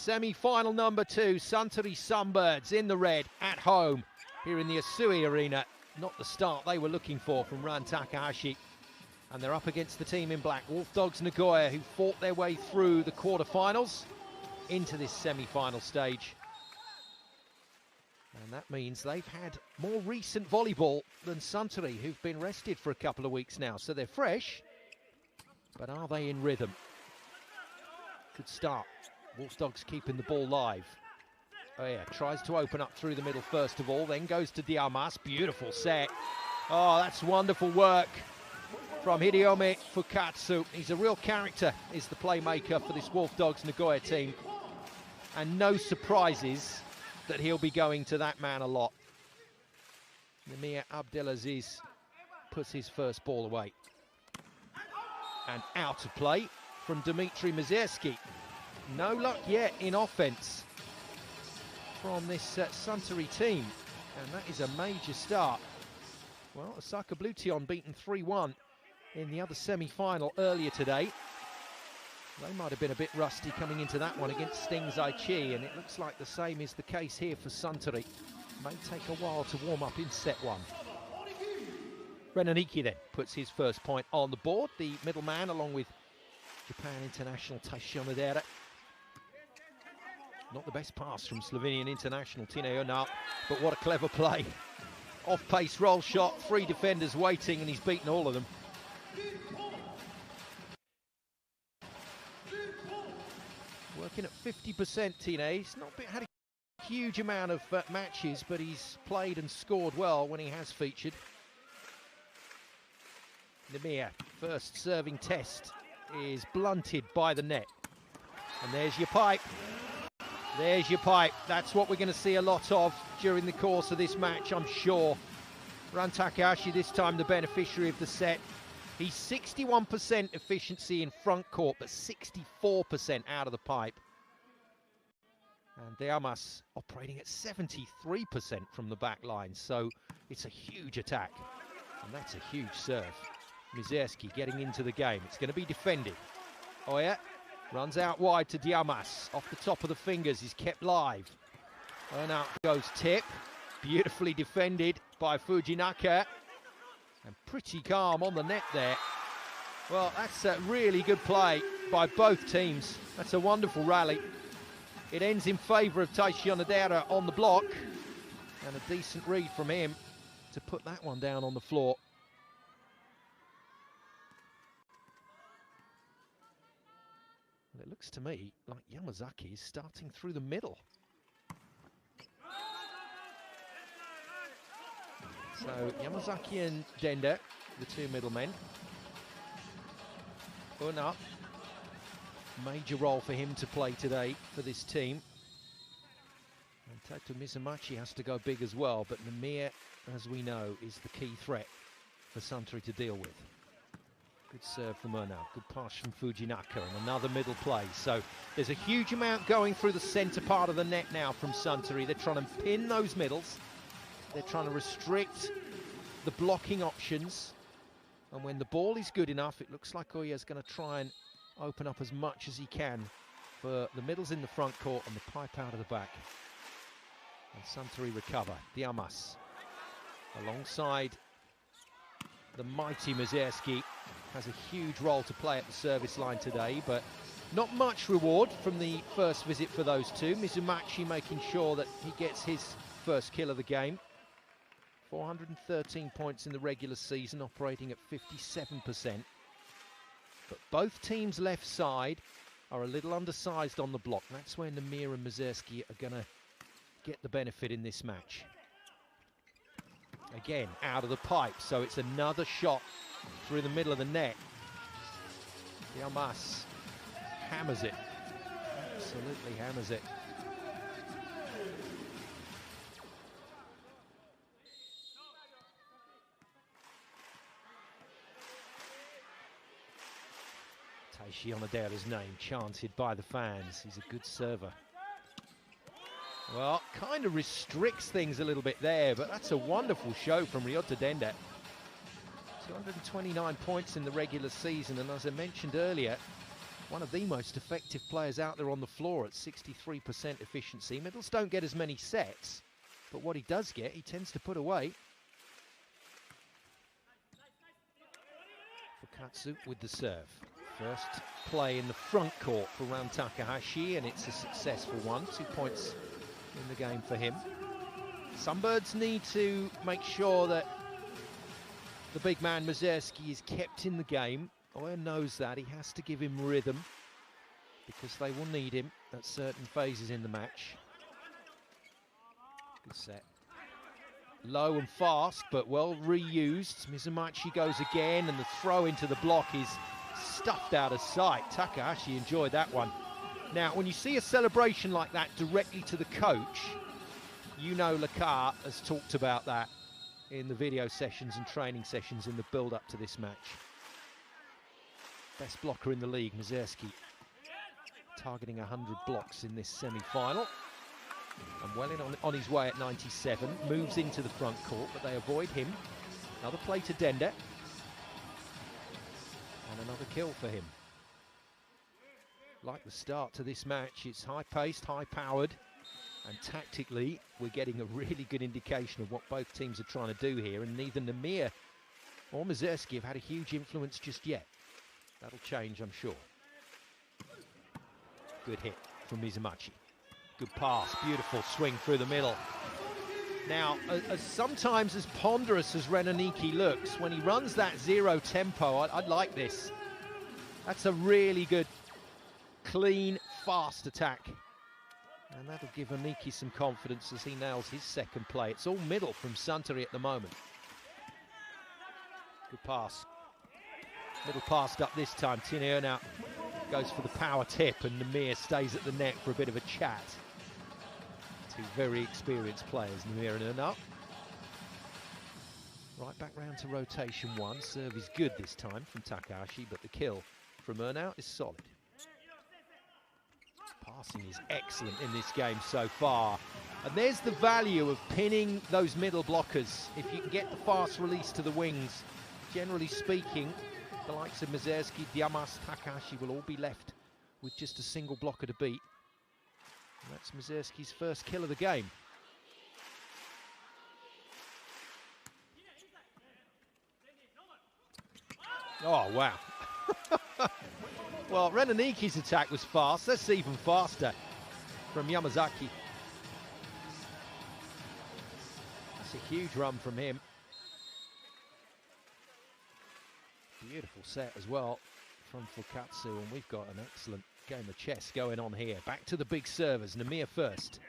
Semi-final number 2, Suntory Sunbirds in the red at home here in the Asui Arena. Not the start they were looking for from Ran Takahashi. And they're up against the team in black, Wolfdogs Nagoya, who fought their way through the quarterfinals into this semi-final stage. And that means they've had more recent volleyball than Suntory, who've been rested for a couple of weeks now. So they're fresh, but are they in rhythm? Good start. Wolfdogs keeping the ball live. Oh yeah, tries to open up through the middle first of all, then goes to Diamas. Beautiful set. Oh, that's wonderful work from Hideyomi Fukatsu. He's a real character, is the playmaker for this Wolfdogs Nagoya team. And no surprises that he'll be going to that man a lot. Namir Abdelaziz puts his first ball away. And out of play from Dmitry Mazerski. No luck yet in offense from this Suntory team. And that is a major start. Well, Osaka Blue Tion beaten 3-1 in the other semi-final earlier today. They might have been a bit rusty coming into that one against Sting Zaichi, and it looks like the same is the case here for Suntory. May take a while to warm up in set one. Renaniki then puts his first point on the board, the middleman, along with Japan international Taisho Nadera. Not the best pass from Slovenian international Tine Onal, but what a clever play. Off-pace roll shot, 3 defenders waiting, and he's beaten all of them. Working at 50%, Tine. He's not had a huge amount of matches, but he's played and scored well when he has featured. Namir, first serving test, is blunted by the net. And there's your pipe. There's your pipe. That's what we're going to see a lot of during the course of this match, I'm sure. Ran Takahashi this time the beneficiary of the set. He's 61% efficiency in front court, but 64% out of the pipe. And Diamas operating at 73% from the back line, so it's a huge attack. And that's a huge serve. Mizerski getting into the game. It's going to be defended. Oh yeah, runs out wide to Diamas. Off the top of the fingers, he's kept live. And out goes tip. Beautifully defended by Fujinaka. And pretty calm on the net there. Well, that's a really good play by both teams. That's a wonderful rally. It ends in favour of Taisho Nadera on the block. And a decent read from him to put that one down on the floor. Well, it looks to me like Yamazaki is starting through the middle. So Yamazaki and Denda, the two middlemen. Una, major role for him to play today for this team. And Tato Mizumachi has to go big as well, but Namir, as we know, is the key threat for Suntory to deal with. Good serve from Una, good pass from Fujinaka, and another middle play. So there's a huge amount going through the centre part of the net now from Suntory. They're trying to pin those middles. They're trying to restrict the blocking options. And when the ball is good enough, it looks like Oya's going to try and open up as much as he can for the middles in the front court and the pipe out of the back. And Suntory recover. Diamas alongside the mighty Mazerski has a huge role to play at the service line today, but not much reward from the first visit for those two. Mizumachi making sure that he gets his first kill of the game. 413 points in the regular season, operating at 57%. But both teams' left side are a little undersized on the block. That's where Namir and Mazerski are going to get the benefit in this match. Again, out of the pipe, so it's another shot through the middle of the net. Diamas hammers it. Absolutely hammers it. Taisho Nadera's name chanted by the fans. He's a good server. Well, kind of restricts things a little bit there, but that's a wonderful show from Ryota Denda. 229 points in the regular season, and as I mentioned earlier, One of the most effective players out there on the floor at 63% efficiency. Middles don't get as many sets, but what he does get, he tends to put away. Fukatsu with the serve. First play in the front court for Ram Takahashi, and it's a successful one. 2 points in the game for him. Sunbirds need to make sure that the big man Mazerski is kept in the game. Oya knows that. He has to give him rhythm because they will need him at certain phases in the match. Good set. Low and fast, but well reused. Mizumachi goes again, and the throw into the block is stuffed out of sight. Takahashi enjoyed that one. Now, when you see a celebration like that directly to the coach, you know Lakar has talked about that in the video sessions and training sessions in the build-up to this match. Best blocker in the league, Mazerski, targeting 100 blocks in this semi-final. And well in on his way at 97, moves into the front court, but they avoid him. Another play to Dende. And another kill for him. Like the start to this match, it's high-paced, high-powered, and tactically, we're getting a really good indication of what both teams are trying to do here, and neither Namir or Mazerski have had a huge influence just yet. That'll change, I'm sure. Good hit from Mizumachi. Good pass, beautiful swing through the middle. Now, sometimes as ponderous as Renaniki looks, when he runs that zero tempo, I like this. That's a really good, clean, fast attack. And that'll give Oniki some confidence as he nails his second play. It's all middle from Suntory at the moment. Good pass. Middle passed up this time. Tineo now goes for the power tip, and Namir stays at the net for a bit of a chat. Two very experienced players, Namir and Ernau. Right back round to rotation one. Serve is good this time from Takahashi, but the kill from Ernau is solid. Passing is excellent in this game so far. And there's the value of pinning those middle blockers. If you can get the fast release to the wings, generally speaking, the likes of Mazerski, Diamas, Takahashi will all be left with just a single blocker to beat. And that's Mazerski's first kill of the game. Oh, wow. Well, Renaniki's attack was fast. That's even faster from Yamazaki. That's a huge run from him. Beautiful set as well from Fukatsu, and we've got an excellent game of chess going on here. Back to the big servers. Namir first.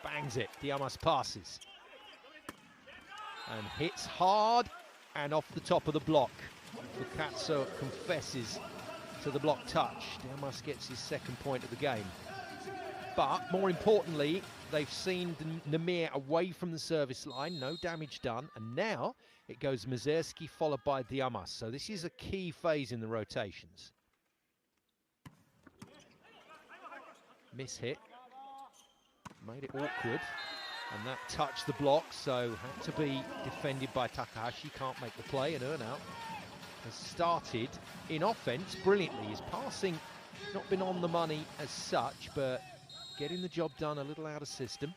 Bangs it. Diamas passes. And hits hard and off the top of the block. Fukatsu confesses to the block touch. Diamas gets his second point of the game. But more importantly, they've seen Namir away from the service line. No damage done. And now it goes Mazerski followed by Diamas. So this is a key phase in the rotations. Miss hit. Made it awkward. And that touched the block, so had to be defended by Takahashi. Can't make the play, and Ernau has started in offense brilliantly. His passing not been on the money as such, but getting the job done a little out of system.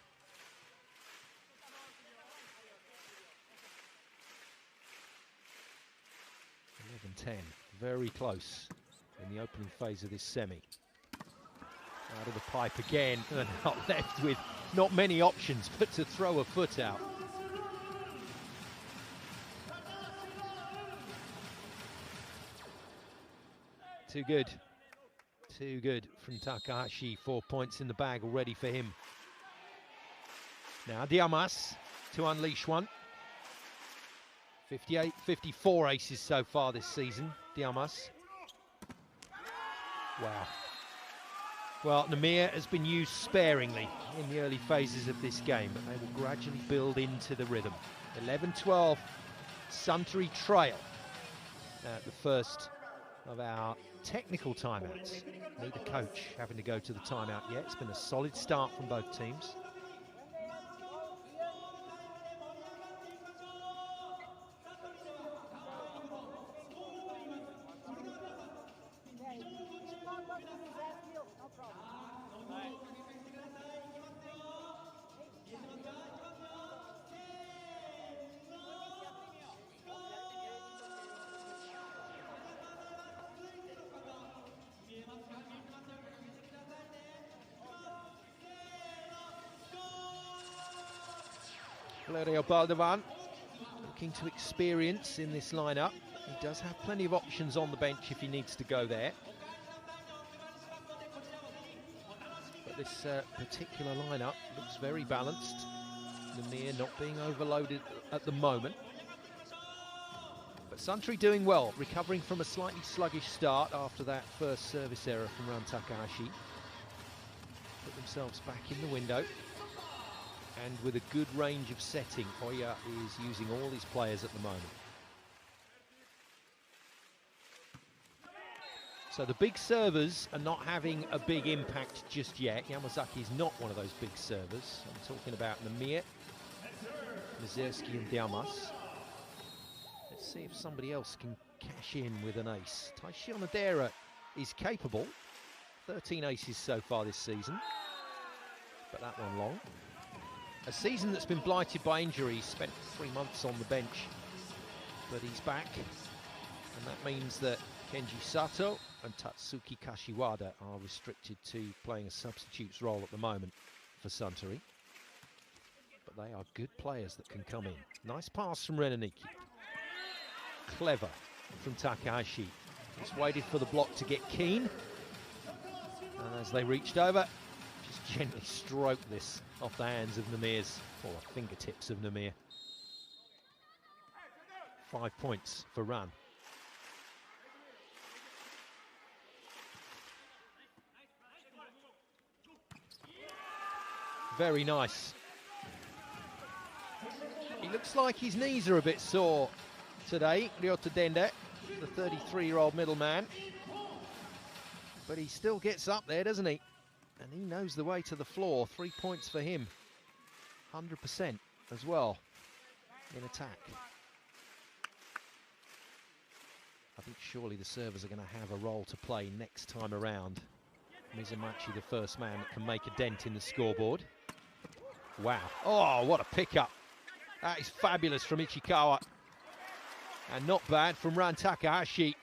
(11-10), very close in the opening phase of this semi. Out of the pipe again, and not left with not many options but to throw a foot out. Too good. Too good from Takahashi. 4 points in the bag already for him. Now Diamas to unleash one. 54 aces so far this season, Diamas. Wow. Well, Namir has been used sparingly in the early phases of this game, but they will gradually build into the rhythm. 11-12, Suntory trail at the first of our technical timeouts. Neither coach having to go to the timeout yet. It's been a solid start from both teams. Valerio Baldovan looking to experience in this lineup. He does have plenty of options on the bench if he needs to go there. But this particular lineup looks very balanced. Namir not being overloaded at the moment. But Suntory doing well, recovering from a slightly sluggish start after that first service error from Ran Takahashi. Put themselves back in the window. And with a good range of setting, Oya is using all his players at the moment. So the big servers are not having a big impact just yet. Yamazaki is not one of those big servers. I'm talking about Namir, Mizerski and Diamas. Let's see if somebody else can cash in with an ace. Taishi Onodera is capable. 13 aces so far this season. But that one long. A season that's been blighted by injuries, spent 3 months on the bench. But he's back. And that means that Kenji Sato and Tatsuki Kashiwada are restricted to playing a substitute's role at the moment for Suntory. But they are good players that can come in. Nice pass from Renaniki. Clever from Takahashi. Just waited for the block to get keen. And as they reached over, just gently stroked this off the hands of Namir's, or fingertips of Namir. 5 points for Ran. Very nice. He looks like his knees are a bit sore today, Ryota Dende, the 33-year-old middleman. But he still gets up there, doesn't he? And he knows the way to the floor. 3 points for him. 100% as well in attack. I think surely the servers are going to have a role to play next time around. Mizumachi, the first man that can make a dent in the scoreboard. Wow. Oh, what a pickup. That is fabulous from Ichikawa. And not bad from Ran Takahashi.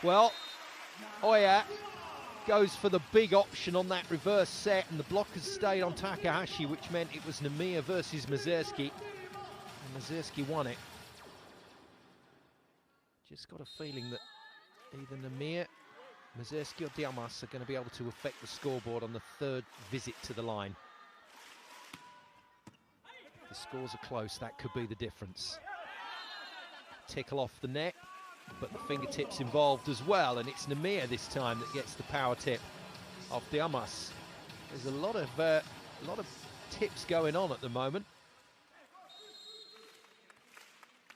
Well, Oya goes for the big option on that reverse set, and the block has stayed on Takahashi, which meant it was Namir versus Mizerski. And Mizerski won it. Just got a feeling that either Namir, Mizerski or Diamas are going to be able to affect the scoreboard on the third visit to the line. If the scores are close, that could be the difference. Tickle off the net, but the fingertips involved as well, and it's Namir this time that gets the power tip off Diamas. There's a lot of tips going on at the moment.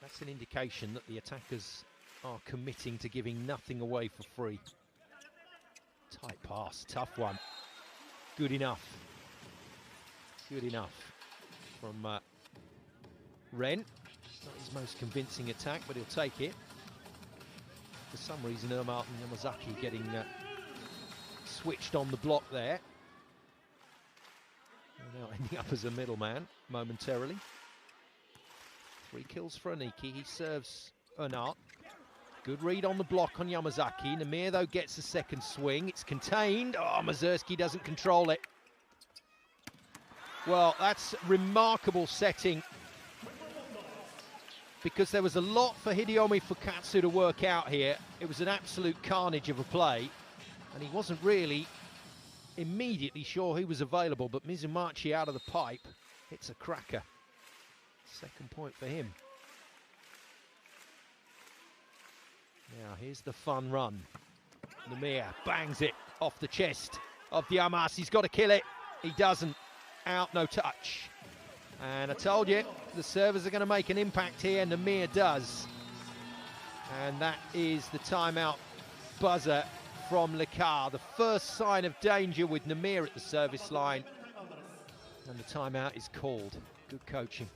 That's an indication that the attackers are committing to giving nothing away for free. Tight pass, tough one. Good enough. Good enough from Ren. Not his most convincing attack, but he'll take it. For some reason, Martin Yamazaki getting switched on the block there. And now ending up as a middleman momentarily. 3 kills for Aniki. He serves Unart. Good read on the block on Yamazaki. Namir, though, gets a second swing. It's contained. Oh, Mizerski doesn't control it. Well, that's remarkable setting, because there was a lot for Hideyomi Fukatsu to work out here. It was an absolute carnage of a play, and he wasn't really immediately sure he was available, but Mizumachi out of the pipe hits a cracker. Second point for him. Now here's the fun run. Namir bangs it off the chest of Diamas. He's got to kill it. He doesn't. Out, no touch. And I told you, the servers are going to make an impact here. Namir does. And that is the timeout buzzer from Lekar. The first sign of danger with Namir at the service line. And the timeout is called. Good coaching.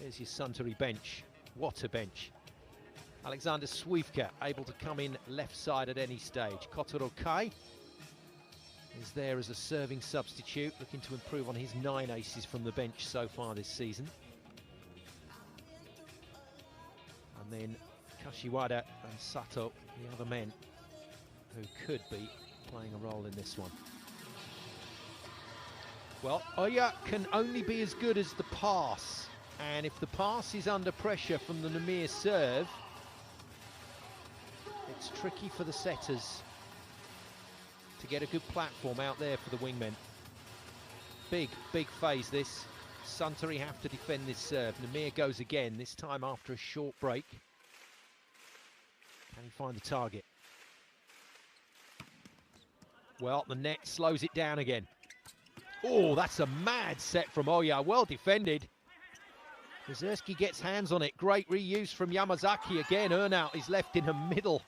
There's your Suntory bench. What a bench. Alexander Swiefka able to come in left side at any stage. Kotaro Kai is there as a serving substitute, looking to improve on his 9 aces from the bench so far this season. And then Kashiwada and Sato, the other men who could be playing a role in this one. Well, Oya can only be as good as the pass. And if the pass is under pressure from the Namir serve, it's tricky for the setters to get a good platform out there for the wingmen. Big phase this. Suntory have to defend this serve. Namir goes again, this time after a short break. Can he find the target? Well, the net slows it down again. Oh, that's a mad set from Oya, well defended. Mazursky gets hands on it, great reuse from Yamazaki again. Earnout is left in a middle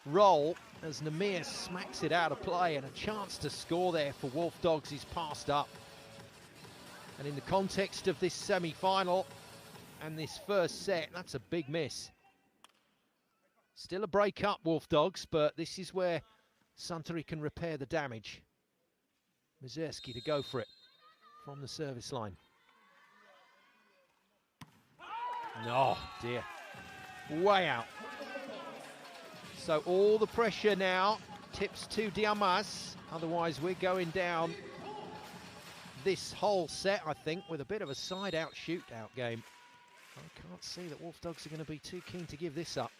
roll as Namir smacks it out of play, and a chance to score there for Wolfdogs is passed up. And in the context of this semi-final and this first set, that's a big miss. Still a break up, Wolfdogs, but this is where Suntory can repair the damage. Mazursky to go for it from the service line. Oh dear, way out. So all the pressure now tips to Diamas, otherwise we're going down this whole set, I think, with a bit of a side-out shootout game. I can't see that Wolfdogs are going to be too keen to give this up.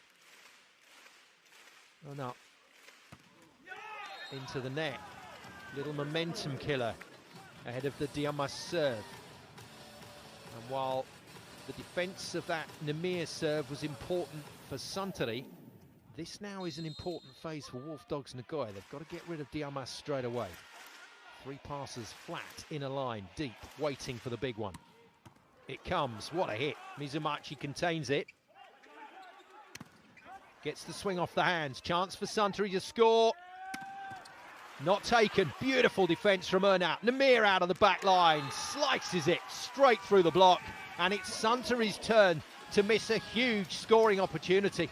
Oh no. Into the net. Little momentum killer ahead of the Diamas serve. And while the defence of that Namir serve was important for Suntory, this now is an important phase for Wolfdogs Nagoya. They've got to get rid of Diamas straight away. 3 passes flat in a line, deep, waiting for the big one. It comes, what a hit. Mizumachi contains it. Gets the swing off the hands. Chance for Suntory to score. Not taken. Beautiful defence from Earnout. Namir out of the back line. Slices it straight through the block. And it's Suntory's turn to miss a huge scoring opportunity.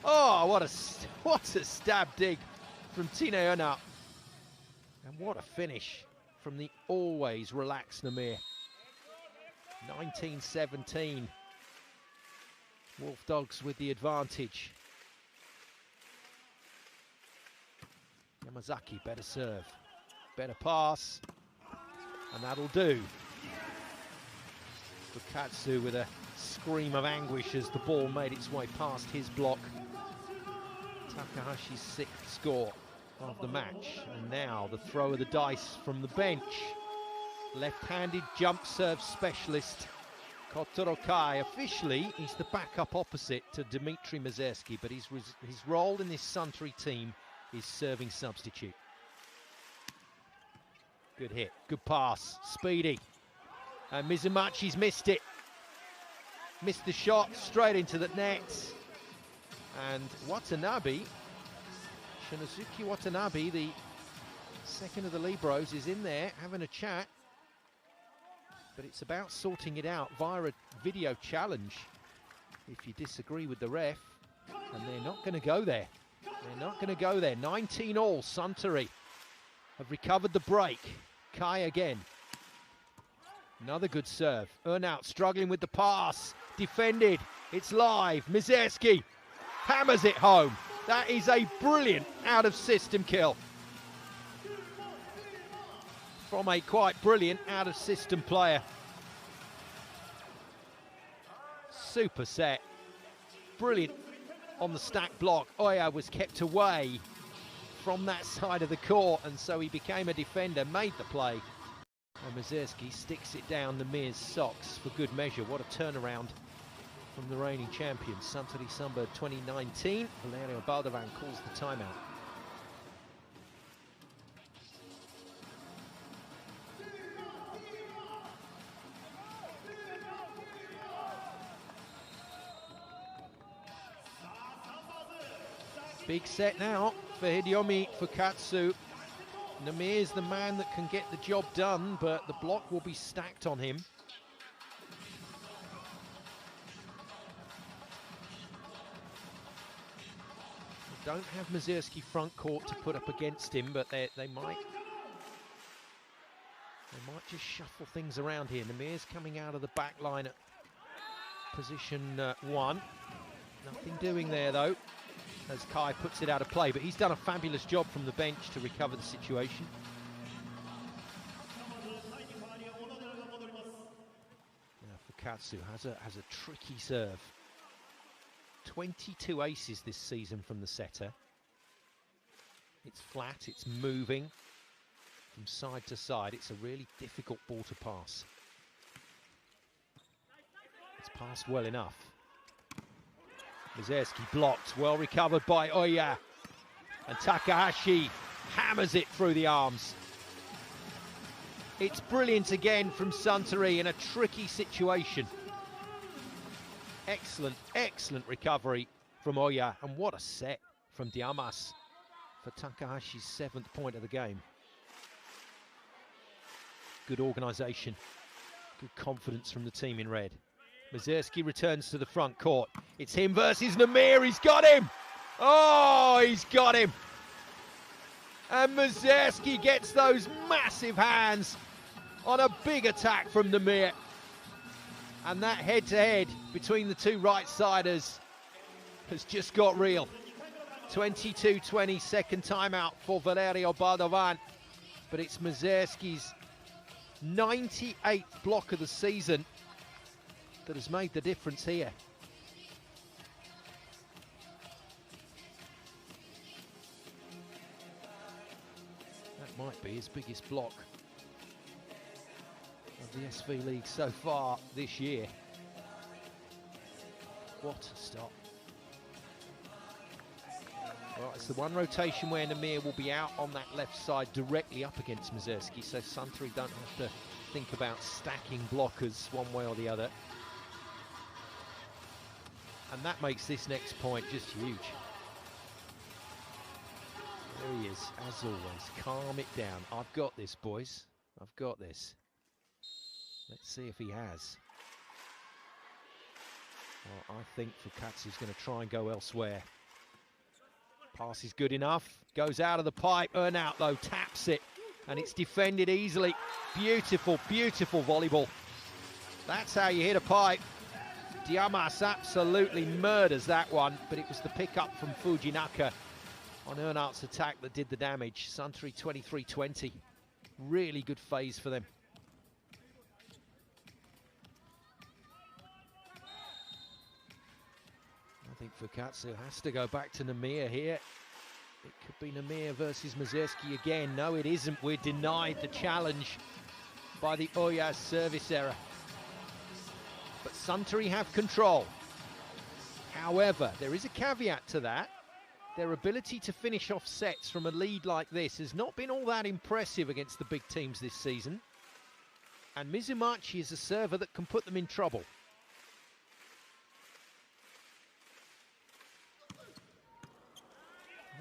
Oh, what a stab dig from Tine Earnout. And what a finish from the always relaxed Namir. 19-17. Wolfdogs with the advantage. Yamazaki, better serve, better pass, and that'll do. Fukatsu with a scream of anguish as the ball made its way past his block. Takahashi's 6th score of the match, and now the throw of the dice from the bench. Left-handed jump serve specialist Kotaro Kai. Officially, he's the backup opposite to Dmitry Mazursky, but his role in this Suntory team is serving substitute. Good hit, good pass, speedy. And Mizumachi's missed it. Missed the shot, straight into the net. And Watanabe, Shinosuke Watanabe, the second of the Libros, is in there having a chat. But it's about sorting it out via a video challenge if you disagree with the ref. And they're not going to go there. They're not going to go there. 19-all, Suntory have recovered the break. Kai again. Another good serve. Earnout struggling with the pass. Defended. It's live. Mazursky hammers it home. That is a brilliant out-of-system kill from a quite brilliant out-of-system player. Super set. Brilliant on the stack block. Oya was kept away from that side of the court, and so he became a defender, made the play. And Mazursky sticks it down Namir's socks for good measure. What a turnaround from the reigning champions. Suntory Sunbird 2019. Valerio Baldovan calls the timeout. Big set now for Hideyomi Fukatsu. Namir's the man that can get the job done, but the block will be stacked on him. They don't have Mazursky front court to put up against him, but they might just shuffle things around here. Namir's coming out of the back line at position 1. Nothing doing there though, as Kai puts it out of play, but he's done a fabulous job from the bench to recover the situation. Fukatsu has a tricky serve. 22 aces this season from the setter. It's flat, it's moving from side to side. It's a really difficult ball to pass. It's passed well enough. Mizerski blocked, well recovered by Oya. And Takahashi hammers it through the arms. It's brilliant again from Suntory in a tricky situation. Excellent, excellent recovery from Oya. And what a set from Diamas for Takahashi's 7th point of the game. Good organisation, good confidence from the team in red. Mizerski returns to the front court. It's him versus Namir, he's got him! Oh, he's got him! And Mizerski gets those massive hands on a big attack from Namir. And that head-to-head between the two right-siders has just got real. 22-20, second timeout for Valerio Baldovan. But it's Mizerski's 98th block of the season that has made the difference here. That might be his biggest block of the SV League so far this year. What a stop. Well, it's the one rotation where Namir will be out on that left side directly up against Mizerski, so Suntory don't have to think about stacking blockers one way or the other. And that makes this next point just huge. There he is, as always. Calm it down. I've got this, boys. I've got this. Let's see if he has. Well, I think Fukatsu's going to try and go elsewhere. Pass is good enough. Goes out of the pipe. Earnout, though, taps it. And it's defended easily. Beautiful, beautiful volleyball. That's how you hit a pipe. Diamas absolutely murders that one, but it was the pickup from Fujinaka on Earnout's attack that did the damage. Suntory 23-20. Really good phase for them. I think Fukatsu has to go back to Namir here. It could be Namir versus Mizerski again. No, it isn't. We're denied the challenge by the Oya service error. But Suntory have control. However, there is a caveat to that. Their ability to finish off sets from a lead like this has not been all that impressive against the big teams this season. And Mizumachi is a server that can put them in trouble.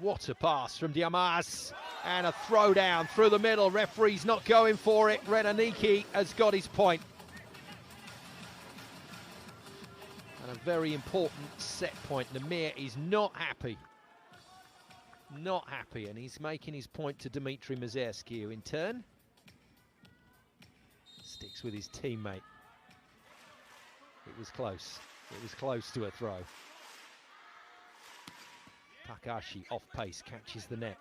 What a pass from Diamas. And a throwdown through the middle. Referee's not going for it. Renaniki has got his point. And a very important set point. Namir is not happy. Not happy, and he's making his point to Dmitry Mizerski, who in turn sticks with his teammate. It was close. It was close to a throw. Takahashi off pace, catches the net.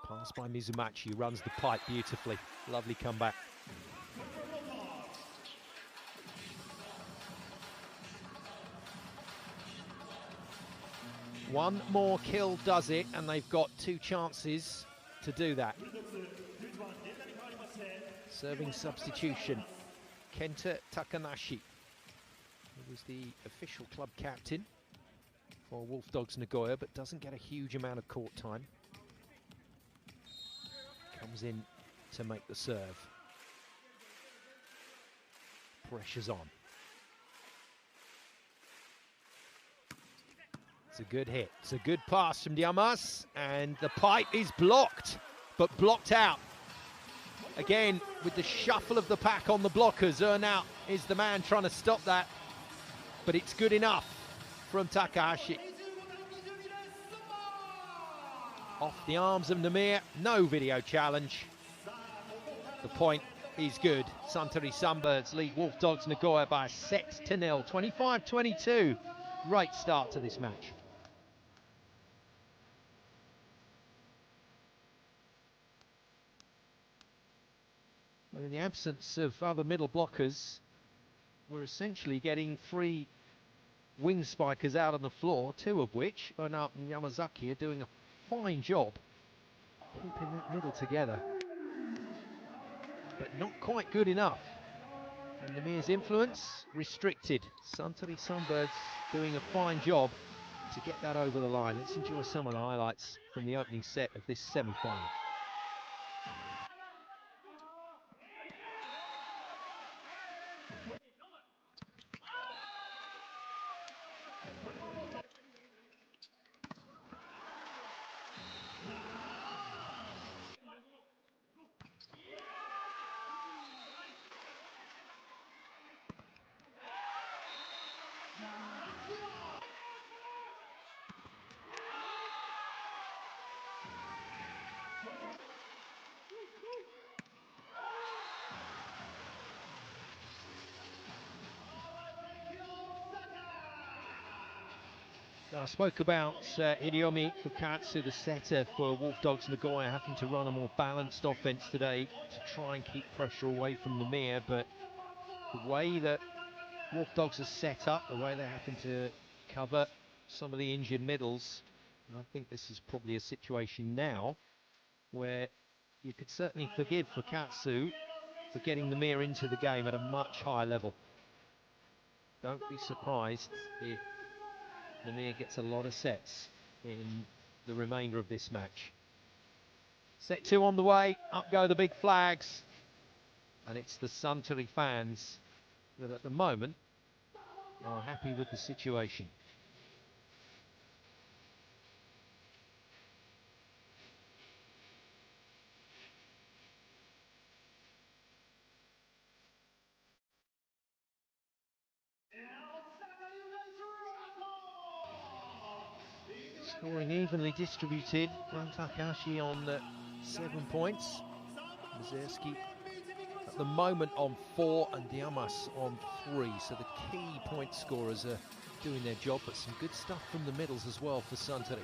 Pass by Mizumachi, who runs the pipe beautifully. Lovely comeback. One more kill does it, and they've got 2 chances to do that. Serving substitution, Kenta Takanashi, who was the official club captain for Wolfdogs Nagoya, but doesn't get a huge amount of court time. Comes in to make the serve. Pressure's on. It's a good hit. It's a good pass from Diamas, and the pipe is blocked, but blocked out. Again, with the shuffle of the pack on the blockers, Earnout is the man trying to stop that, but it's good enough from Takahashi. Off the arms of Namir, no video challenge. The point is good. Suntory Sunbirds lead Wolfdogs Nagoya by a set to 0, 25-22. Great start to this match. In the absence of other middle blockers, we're essentially getting 3 wing spikers out on the floor, 2 of which, Bernard and Yamazaki, are doing a fine job keeping that middle together. But not quite good enough. And Namir's influence restricted. Suntory Sunbirds doing a fine job to get that over the line. Let's enjoy some of the highlights from the opening set of this semi-final. I spoke about Hideyomi Fukatsu, the setter for Wolfdogs Nagoya, having to run a more balanced offense today to try and keep pressure away from Namir, but the way that Wolfdogs are set up, the way they're having to cover some of the injured middles, and I think this is probably a situation now where you could certainly forgive Fukatsu for getting Namir into the game at a much higher level. Don't be surprised if Namir gets a lot of sets in the remainder of this match. Set 2 on the way, up go the big flags. And it's the Suntory fans that at the moment are happy with the situation. Scoring evenly distributed. Takashi on 7 points. Mazersky at the moment on 4 and Diamas on 3. So the key point scorers are doing their job, but some good stuff from the middles as well for Suntory.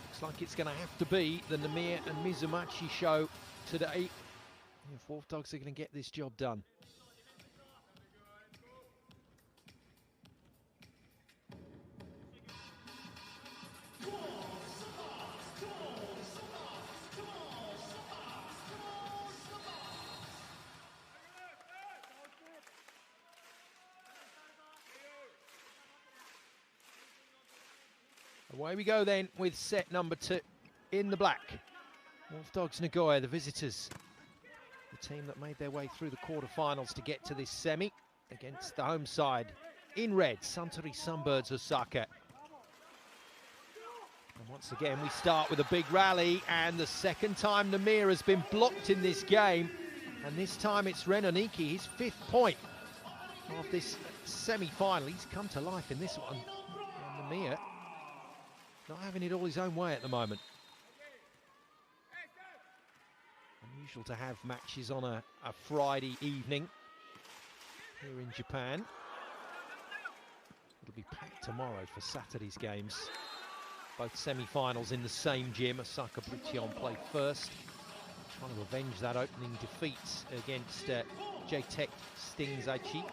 Looks like it's going to have to be the Namir and Mizumachi show today if Wolfdogs are going to get this job done. Away we go then with set number 2 in the black. Wolfdogs Nagoya, the visitors. The team that made their way through the quarterfinals to get to this semi against the home side. In red, Suntory Sunbirds Osaka. And once again, we start with a big rally, and the second time Namir has been blocked in this game. And this time it's Renoniki, his 5th point of this semi-final. He's come to life in this one. And Namir not having it all his own way at the moment. Unusual to have matches on a Friday evening here in Japan. It'll be packed tomorrow for Saturday's games. Both semi-finals in the same gym. Osaka Bution play first, trying to avenge that opening defeat against J-Tech Stings Aichi.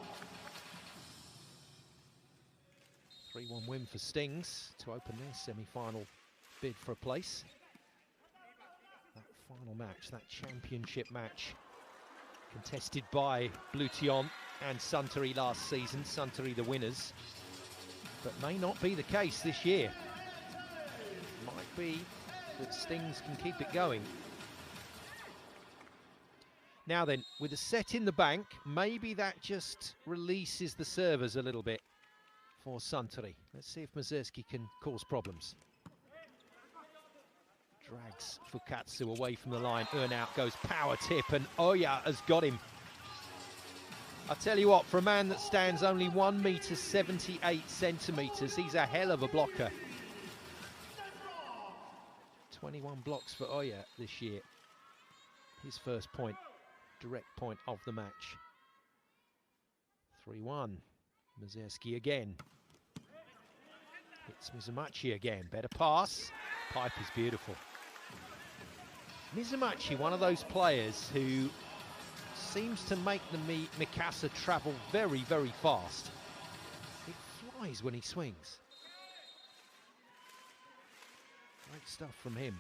3-1 win for Stings to open their semi-final bid for a place. That final match, that championship match, contested by Bution and Suntory last season. Suntory the winners, but may not be the case this year. Might be that Stings can keep it going. Now then, with a set in the bank, maybe that just releases the servers a little bit for Suntory. Let's see if Mazersky can cause problems. Drags Fukatsu away from the line. Out goes power tip, and Oya has got him. I tell you what, for a man that stands only 1 meter 78 centimeters, he's a hell of a blocker. 21 blocks for Oya this year. His first point direct point of the match. 3-1. Mazerski again. Hits Mizumachi again. Better pass. Pipe is beautiful. Mizumachi, one of those players who seems to make the Mikasa travel very, very fast. It flies when he swings. Great stuff from him.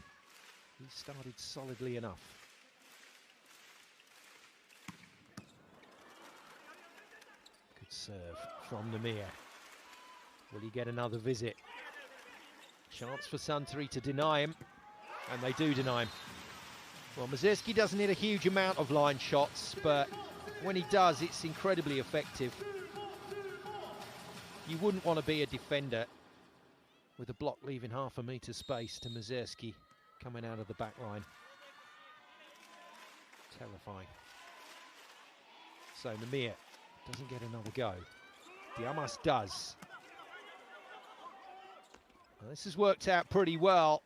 He started solidly enough. Good serve from Namir. Will he get another visit? Chance for Suntory to deny him, and they do deny him. Well, Mazerski doesn't hit a huge amount of line shots, but when he does, it's incredibly effective. You wouldn't want to be a defender with a block leaving half a metre space to Mazerski coming out of the back line. Terrifying. So Namir doesn't get another go. Diamas does. Well, this has worked out pretty well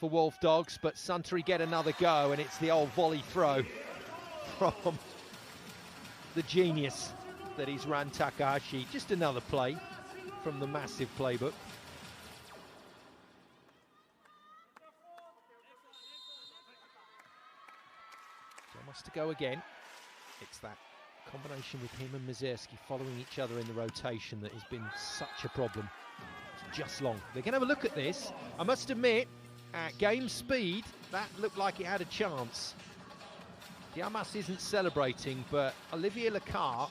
for Wolfdogs, but Suntory get another go, and it's the old volley throw from the genius that is Ran Takahashi. Just another play from the massive playbook. Wants to go again. It's that combination with him and Mazerski following each other in the rotation that has been such a problem. It's just long. They're going to have a look at this. I must admit, at game speed, that looked like it had a chance. Diamas isn't celebrating, but Olivier Lecard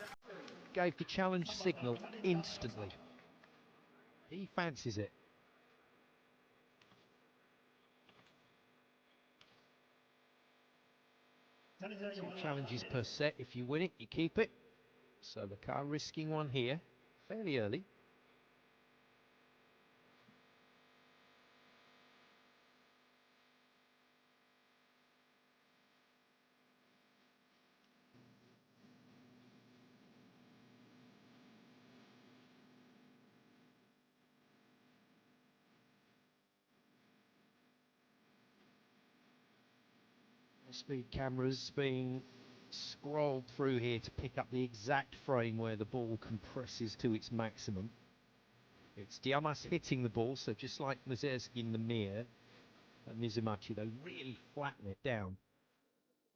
gave the challenge signal instantly. He fancies it. 2 challenges per set. If you win it, you keep it. So Lecard risking one here, fairly early. Speed cameras being scrolled through here to pick up the exact frame where the ball compresses to its maximum. It's Diamas hitting the ball, so just like Mazerski in the mirror, and Mizumachi, they really flatten it down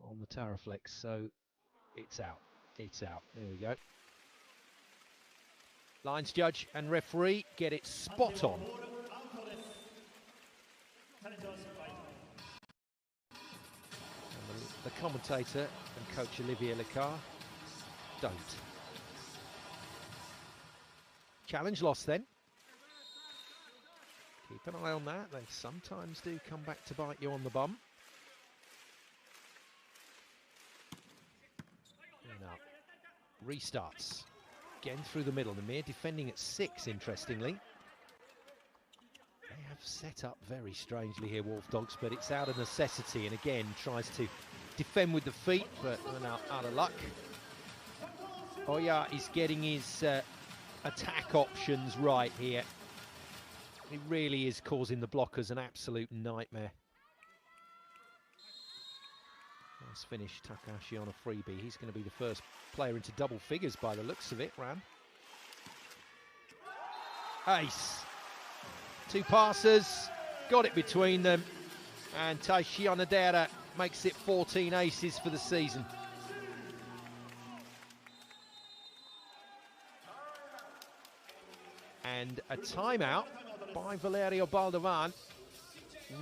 on the Taraflex, so it's out. It's out. There we go. Lines judge and referee get it spot on. The commentator and coach Olivier Lecard don't. Challenge lost then. Keep an eye on that. They sometimes do come back to bite you on the bum. Now, restarts. Again through the middle. Namir defending at 6, interestingly. They have set up very strangely here, Wolfdogs, but it's out of necessity, and again tries to defend with the feet, but now out of luck. Oya is getting his attack options right here. It really is causing the blockers an absolute nightmare. Nice finish, Takahashi on a freebie. He's going to be the first player into double figures by the looks of it, Ran. Ace. 2 passes, got it between them, and Taishi Onodera makes it 14 aces for the season. And a timeout by Valerio Baldovan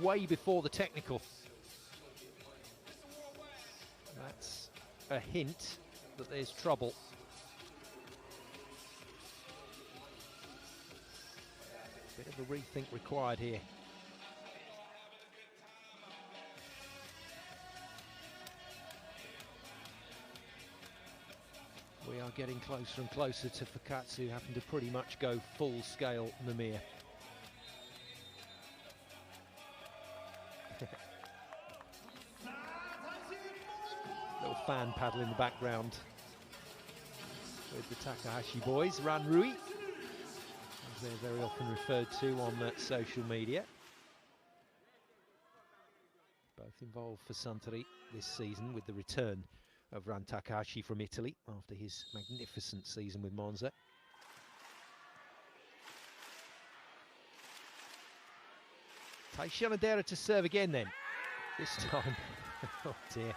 way before the technical. That's a hint that there's trouble. Bit of a rethink required here. We are getting closer and closer to Fukatsu having to pretty much go full-scale Namir. Little fan paddle in the background with the Takahashi boys. Ran Rui, as they're very often referred to on social media. Both involved for Suntory this season with the return of Ran Takahashi from Italy after his magnificent season with Monza. Taisha Nodera to serve again then. This time, oh dear,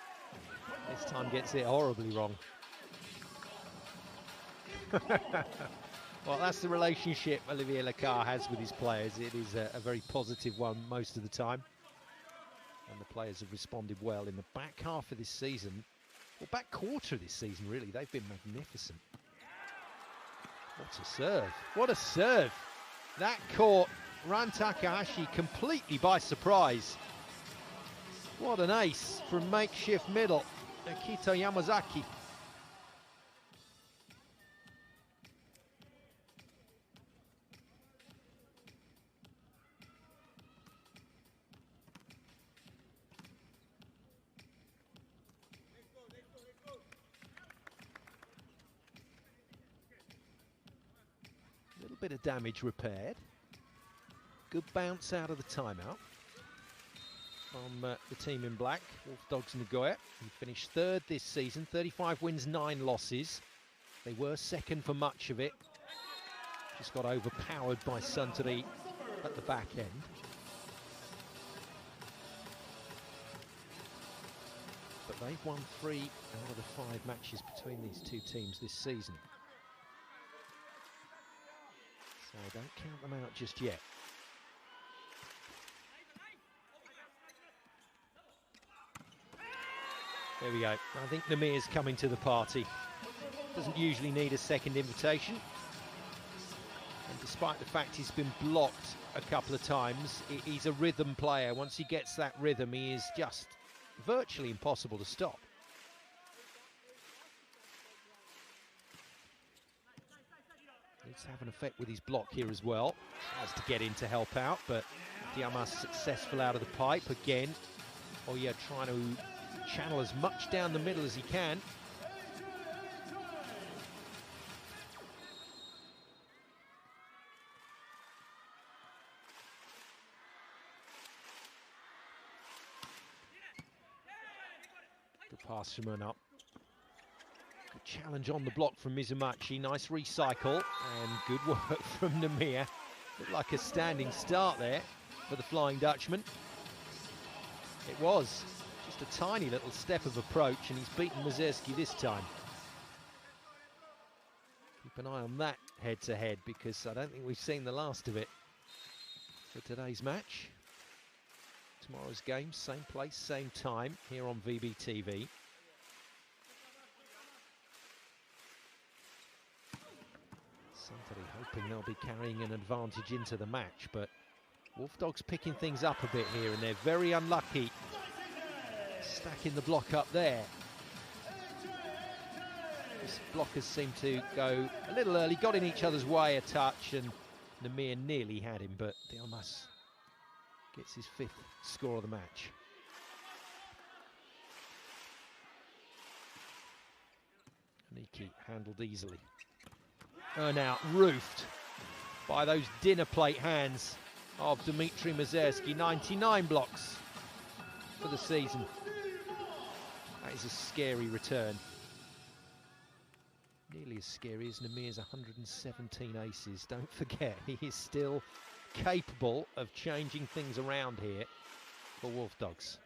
this time gets it horribly wrong. Well, that's the relationship Olivier Lecar has with his players. It is a very positive one most of the time. And the players have responded well in the back half of this season. Well, back quarter of this season, really. They've been magnificent. What a serve. What a serve. That caught Ran Takahashi completely by surprise. What an ace from makeshift middle, Akito Yamazaki. A little bit of damage repaired. Good bounce out of the timeout from the team in black, Wolfdogs Nagoya, who finished third this season, 35 wins, 9 losses. They were second for much of it. Just got overpowered by Suntory at the back end. But they've won 3 out of the 5 matches between these two teams this season. So don't count them out just yet. There we go. I think Namir's coming to the party. Doesn't usually need a second invitation. And despite the fact he's been blocked a couple of times, he's a rhythm player. Once he gets that rhythm, he is just virtually impossible to stop. Needs to have an effect with his block here as well. Tries to get in to help out, but Diamas successful out of the pipe again. Oya trying to channel as much down the middle as he can. Good pass from Unap. Good challenge on the block from Mizumachi. Nice recycle and good work from Namir. Looked like a standing start there for the Flying Dutchman. It was. Just a tiny little step of approach, and he's beaten Mazerski this time. Keep an eye on that head-to-head, because I don't think we've seen the last of it for today's match. Tomorrow's game, same place, same time, here on VBTV. Suntory hoping they'll be carrying an advantage into the match, but Wolfdogs picking things up a bit here, and they're very unlucky. Stacking the block up there. These blockers seem to go a little early, got in each other's way a touch, and Namir nearly had him, but Diamas gets his 5th score of the match. Niki handled easily. Now roofed by those dinner plate hands of Dmitry Mazerski. 99 blocks for the season. That is a scary return. Nearly as scary as Namir's 117 aces. Don't forget, he is still capable of changing things around here for Wolfdogs.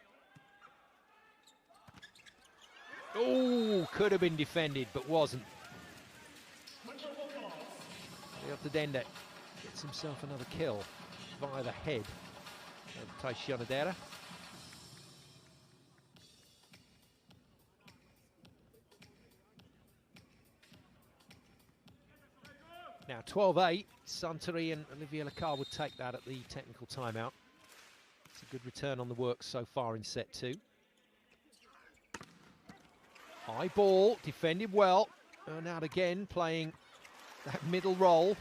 Oh, could have been defended, but wasn't. Dende gets himself another kill via the head of Taisha Nodera. Now 12-8, Suntory and Olivier Lecar would take that at the technical timeout. It's a good return on the work so far in set 2. High ball, defended well. And out again, playing that middle roll.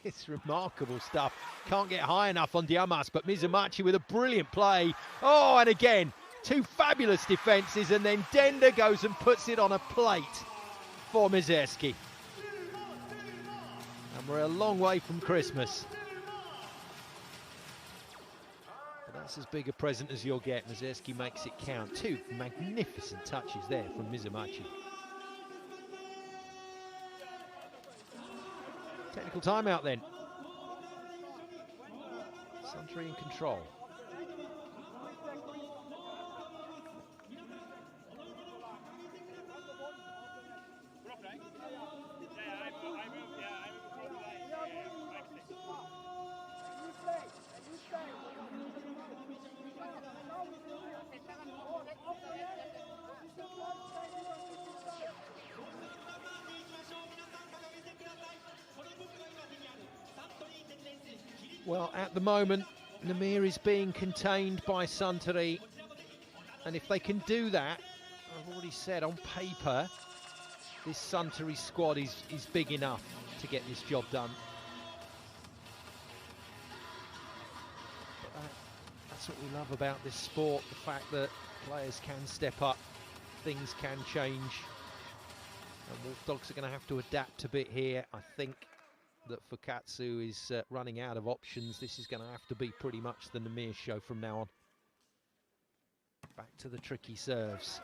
It's remarkable stuff. Can't get high enough on Diamas, but Mizumachi with a brilliant play. Oh, and again, 2 fabulous defences, and then Dende goes and puts it on a plate for Mazerski. And we're a long way from Christmas. But that That's as big a present as you'll get. Mazurski makes it count. Two magnificent touches there from Mizumachi. Technical timeout then. Suntory in control. Well, at the moment, Nagoya is being contained by Suntory, and if they can do that, I've already said on paper, this Suntory squad is big enough to get this job done. But that's what we love about this sport, the fact that players can step up, things can change, and Wolfdogs are going to have to adapt a bit here. I think that Fukatsu is running out of options. This is going to have to be pretty much the Nagoya show from now on. Back to the tricky serves.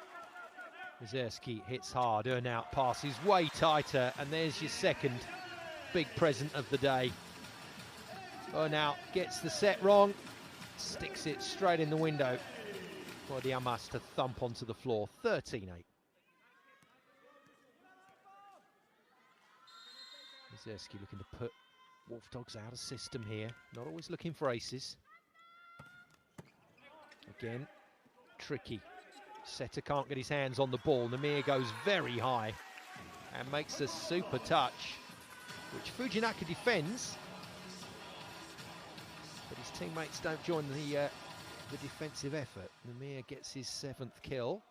Mazurski hits hard, Earnout passes way tighter, and there's your second big present of the day. Earnout gets the set wrong, sticks it straight in the window for the Amas to thump onto the floor. 13-8. Mazurski looking to put Wolfdogs out of system here. Not always looking for aces. Again, tricky. Setter can't get his hands on the ball. Nagoya goes very high and makes a super touch, which Fujinaka defends. But his teammates don't join the defensive effort. Nagoya gets his 7th kill.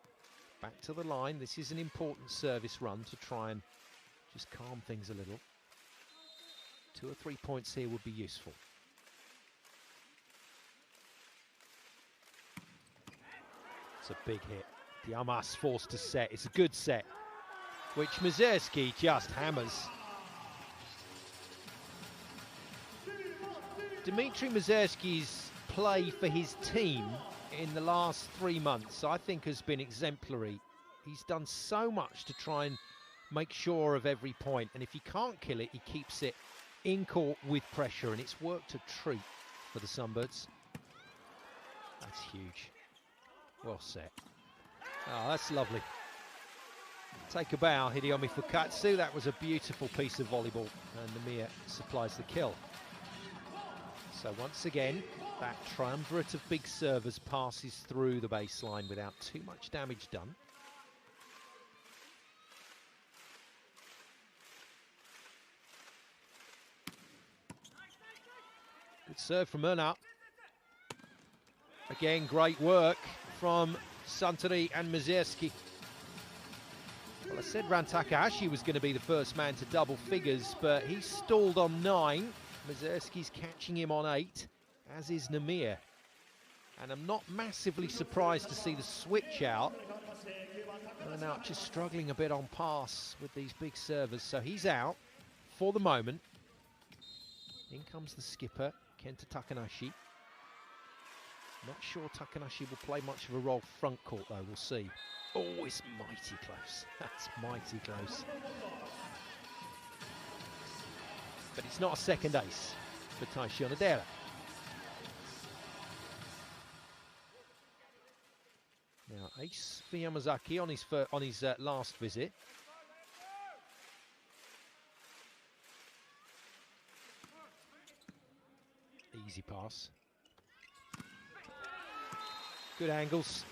Back to the line. This is an important service run to try and just calm things a little. 2 or 3 points here would be useful. It's a big hit. The Amas forced to set. It's a good set, which Mazurski just hammers. Dmitry Mazurski's play for his team in the last 3 months, I think, has been exemplary. He's done so much to try and make sure of every point, and if he can't kill it, he keeps it in court with pressure, and it's worked a treat for the Sunbirds. That's huge. Well set. Oh, that's lovely. Take a bow, Hideyomi Fukatsu. That was a beautiful piece of volleyball, and Nagoya supplies the kill. So once again, that triumvirate of big servers passes through the baseline without too much damage done. Good serve from Earnout. Again, great work from Suntory and Mazurski. Well, I said Ran Takahashi was going to be the first man to double figures, but he stalled on 9. Mazurski's catching him on 8, as is Nagoya. And I'm not massively surprised to see the switch out. Earnout just struggling a bit on pass with these big servers, so he's out for the moment. In comes the skipper, Kenta Takanashi. Not sure Takanashi will play much of a role front court, though. We'll see. Oh, it's mighty close. That's mighty close. But it's not a second ace for Taishi Onodera. Now, ace for Yamazaki on his last visit. Easy pass. Good angles.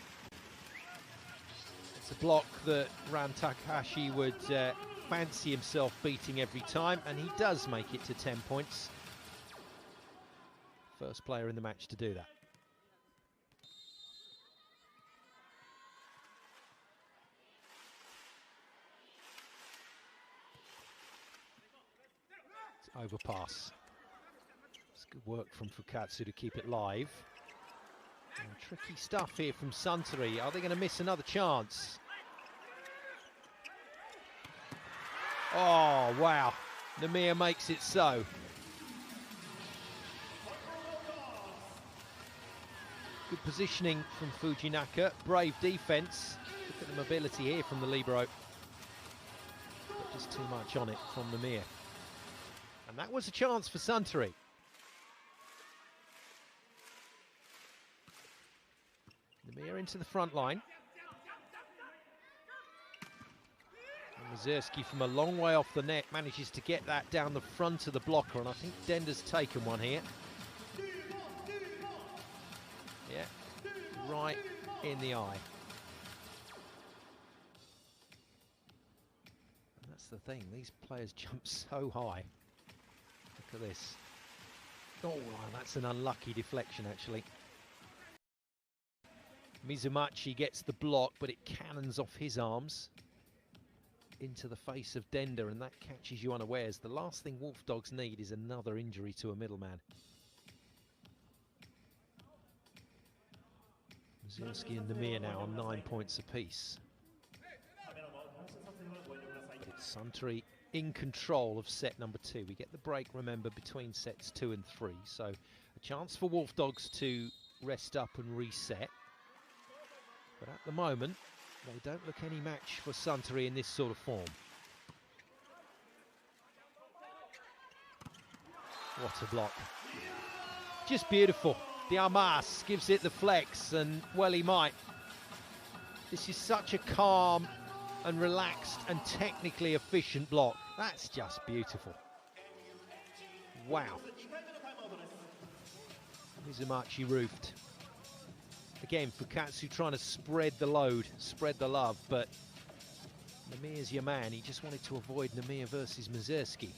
It's a block that Ran Takahashi would fancy himself beating every time, and he does make it to 10 points. First player in the match to do that. It's overpass. It's good work from Fukatsu to keep it live. And tricky stuff here from Suntory. Are they going to miss another chance? Oh, wow. Nagoya makes it so. Good positioning from Fujinaka. Brave defence. Look at the mobility here from the libero. But just too much on it from Namir. And that was a chance for Suntory. Namir into the front line. And Mazurski from a long way off the net manages to get that down the front of the blocker, and I think Dender's taken one here. Yeah, right in the eye. And that's the thing, these players jump so high. Look at this. Oh, that's an unlucky deflection, actually. Mizumachi gets the block, but it cannons off his arms into the face of Dender, and that catches you unawares. The last thing Wolfdogs need is another injury to a middleman. Mazurski and Namir now on 9 points apiece. It's Suntory in control of set number 2. We get the break, remember, between sets 2 and 3, so a chance for Wolfdogs to rest up and reset. But at the moment, they don't look any match for Suntory in this sort of form. What a block. Just beautiful. Diamas gives it the flex, and well he might. This is such a calm and relaxed and technically efficient block. That's just beautiful. Wow. Mizumachi roofed. Again, Fukatsu trying to spread the load, spread the love, but Namir's your man. He just wanted to avoid Namir versus Mazurski.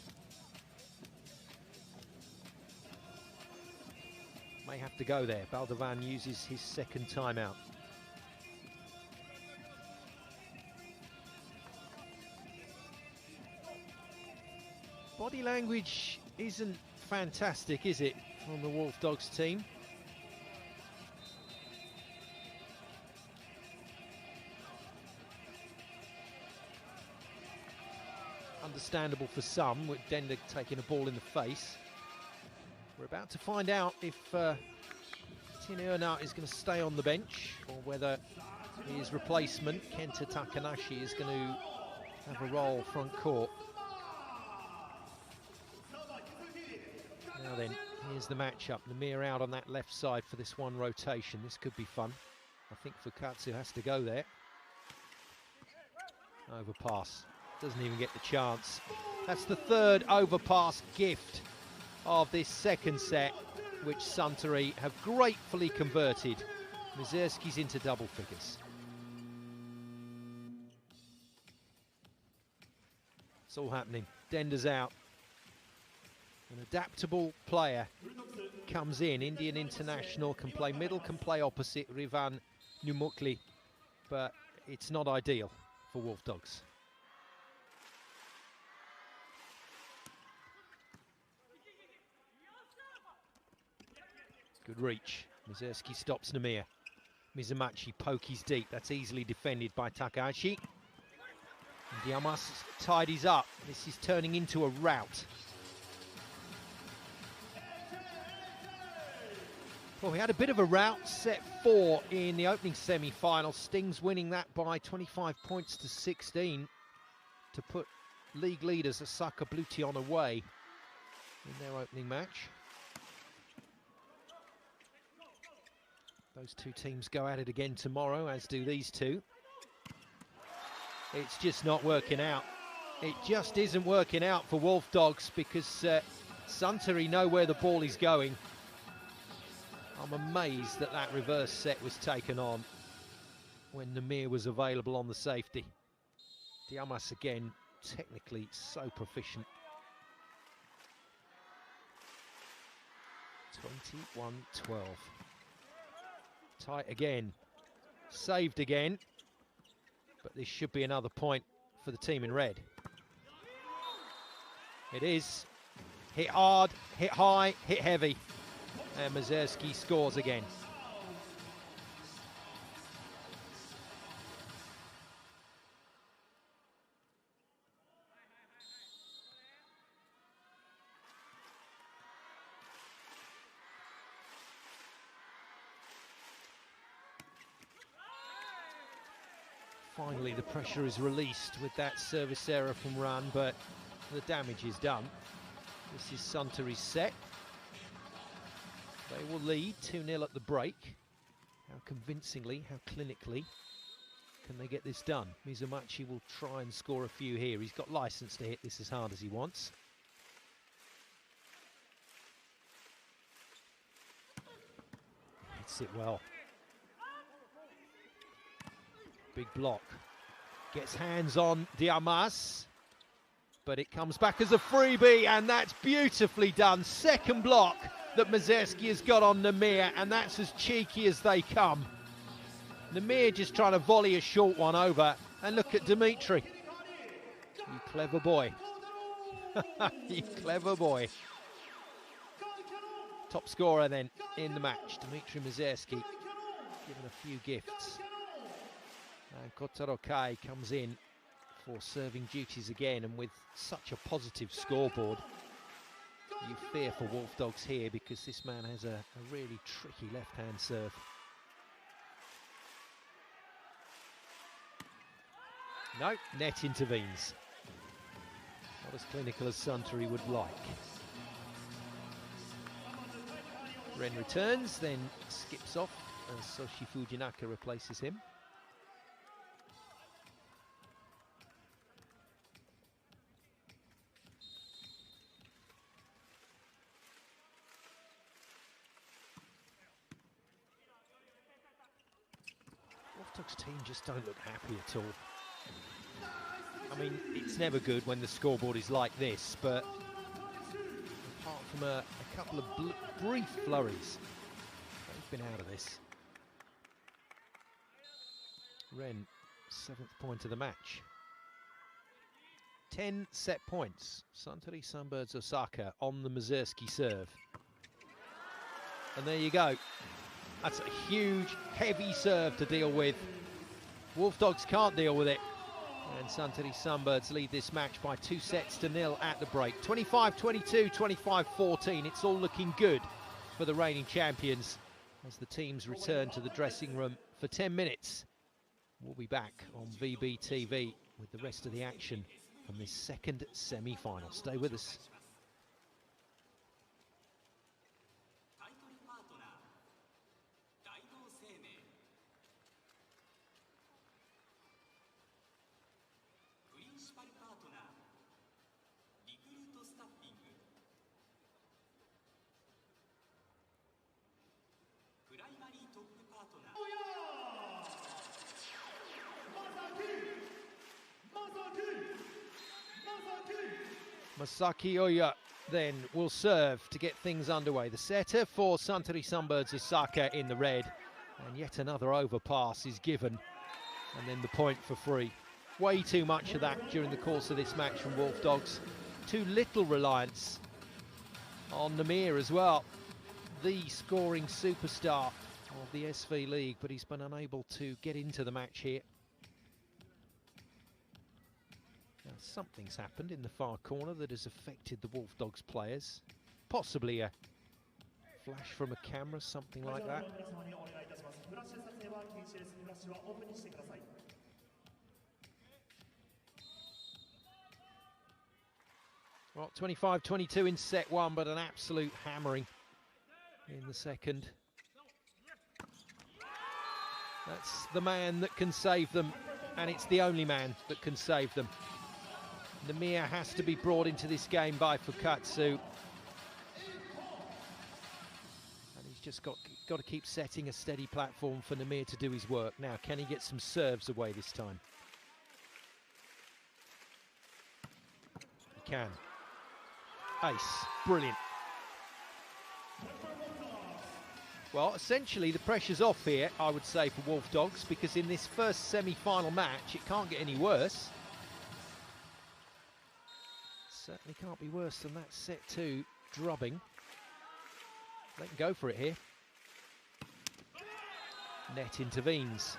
May have to go there. Baldovan uses his second timeout. Body language isn't fantastic, is it, from the Wolfdogs team? Understandable for some, with Dender taking a ball in the face. We're about to find out if Tin Ernat is going to stay on the bench, or whether his replacement, Kenta Takanashi, is going to have a role front court. Now then, here's the matchup. Namir out on that left side for this one rotation. This could be fun. I think Fukatsu has to go there. Overpass. Doesn't even get the chance. That's the third overpass gift of this second set, which Suntory have gratefully converted. Mazurski's into double figures. It's all happening. Dender's out. An adaptable player comes in. Indian international, can play middle, can play opposite Rivan Numukli, but it's not ideal for Wolfdogs. Good reach. Mazurski stops Namir. Mizumachi pokies deep. That's easily defended by Takahashi. And Diamas tidies up. This is turning into a rout. Well, we had a bit of a rout, set 4 in the opening semi-final. Stings winning that by 25 points to 16 to put league leaders Osaka Blution away in their opening match. Those two teams go at it again tomorrow, as do these two. It's just not working out. It just isn't working out for Wolfdogs, because Suntory know where the ball is going. I'm amazed that that reverse set was taken on when Namir was available on the safety. Diamas again, technically so proficient. 21-12. Tight again, saved again, but this should be another point for the team in red. It is. Hit hard, hit high, hit heavy, and Mazurski scores again. Finally, the pressure is released with that service error from Run, but the damage is done. This is Suntory's set. They will lead 2-0 at the break. How convincingly, how clinically can they get this done? Mizumachi will try and score a few here. He's got license to hit this as hard as he wants. Hits it well. Big block. Gets hands on Diamas, but it comes back as a freebie, and that's beautifully done. Second block that Mazerski has got on Namir, and that's as cheeky as they come. Namir just trying to volley a short one over, and look at Dimitri. You clever boy. You clever boy. Top scorer then in the match, Dimitri Mazerski, given a few gifts. And Kotaro Kai comes in for serving duties again, and with such a positive scoreboard, you fear for Wolfdogs here, because this man has a really tricky left-hand serve. No, net intervenes. Not as clinical as Suntory would like. Ren returns, then skips off as Soshi Fujinaka replaces him. Wolfdogs team just don't look happy at all. I mean, it's never good when the scoreboard is like this, but apart from a couple of brief flurries, they've been out of this. Ren, 7th point of the match. 10 set points. Suntory Sunbirds Osaka on the Mazerski serve. And there you go. That's a huge, heavy serve to deal with. Wolfdogs can't deal with it. And Suntory Sunbirds lead this match by 2-0 at the break. 25-22, 25-14. It's all looking good for the reigning champions as the teams return to the dressing room for 10 minutes. We'll be back on VBTV with the rest of the action from this second semi-final. Stay with us. Masaki Oya then will serve to get things underway. The setter for Suntory Sunbirds Osaka in the red. And yet another overpass is given. And then the point for free. Way too much of that during the course of this match from Wolfdogs. Too little reliance on Namir as well. The scoring superstar of the SV League, but he's been unable to get into the match here. Now, something's happened in the far corner that has affected the Wolfdogs players. Possibly a flash from a camera, something like that. Well, 25-22 in set one, but an absolute hammering in the second. That's the man that can save them, and it's the only man that can save them. Namir has to be brought into this game by Fukatsu. And he's just got to keep setting a steady platform for Namir to do his work. Now, can he get some serves away this time? He can. Ace, brilliant. Well, essentially the pressure's off here, I would say, for Wolfdogs, because in this first semi-final match, it can't get any worse. Certainly can't be worse than that set two drubbing. They can go for it here. Net intervenes.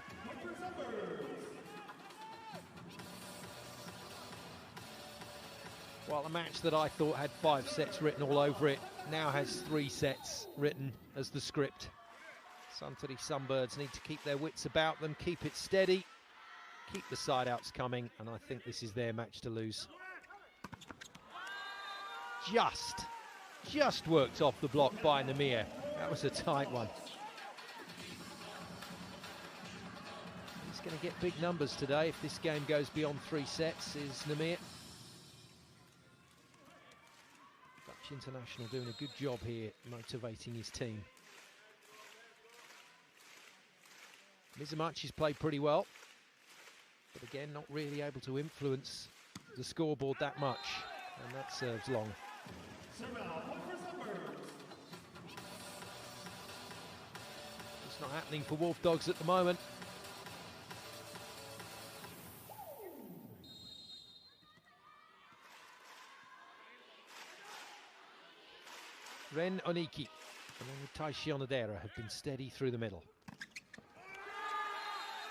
Well, a match that I thought had 5 sets written all over it now has 3 sets written as the script. Suntory Sunbirds need to keep their wits about them, keep it steady, keep the side-outs coming, and I think this is their match to lose. Just worked off the block by Nagoya. That was a tight one. He's going to get big numbers today if this game goes beyond 3 sets, is Nagoya. Dutch international doing a good job here, motivating his team. Mizumachi's played pretty well, but again, not really able to influence the scoreboard that much, and that serves long. It's not happening for Wolfdogs at the moment. Ren Oniki and Taishi Onodera have been steady through the middle.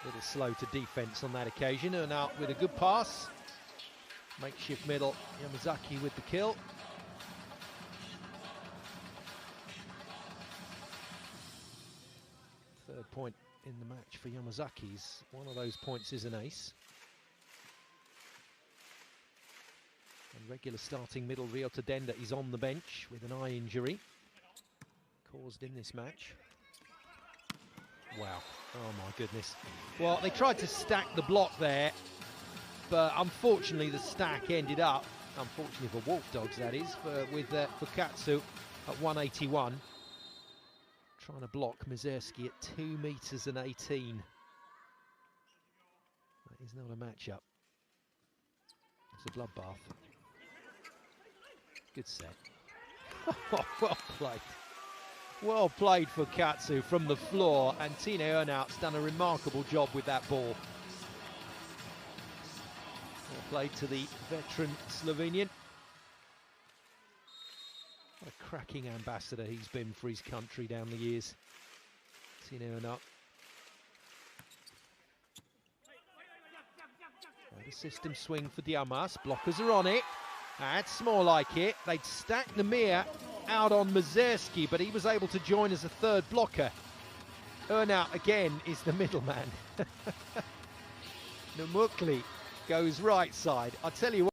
A little slow to defense on that occasion, and out with a good pass. Makeshift middle, Yamazaki with the kill. Third point in the match for Yamazaki's. One of those points is an ace. And regular starting middle Ryota Denda is on the bench with an eye injury caused in this match. Wow, oh my goodness. Well, they tried to stack the block there, but unfortunately the stack ended up, unfortunately for Wolfdogs that is, for Katsu at 181. Trying to block Mizerski at 2 meters and 18. That is not a matchup. It's a bloodbath. Good set. Well played. Well played for Katsu from the floor, and Tine Earnout's done a remarkable job with that ball. Well played to the veteran Slovenian. What a cracking ambassador he's been for his country down the years. Tine Earnout. The system swing for Diamas. Blockers are on it. That's more like it. They'd stacked Nagoya out on Mizerski, but he was able to join as a third blocker. Earnout again is the middleman. Namukli goes right side. I tell you what,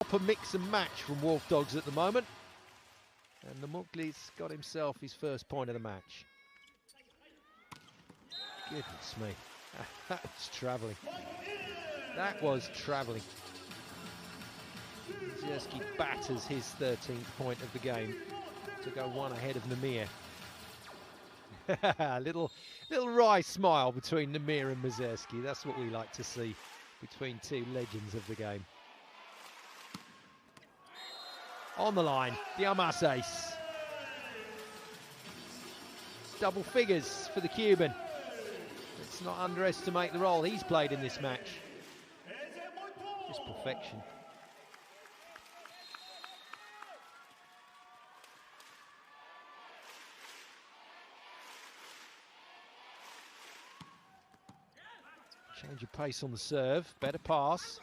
proper mix and match from Wolfdogs at the moment. And Namukli's got himself his first point of the match. Goodness me. That was travelling. That was travelling. Mizerski batters his 13th point of the game to go one ahead of Nagoya. little wry smile between Nagoya and Mizerski. That's what we like to see between two legends of the game. On the line, Diamas ace. Double figures for the Cuban. Let's not underestimate the role he's played in this match. Just perfection. Change of pace on the serve, better pass.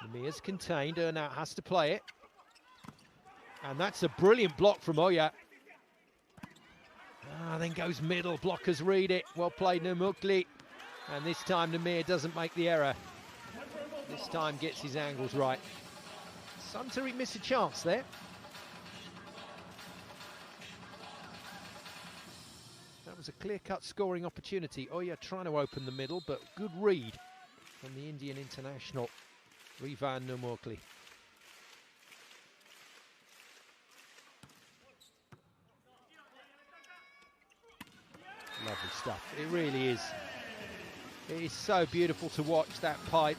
Namia's contained, Earnout has to play it. And that's a brilliant block from Oya. Then goes middle, blockers read it. Well played Namukli. And this time Nagoya doesn't make the error. This time gets his angles right. Suntory missed a chance there. That was a clear-cut scoring opportunity. Oya trying to open the middle, but good read from the Indian international, Rivan Namukli. Lovely stuff, it really is. It is so beautiful to watch that pipe.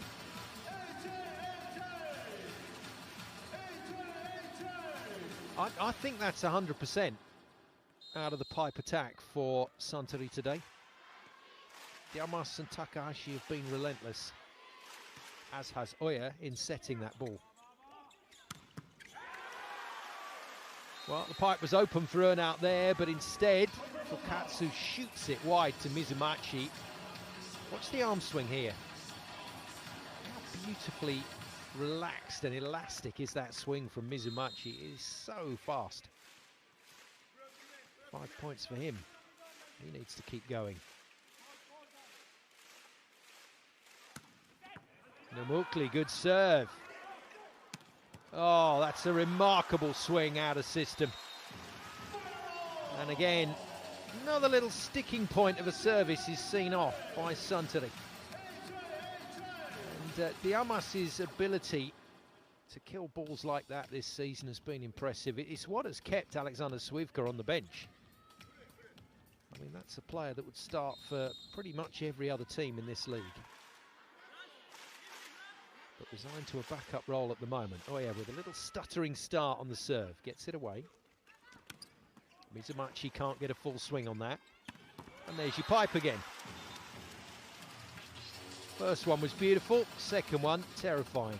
I think that's 100% out of the pipe attack for Suntory today. Diamas and Takahashi have been relentless, as has Oya in setting that ball. Well, the pipe was open for Earnout there, but instead, Fukatsu shoots it wide to Mizumachi. Watch the arm swing here. How beautifully relaxed and elastic is that swing from Mizumachi. It is so fast. 5 points for him. He needs to keep going. Namukli, good serve. Oh, that's a remarkable swing out of system. And again, another little sticking point of a service is seen off by Suntory. And Diamas's ability to kill balls like that this season has been impressive. It's what has kept Alexander Swivka on the bench. I mean, that's a player that would start for pretty much every other team in this league. But resigned to a backup role at the moment. Oh yeah, with a little stuttering start on the serve. Gets it away. Mizumachi can't get a full swing on that. And there's your pipe again. First one was beautiful. Second one, terrifying.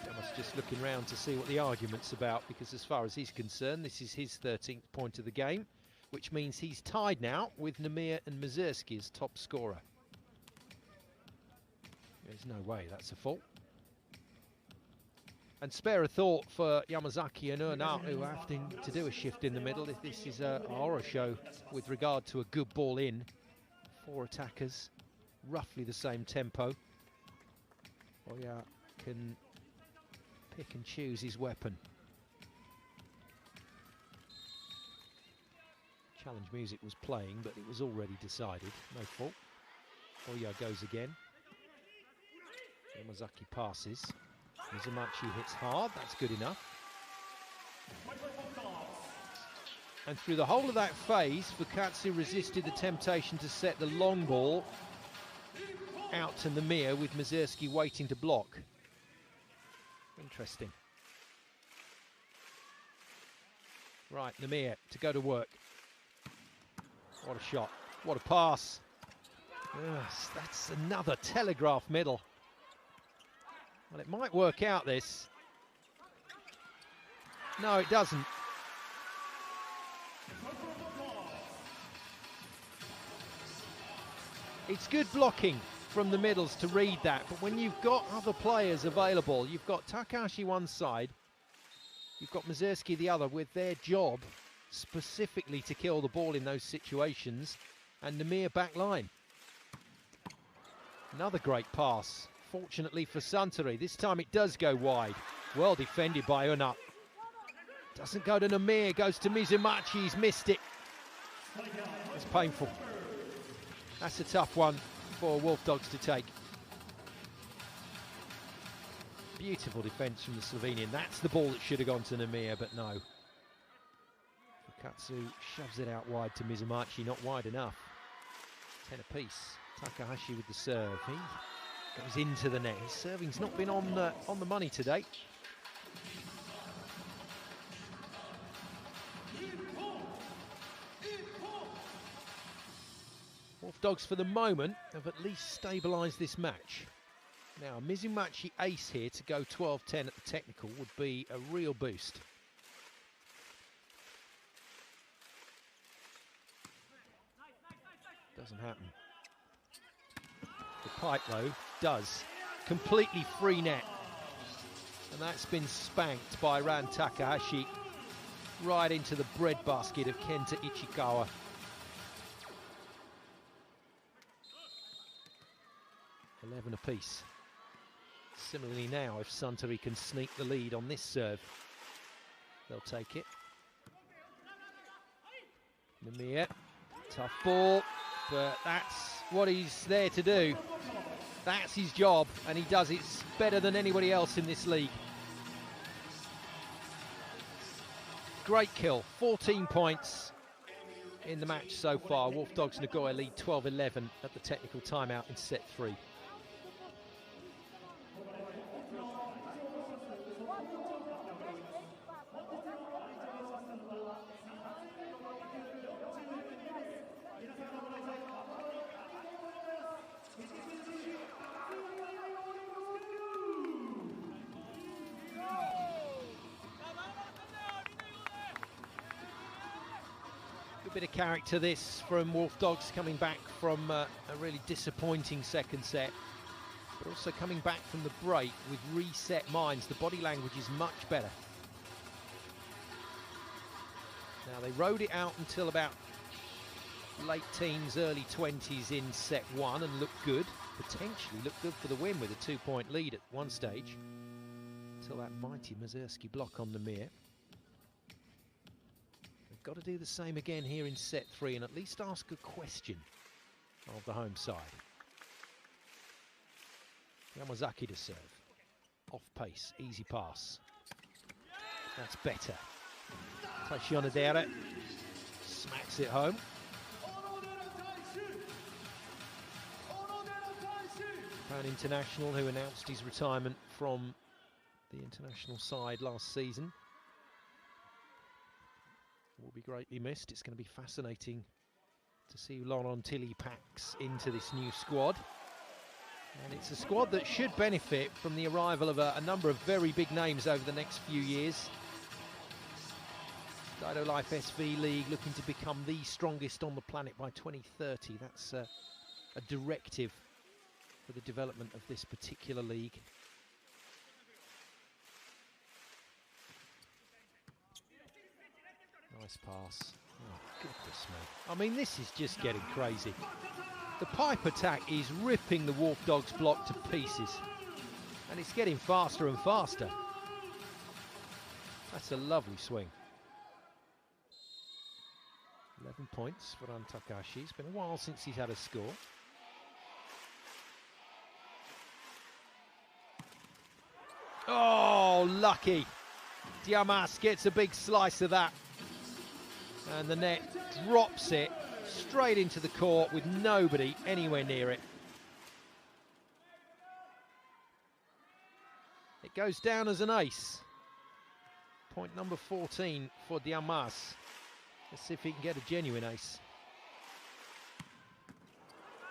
Damas just looking round to see what the argument's about, because as far as he's concerned, this is his 13th point of the game, which means he's tied now with Nagoya and Mazursky as top scorer. There's no way that's a fault. And spare a thought for Yamazaki and Urnal, who are having to do a shift in the middle. If this is a horror show with regard to a good ball in. 4 attackers, roughly the same tempo. Oya can pick and choose his weapon. Challenge music was playing, but it was already decided. No fault. Oya goes again. Yamazaki passes. Mizumachi hits hard, that's good enough. And through the whole of that phase, Fukatsu resisted the temptation to set the long ball out to Nagoya, with Mazursky waiting to block. Interesting. Right, Nagoya to go to work. What a shot, what a pass. Yes, that's another telegraph middle. Well, it might work out, this. No, it doesn't. It's good blocking from the middles to read that, but when you've got other players available, you've got Takahashi one side, you've got Mazursky the other, with their job specifically to kill the ball in those situations, and Nagoya back line. Another great pass. Fortunately for Suntory, this time it does go wide. Well defended by Una. Doesn't go to Nagoya, goes to Mizumachi, he's missed it. It's painful. That's a tough one for Wolfdogs to take. Beautiful defence from the Slovenian. That's the ball that should have gone to Nagoya, but no. Fukatsu shoves it out wide to Mizumachi, not wide enough. 10 apiece. Takahashi with the serve. He goes into the net. His serving's not been on the money today. Wolfdogs, for the moment, have at least stabilised this match. Now, a Mizumachi ace here to go 12-10 at the technical would be a real boost. Doesn't happen. The pipe, though, does. Completely free net. And that's been spanked by Ran Takahashi right into the breadbasket of Kenta Ichikawa. $11 apiece. Similarly now, if Suntory can sneak the lead on this serve, they'll take it. Nagoya, tough ball, but that's what he's there to do. That's his job, and he does it better than anybody else in this league. Great kill, 14 points in the match so far. Wolfdogs Nagoya lead 12-11 at the technical timeout in set 3. Bit of character this from Wolfdogs, coming back from a really disappointing second set, but also coming back from the break with reset minds. The body language is much better. Now, they rode it out until about late teens, early 20s in set 1 and looked good. potentially looked good for the win with a 2-point lead at one stage. Until that mighty Mazurski block on Namir. They've got to do the same again here in set 3 and at least ask a question of the home side. Yamazaki to serve. Off pace, easy pass. That's better. Taishionadera smacks it home. Japan international who announced his retirement from the international side last season. Will be greatly missed. It's going to be fascinating to see who Laurent Tilly packs into this new squad. And it's a squad that should benefit from the arrival of a number of very big names over the next few years. Daido Life SV League looking to become the strongest on the planet by 2030. That's a directive for the development of this particular league. Nice pass. Oh, goodness me. I mean, this is just getting crazy. The pipe attack is ripping the Wolfdogs block to pieces. And it's getting faster and faster. That's a lovely swing. 11 points for Ran Takahashi. It's been a while since he's had a score. Oh, lucky. Diamas gets a big slice of that. And the net drops it straight into the court with nobody anywhere near it. It goes down as an ace. Point number 14 for Diamas. Let's see if he can get a genuine ace.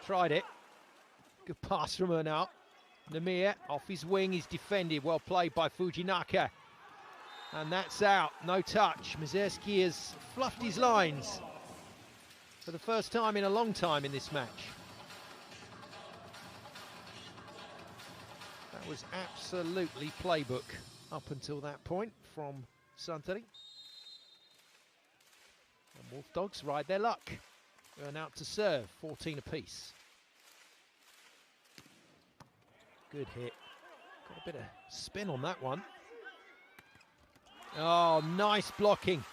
Tried it. Good pass from her now. Namir off his wing, he's defended. Well played by Fujinaka. And that's out, no touch. Mazurski has fluffed his lines for the first time in a long time in this match. That was absolutely playbook up until that point from Suntory. And Wolfdogs ride their luck. Earn out to serve, 14 apiece. Good hit. Got a bit of spin on that one. Oh, nice blocking.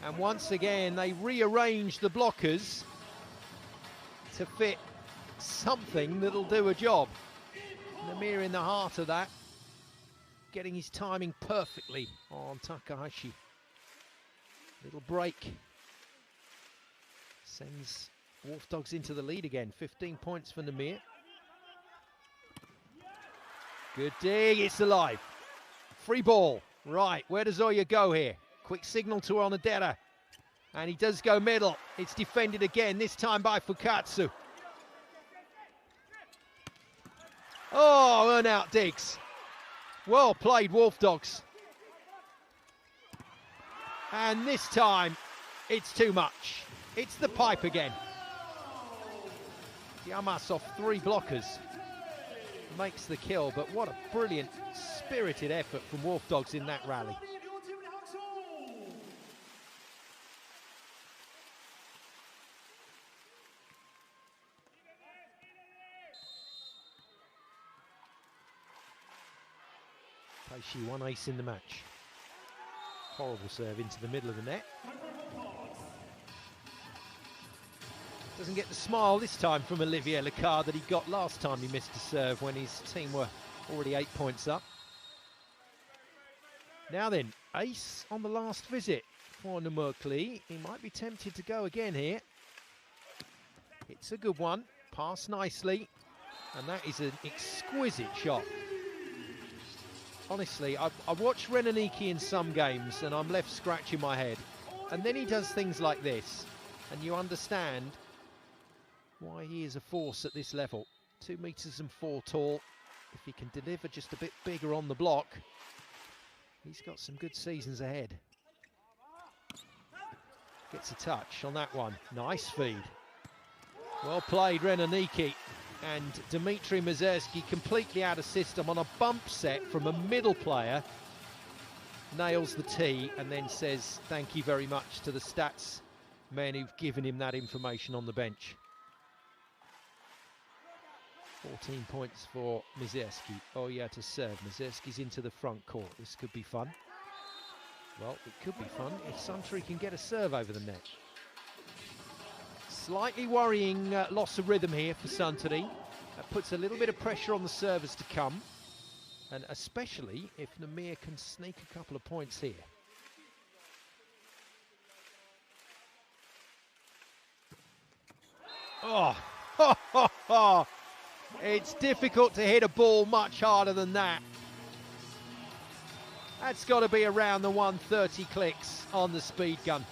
And once again, they rearrange the blockers to fit something that'll do a job. Namir in the heart of that, getting his timing perfectly on Takahashi. Little break. Sends Wolfdogs into the lead again. 15 points for Namir. Good dig, it's alive. Free ball. Right, where does Oya go here? Quick signal to Onodera. And he does go middle. It's defended again, this time by Fukatsu. Oh, earn out digs. Well played, Wolfdogs. And this time, it's too much. It's the pipe again. Diamas off 3 blockers. Makes the kill, but what a brilliant, spirited effort from Wolfdogs in that rally. Taishi, 1 ace in the match. Horrible serve into the middle of the net. Doesn't get the smile this time from Olivier Lecard that he got last time he missed a serve when his team were already 8 points up. Now then, ace on the last visit for Numurkli. He might be tempted to go again here. It's a good one, passed nicely, and that is an exquisite shot. Honestly, I've watched Renaniki in some games and I'm left scratching my head. And then he does things like this, and you understand why he is a force at this level. 2 meters and 4 tall. If he can deliver just a bit bigger on the block, he's got some good seasons ahead. Gets a touch on that one. Nice feed. Well played, Renaniki. And Dmitry Mazurski completely out of system on a bump set from a middle player. Nails the tee and then says thank you very much to the stats men who've given him that information on the bench. 14 points for Mizerski. Oya to serve. Mizerski's into the front court. This could be fun. Well, it could be fun if Suntory can get a serve over the net. Slightly worrying loss of rhythm here for Suntory. That puts a little bit of pressure on the servers to come. And especially if Namir can sneak a couple of points here. Oh, ho, ho, ho. It's difficult to hit a ball much harder than that. That's got to be around the 130 clicks on the speed gun.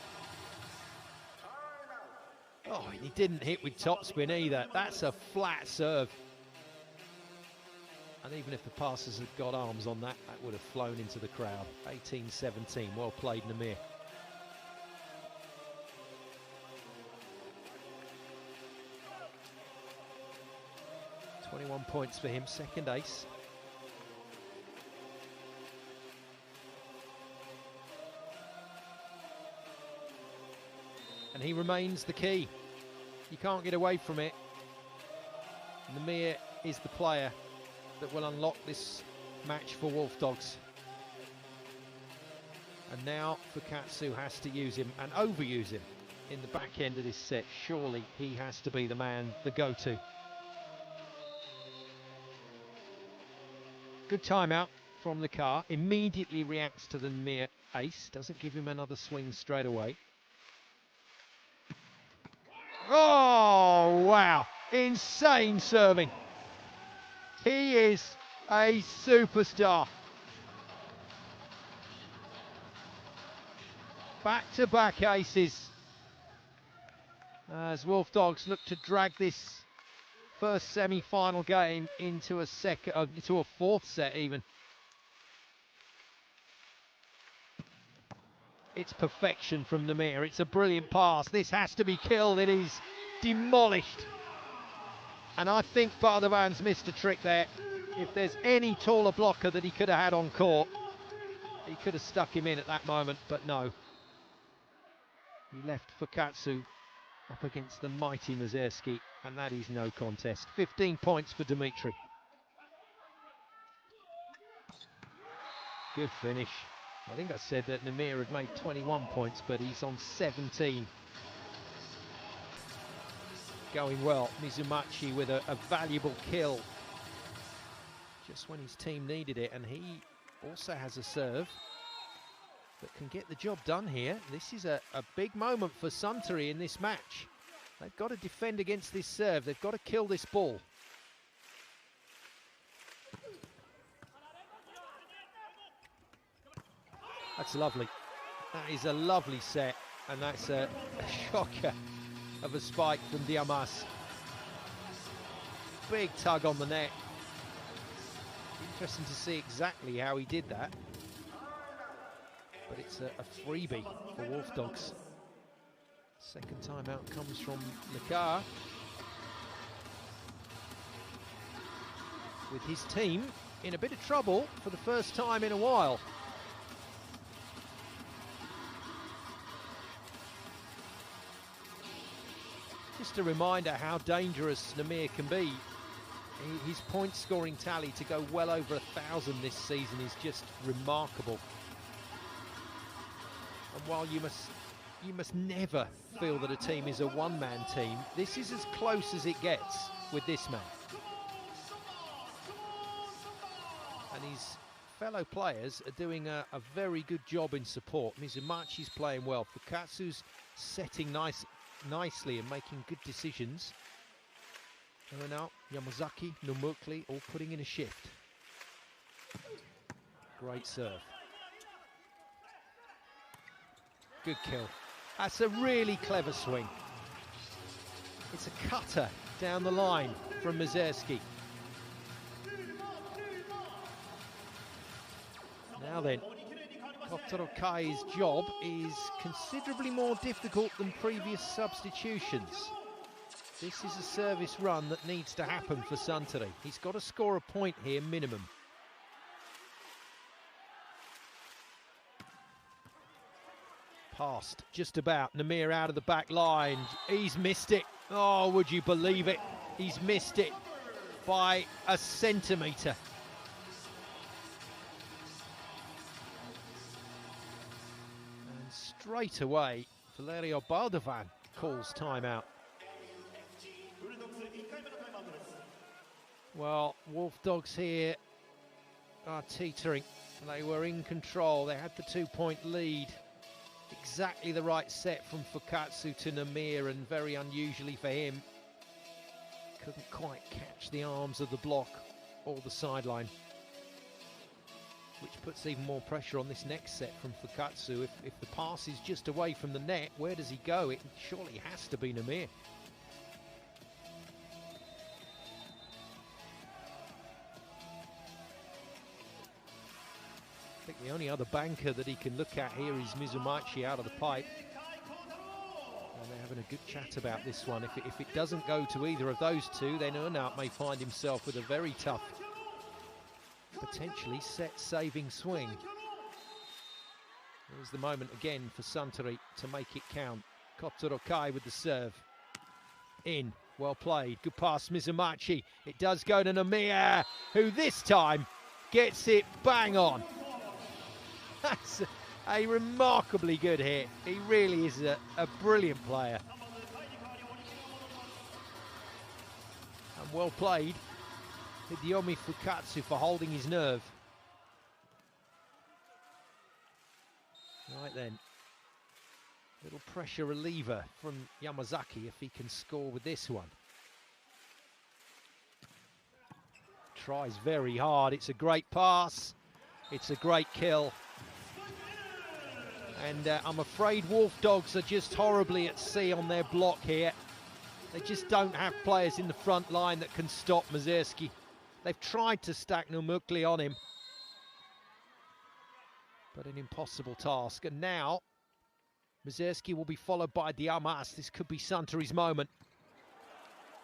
Oh, and he didn't hit with topspin either. That's a flat serve. And even if the passers had got arms on that, that would have flown into the crowd. 18-17, well played, Namir. .21 points for him, second ace. And he remains the key. You can't get away from it. Namir is the player that will unlock this match for Wolfdogs. And now Fukatsu has to use him and overuse him in the back end of this set. Surely he has to be the man, the go-to. Good timeout from the car. Immediately reacts to the Namir ace. Doesn't give him another swing straight away. Oh, wow. Insane serving. He is a superstar. Back-to-back aces. As Wolfdogs look to drag this first semi-final game into a into a fourth set even. It's perfection from Namir. It's a brilliant pass. This has to be killed. It is demolished. And I think Bardavan's missed a trick there. If there's any taller blocker that he could have had on court, he could have stuck him in at that moment, but no. He left Fukatsu up against the mighty Mizerski, and that is no contest. 15 points for Dimitri. Good finish. I think I said that Namir had made 21 points, but he's on 17. Going well. Mizumachi with a valuable kill. Just when his team needed it, and he also has a serve that can get the job done here. This is a big moment for Suntory in this match. They've got to defend against this serve. They've got to kill this ball. That's lovely. That is a lovely set, and that's a shocker of a spike from Diamas. Big tug on the net. Interesting to see exactly how he did that. But it's a freebie for Wolfdogs. Second timeout comes from Nakar. With his team in a bit of trouble for the first time in a while. Just a reminder how dangerous Namir can be. His point scoring tally to go well over 1,000 this season is just remarkable. And while you must never feel that a team is a one-man team, this is as close as it gets with this man. And his fellow players are doing a very good job in support. Mizumachi's playing well. Fukatsu's setting nicely and making good decisions. And now Yamazaki, Nomukli all putting in a shift. Great serve. Good kill. That's a really clever swing. It's a cutter down the line from Mizerski. Now then, Kotaro Kai's job is considerably more difficult than previous substitutions. This is a service run that needs to happen for Suntory. He's got to score a point here, minimum. Passed, just about. Namir out of the back line. He's missed it. Oh, would you believe it? He's missed it. by a centimetre. And straight away, Valerio Baldovan calls timeout. Well, Wolfdogs here are teetering. They were in control. They had the 2-point lead. Exactly the right set from Fukatsu to Namir, and very unusually for him, couldn't quite catch the arms of the block or the sideline, which puts even more pressure on this next set from Fukatsu. If the pass is just away from the net, where does he go? It surely has to be Namir. I think the only other banker that he can look at here is Mizumachi out of the pipe. And they're having a good chat about this one. If it doesn't go to either of those two, then Earnout may find himself with a very tough, potentially set-saving swing. Here's the moment again for Suntory to make it count. Kotaro Kai with the serve. In, well played, good pass Mizumachi. It does go to Namir, who this time gets it bang on. That's a remarkably good hit. He really is a brilliant player. And well played, Hidyomi Fukatsu, for holding his nerve. Right then, little pressure reliever from Yamazaki if he can score with this one. Tries very hard, it's a great pass, it's a great kill. And I'm afraid Wolfdogs are just horribly at sea on their block here. They just don't have players in the front line that can stop Mazurski. They've tried to stack Numukli on him, but an impossible task. And now Mazurski will be followed by Diamas. This could be Suntory's moment.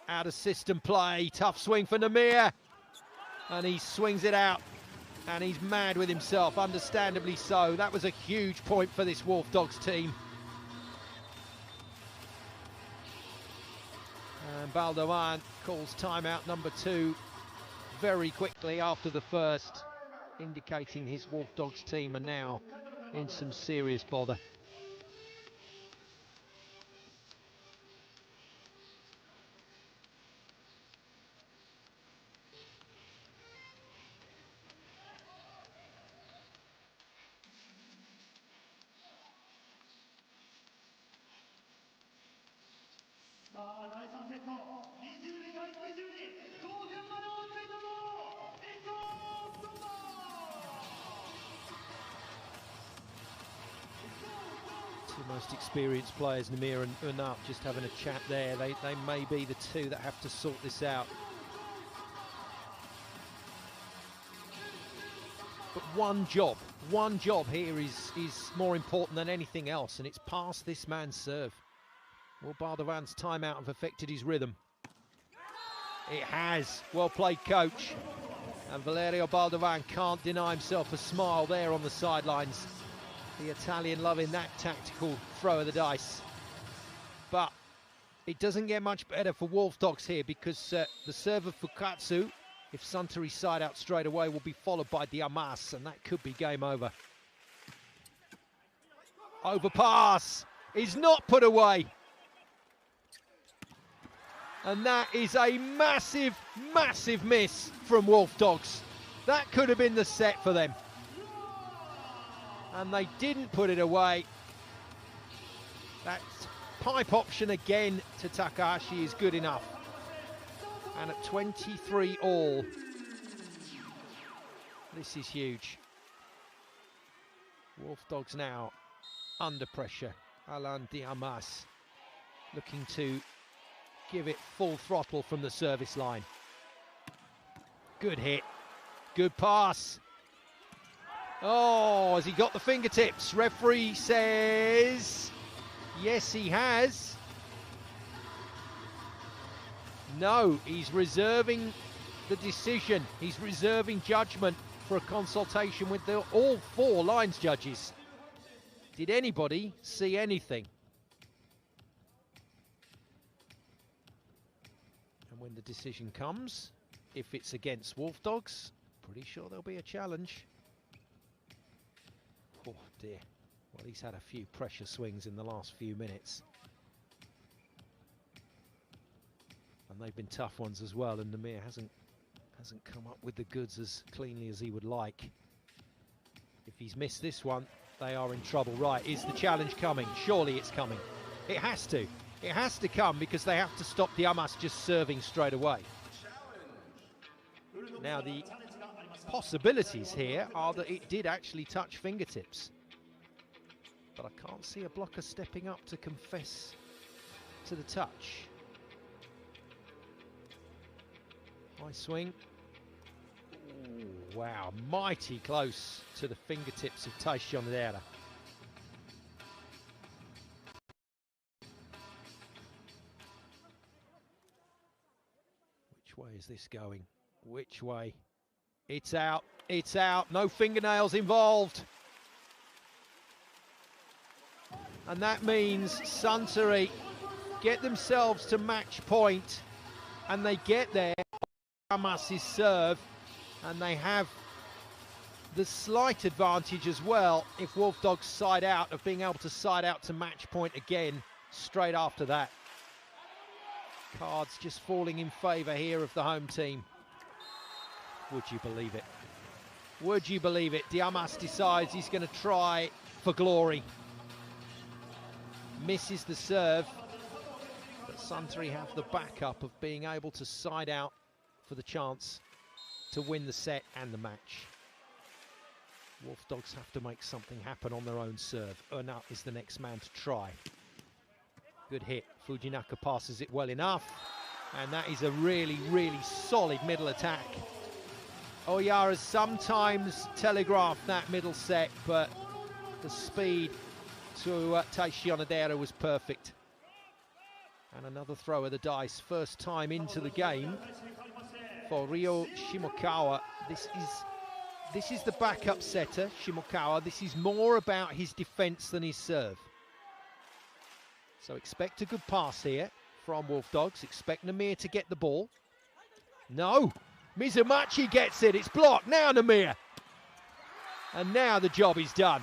Out of system play, tough swing for Namir, and he swings it out. And he's mad with himself, understandably so. That was a huge point for this Wolfdogs team. And Baldovan calls timeout number 2 very quickly after the first, indicating his Wolfdogs team are now in some serious bother. Two most experienced players, Namir and Unap, just having a chat there. They may be the two that have to sort this out. But one job here is more important than anything else, and it's past this man's serve. Will Bardovan's timeout have affected his rhythm? It has. Well played, coach. And Valerio Baldovan can't deny himself a smile there on the sidelines. The Italian loving that tactical throw of the dice. But it doesn't get much better for Wolfdogs here, because the serve of Fukatsu, if Suntory side out straight away, will be followed by Diamas, and that could be game over. Overpass is not put away. And that is a massive, massive miss from Wolfdogs. That could have been the set for them. And they didn't put it away. That pipe option again to Takahashi is good enough. And at 23 all, this is huge. Wolfdogs now under pressure. Alain Diamas looking to give it full throttle from the service line. Good hit, good pass. Oh, has he got the fingertips? Referee says yes, he has. No, he's reserving the decision. He's reserving judgment for a consultation with all 4 lines judges. Did anybody see anything? And when the decision comes, if it's against Wolfdogs, pretty sure there'll be a challenge. Oh dear. Well, he's had a few pressure swings in the last few minutes. And they've been tough ones as well, and Namir hasn't come up with the goods as cleanly as he would like. If he's missed this one, they are in trouble. Right, is the challenge coming? Surely it's coming. It has to. It has to come because they have to stop Diamas just serving straight away. Now, the possibilities here are that it did actually touch fingertips. But I can't see a blocker stepping up to confess to the touch. High swing. Ooh, wow, mighty close to the fingertips of Taisho Nadera. Which way is this going? Which way? It's out, it's out, no fingernails involved. And that means Suntory get themselves to match point, and they get there. Diamas' serve, and they have the slight advantage as well if Wolfdogs side out, of being able to side out to match point again straight after that. Cards just falling in favour here of the home team. Would you believe it? Would you believe it? Diamas decides he's going to try for glory. Misses the serve, but Suntory have the backup of being able to side out for the chance to win the set and the match. Wolfdogs have to make something happen on their own serve. Una is the next man to try. Good hit. Fujinaka passes it well enough, and that is a really, really solid middle attack. Oyara's sometimes telegraphed that middle set, but the speed to Taisho Nadera was perfect. And another throw of the dice, first time into the game for Ryo Shimokawa. This is the backup setter, Shimokawa. This is more about his defence than his serve. So expect a good pass here from Wolfdogs. Expect Namir to get the ball. No, Mizumachi gets it. It's blocked. Now Namir. And now the job is done.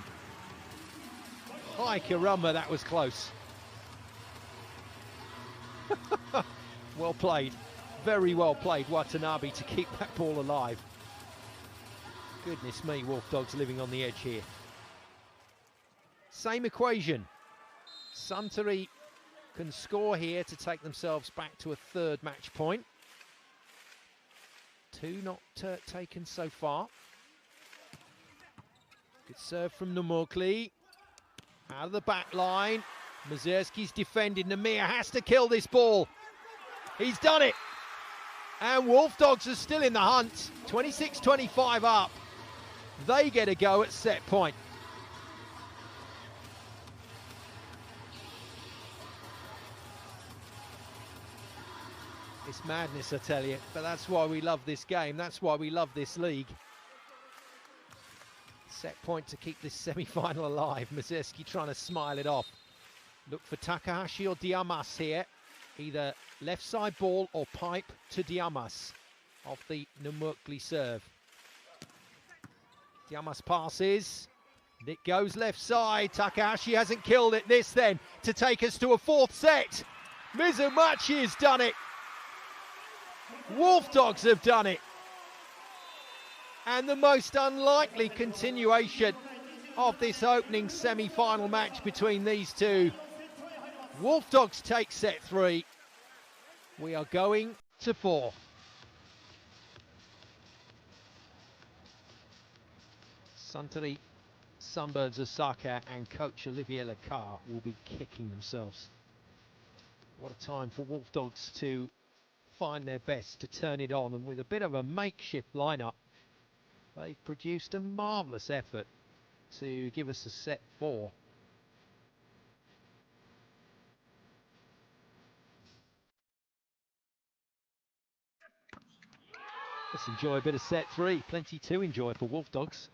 Hi Karamba, that was close. Well played. Very well played, Watanabe, to keep that ball alive. Goodness me, Wolfdogs living on the edge here. Same equation. Suntory can score here to take themselves back to a third match point. Two not taken so far. Good serve from Numokli. Out of the back line. Mazurski's defending. Namir has to kill this ball. He's done it. And Wolfdogs are still in the hunt. 26-25 up. They get a go at set point. It's madness, I tell you, but that's why we love this game. That's why we love this league. Set point to keep this semi-final alive. Mazurski trying to smile it off. Look for Takahashi or Diamas here. Either left side ball or pipe to Diamas off the Numukli serve. Diamas passes. It goes left side. Takahashi hasn't killed it. This then to take us to a fourth set. Mizumachi has done it. Wolfdogs have done it. And the most unlikely continuation of this opening semi-final match between these two. Wolfdogs take set 3. We are going to 4. Suntory Sunbirds Osaka and coach Olivier Lecard will be kicking themselves. What a time for Wolfdogs to find their best, to turn it on, and with a bit of a makeshift lineup, they've produced a marvellous effort to give us a set 4. Let's enjoy a bit of set 3. Plenty to enjoy for Wolfdogs.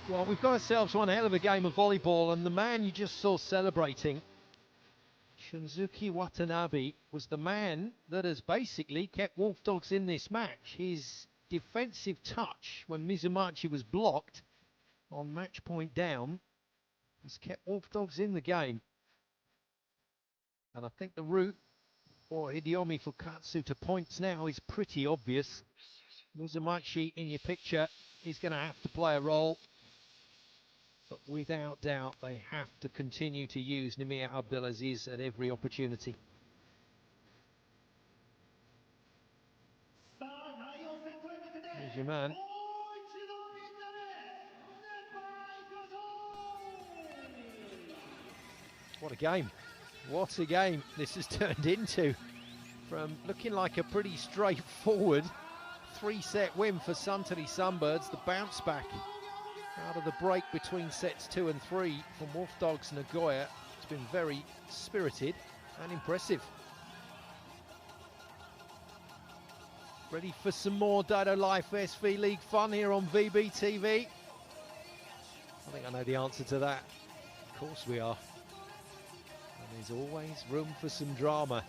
Well, we've got ourselves one hell of a game of volleyball, and the man you just saw celebrating, Shunsuke Watanabe, was the man that has basically kept Wolfdogs in this match. His defensive touch when Mizumachi was blocked on match point down has kept Wolfdogs in the game. And I think the route for Hidiomi Fukatsu to points now is pretty obvious. Mizumachi in your picture is going to have to play a role. But without doubt, they have to continue to use Nimir Abdelaziz at every opportunity. Here's your man. What a game. What a game this has turned into. From looking like a pretty straightforward 3-set win for Suntory Sunbirds, the bounce back out of the break between sets 2 and 3 from Wolfdogs Nagoya. It's been very spirited and impressive. Ready for some more Dado Life SV League fun here on VBTV? I think I know the answer to that. Of course we are. And there's always room for some drama.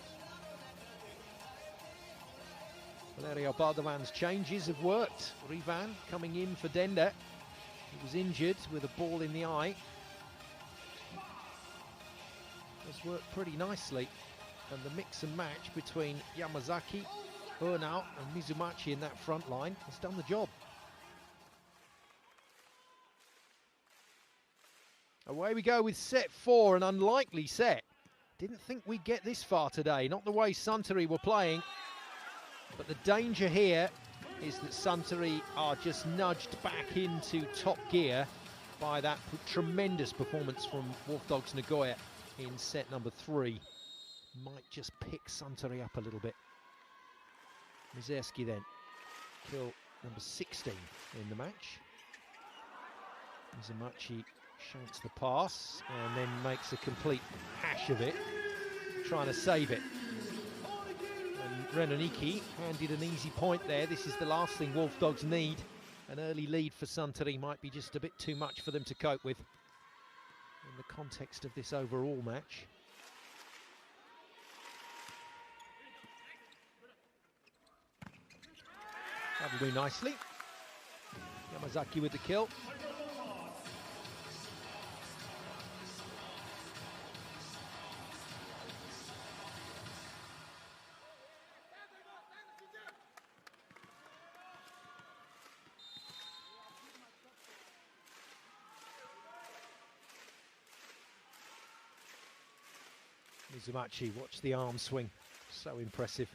Valerio Baldavan's changes have worked. Rivan coming in for Denda. He was injured with a ball in the eye. Has worked pretty nicely. And the mix and match between Yamazaki, Urnau and Mizumachi in that front line has done the job. Away we go with set 4, an unlikely set. Didn't think we'd get this far today, not the way Suntory were playing. But the danger here is that Suntory are just nudged back into top gear by that tremendous performance from Wolfdogs Nagoya in set number 3. Might just pick Suntory up a little bit. Mizerski then, kill number 16 in the match. Mizumachi shanks the pass and then makes a complete hash of it, trying to save it. And Renoniki handed an easy point there. This is the last thing Wolfdogs need. An early lead for Suntory might be just a bit too much for them to cope with in the context of this overall match. That'll do nicely. Yamazaki with the kill. Mizumachi, watch the arm swing. So impressive.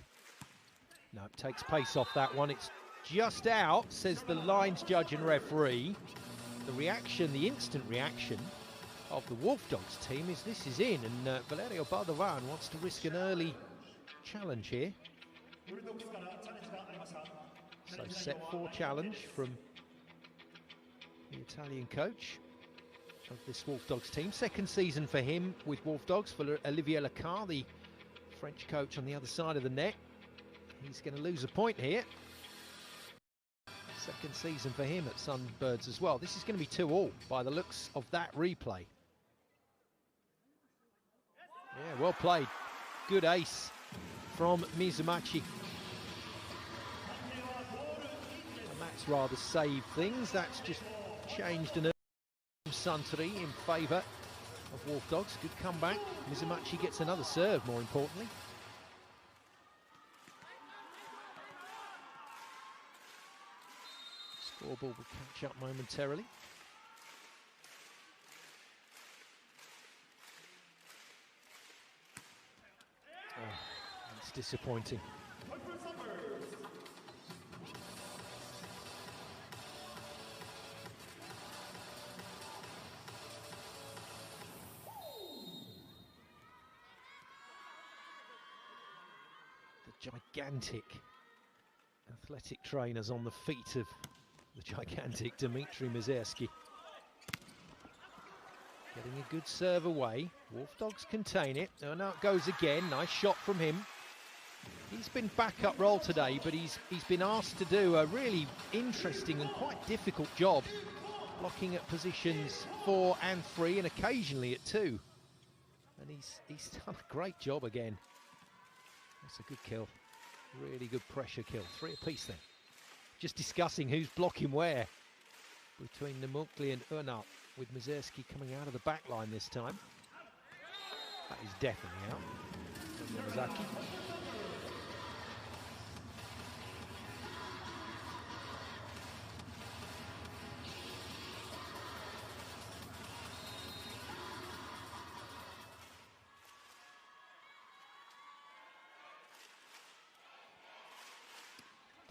No, it takes pace off that one. It's just out, says the lines judge and referee. The reaction, the instant reaction of the Wolfdogs team is this is in, and Valerio Baldavan wants to risk an early challenge here. So set 4 challenge from the Italian coach of this Wolfdogs team. Second season for him with Wolfdogs, for Olivier Lacar, the French coach on the other side of the net. He's going to lose a point here. Second season for him at Sunbirds as well. This is going to be 2-all by the looks of that replay. Yeah, well played. Good ace from Mizumachi. And that's rather saved things. That's just changed an Suntory in favour of Wolfdogs. Good comeback. Mizumachi gets another serve, more importantly. Scoreboard will catch up momentarily. Oh, that's disappointing. The gigantic athletic trainers on the feet of the gigantic Dmitry Mizerski. Getting a good serve away. Wolfdogs contain it. Oh, now it goes again. Nice shot from him. He's been backup role today, but he's been asked to do a really interesting and quite difficult job blocking at positions 4 and 3 and occasionally at 2. And he's done a great job again. That's a good kill. Really good pressure kill. 3 apiece then. Just discussing who's blocking where between Nagoya and Ernal, with Mazurski coming out of the back line this time. That is definitely out from Yamazaki.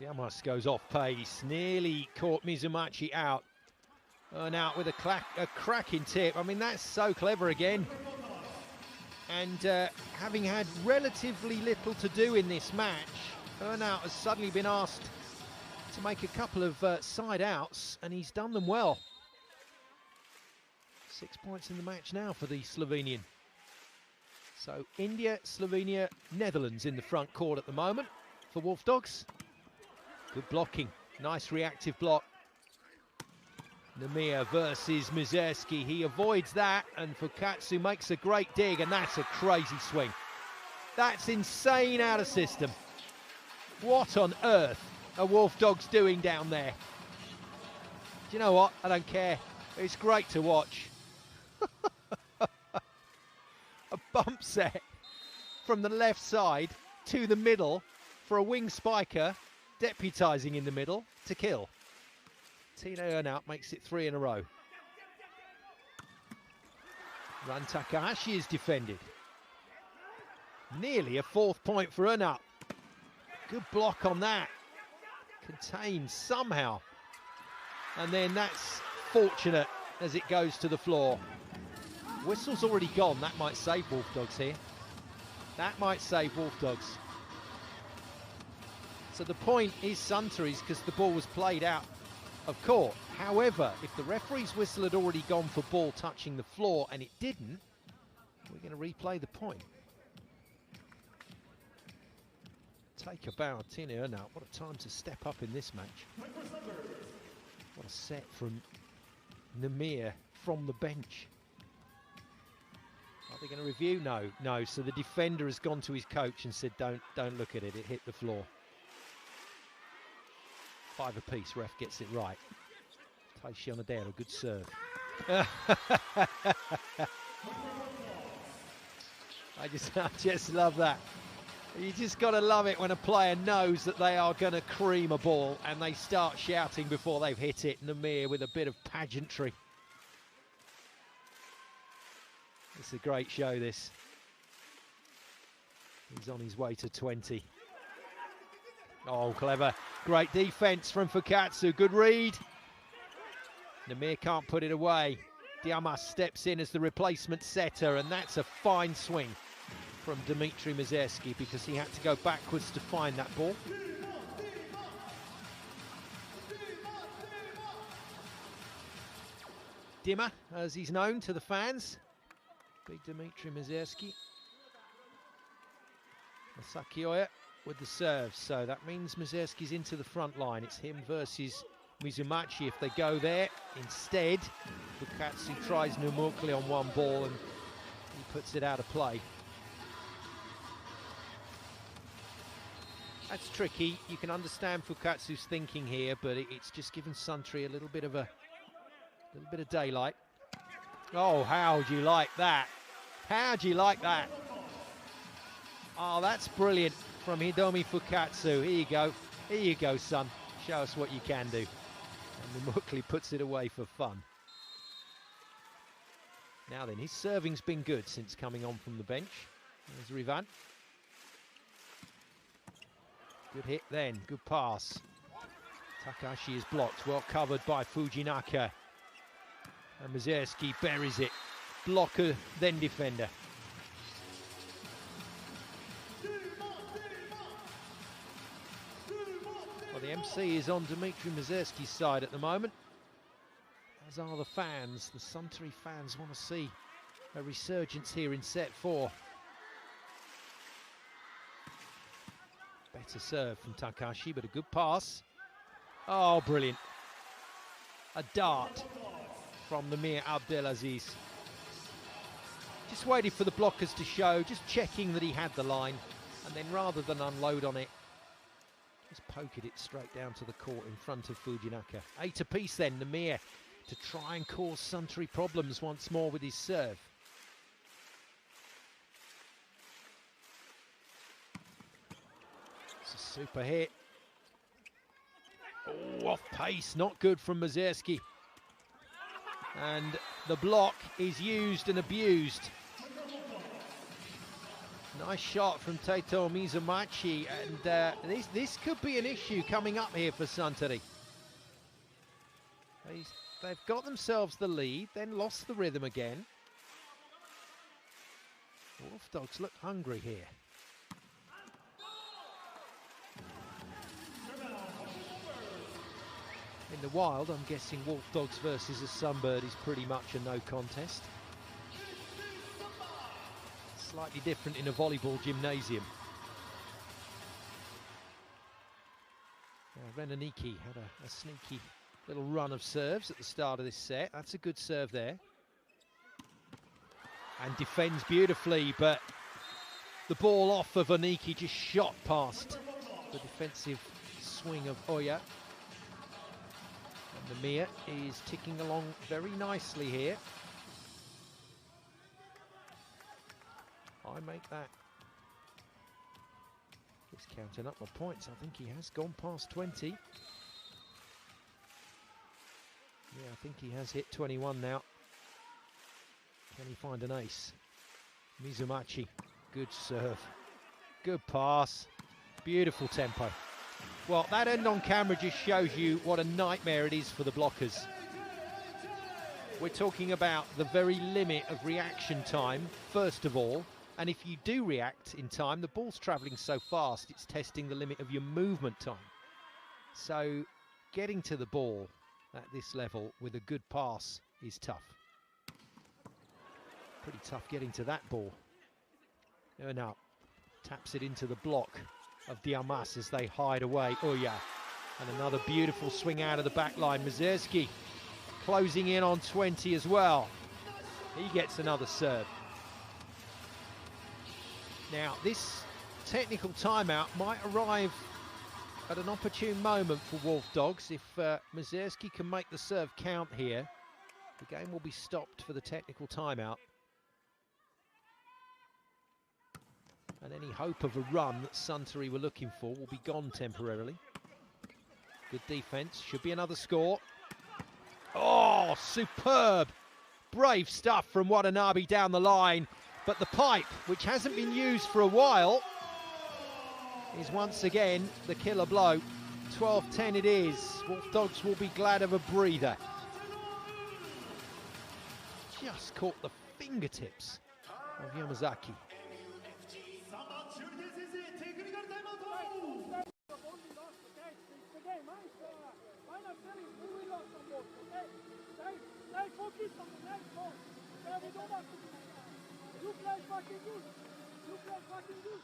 Diamas goes off pace, nearly caught Mizumachi out. And out with a cracking tip. I mean, that's so clever again. And having had relatively little to do in this match, Ernal has suddenly been asked to make a couple of side outs, and he's done them well. 6 points in the match now for the Slovenian. So India, Slovenia, Netherlands in the front court at the moment for Wolfdogs. Good blocking, nice reactive block. Nagoya versus Mazurski. He avoids that, and Fukatsu makes a great dig, and that's a crazy swing. That's insane out of system. What on earth are Wolfdogs doing down there? Do you know what? I don't care. It's great to watch. A bump set from the left side to the middle for a wing spiker, deputising in the middle to kill. Tina Ernal makes it 3 in a row. Ran Takahashi is defended. Nearly a 4th point for Ernal. Good block on that. Contained somehow. And then that's fortunate as it goes to the floor. Whistle's already gone. That might save Wolfdogs here. That might save Wolfdogs. So the point is Suntory's because the ball was played out of court. However, if the referee's whistle had already gone for ball touching the floor and it didn't, we're going to replay the point. Take a bow, Tina Ernal. What a time to step up in this match. What a set from Nagoya from the bench. Are they going to review? No. So the defender has gone to his coach and said, don't look at it. It hit the floor. 5 apiece, ref gets it right. Taishi Onodera, a good serve. I just love that. You just got to love it when a player knows that they are going to cream a ball and they start shouting before they've hit it. Nagoya with a bit of pageantry. It's a great show, this. He's on his way to 20. Oh, clever. Great defense from Fukatsu. Good read. Nagoya can't put it away. Diamas steps in as the replacement setter, and that's a fine swing from Dmitry Mazurski because he had to go backwards to find that ball. Dima, as he's known to the fans. Big Dmitry Mazurski. Masakioya with the serve, so that means Mazurski's into the front line. It's him versus Mizumachi if they go there. Instead, Fukatsu tries Nagoya on one ball and he puts it out of play. That's tricky. You can understand Fukatsu's thinking here, but it's just given Suntory a little bit of daylight. Oh, how do you like that? How do you like that? Oh, that's brilliant from Hidomi Fukatsu. Here you go. Here you go, son. Show us what you can do. And Nagoya puts it away for fun. Now then, his serving's been good since coming on from the bench. There's Rivan. Good hit then, good pass. Takahashi is blocked, well covered by Fujinaka. And Mazurski buries it. Blocker, then defender. Well, the MC is on Dmitry Mazurski's side at the moment, as are the fans. The Suntory fans want to see a resurgence here in set 4. Better serve from Takahashi, but a good pass. Oh, brilliant. A dart from Namir Abdelaziz. Just waited for the blockers to show, just checking that he had the line, and then rather than unload on it, just poked it straight down to the court in front of Fujinaka. 8 apiece then, Namir to try and cause Suntory problems once more with his serve. It's a super hit. Oh, off pace, not good from Mazerski. And the block is used and abused. Nice shot from Taito Mizumachi, and this could be an issue coming up here for Suntory. They've got themselves the lead, then lost the rhythm again. Wolfdogs look hungry here. In the wild, I'm guessing Wolfdogs versus a Sunbird is pretty much a no contest. Slightly different in a volleyball gymnasium. Renaniki had a sneaky little run of serves at the start of this set. That's a good serve there. And defends beautifully, but the ball off of Oniki just shot past the defensive swing of Oya. And Namir is ticking along very nicely here. I make that. He's counting up my points. I think he has gone past 20. Yeah, I think he has hit 21 now. Can he find an ace? Mizumachi, good serve. Good pass. Beautiful tempo. Well, that end on camera just shows you what a nightmare it is for the blockers. We're talking about the very limit of reaction time, first of all. And if you do react in time, the ball's travelling so fast, it's testing the limit of your movement time. So getting to the ball at this level with a good pass is tough. Pretty tough getting to that ball. Now taps it into the block of Diamas as they hide away. Oh yeah, and another beautiful swing out of the back line. Mazerski closing in on 20 as well. He gets another serve. Now, this technical timeout might arrive at an opportune moment for Wolfdogs. If Mazerski can make the serve count here, the game will be stopped for the technical timeout. And any hope of a run that Suntory were looking for will be gone temporarily. Good defense, should be another score. Oh, superb! Brave stuff from Watanabe down the line. But the pipe, which hasn't been used for a while, is once again the killer blow. 12-10 it is. Wolfdogs will be glad of a breather. Just caught the fingertips of Yamazaki. You play fucking good. You play fucking good.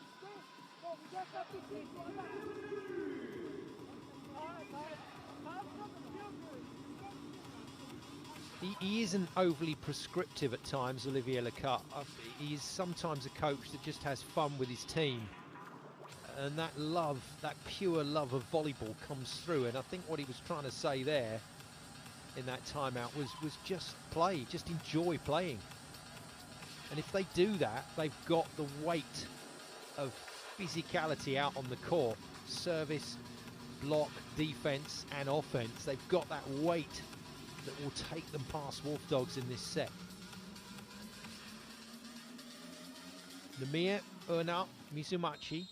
No, we just have to see you. He isn't overly prescriptive at times, Olivier Lecat. He is sometimes a coach that just has fun with his team. And that love, that pure love of volleyball comes through. And I think what he was trying to say there in that timeout was just play, just enjoy playing. And if they do that, they've got the weight of physicality out on the court. Service, block, defense, and offense. They've got that weight that will take them past Wolfdogs in this set. Namir, Urna, Mizumachi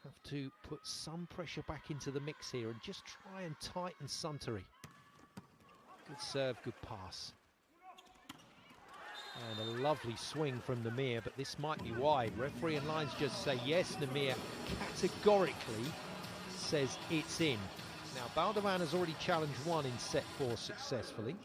have to put some pressure back into the mix here and just try and tighten Suntory. Good serve, good pass. And a lovely swing from Namir, but this might be wide. Referee and lines just say yes. Namir categorically says it's in. Now, Baldovan has already challenged one in set 4 successfully.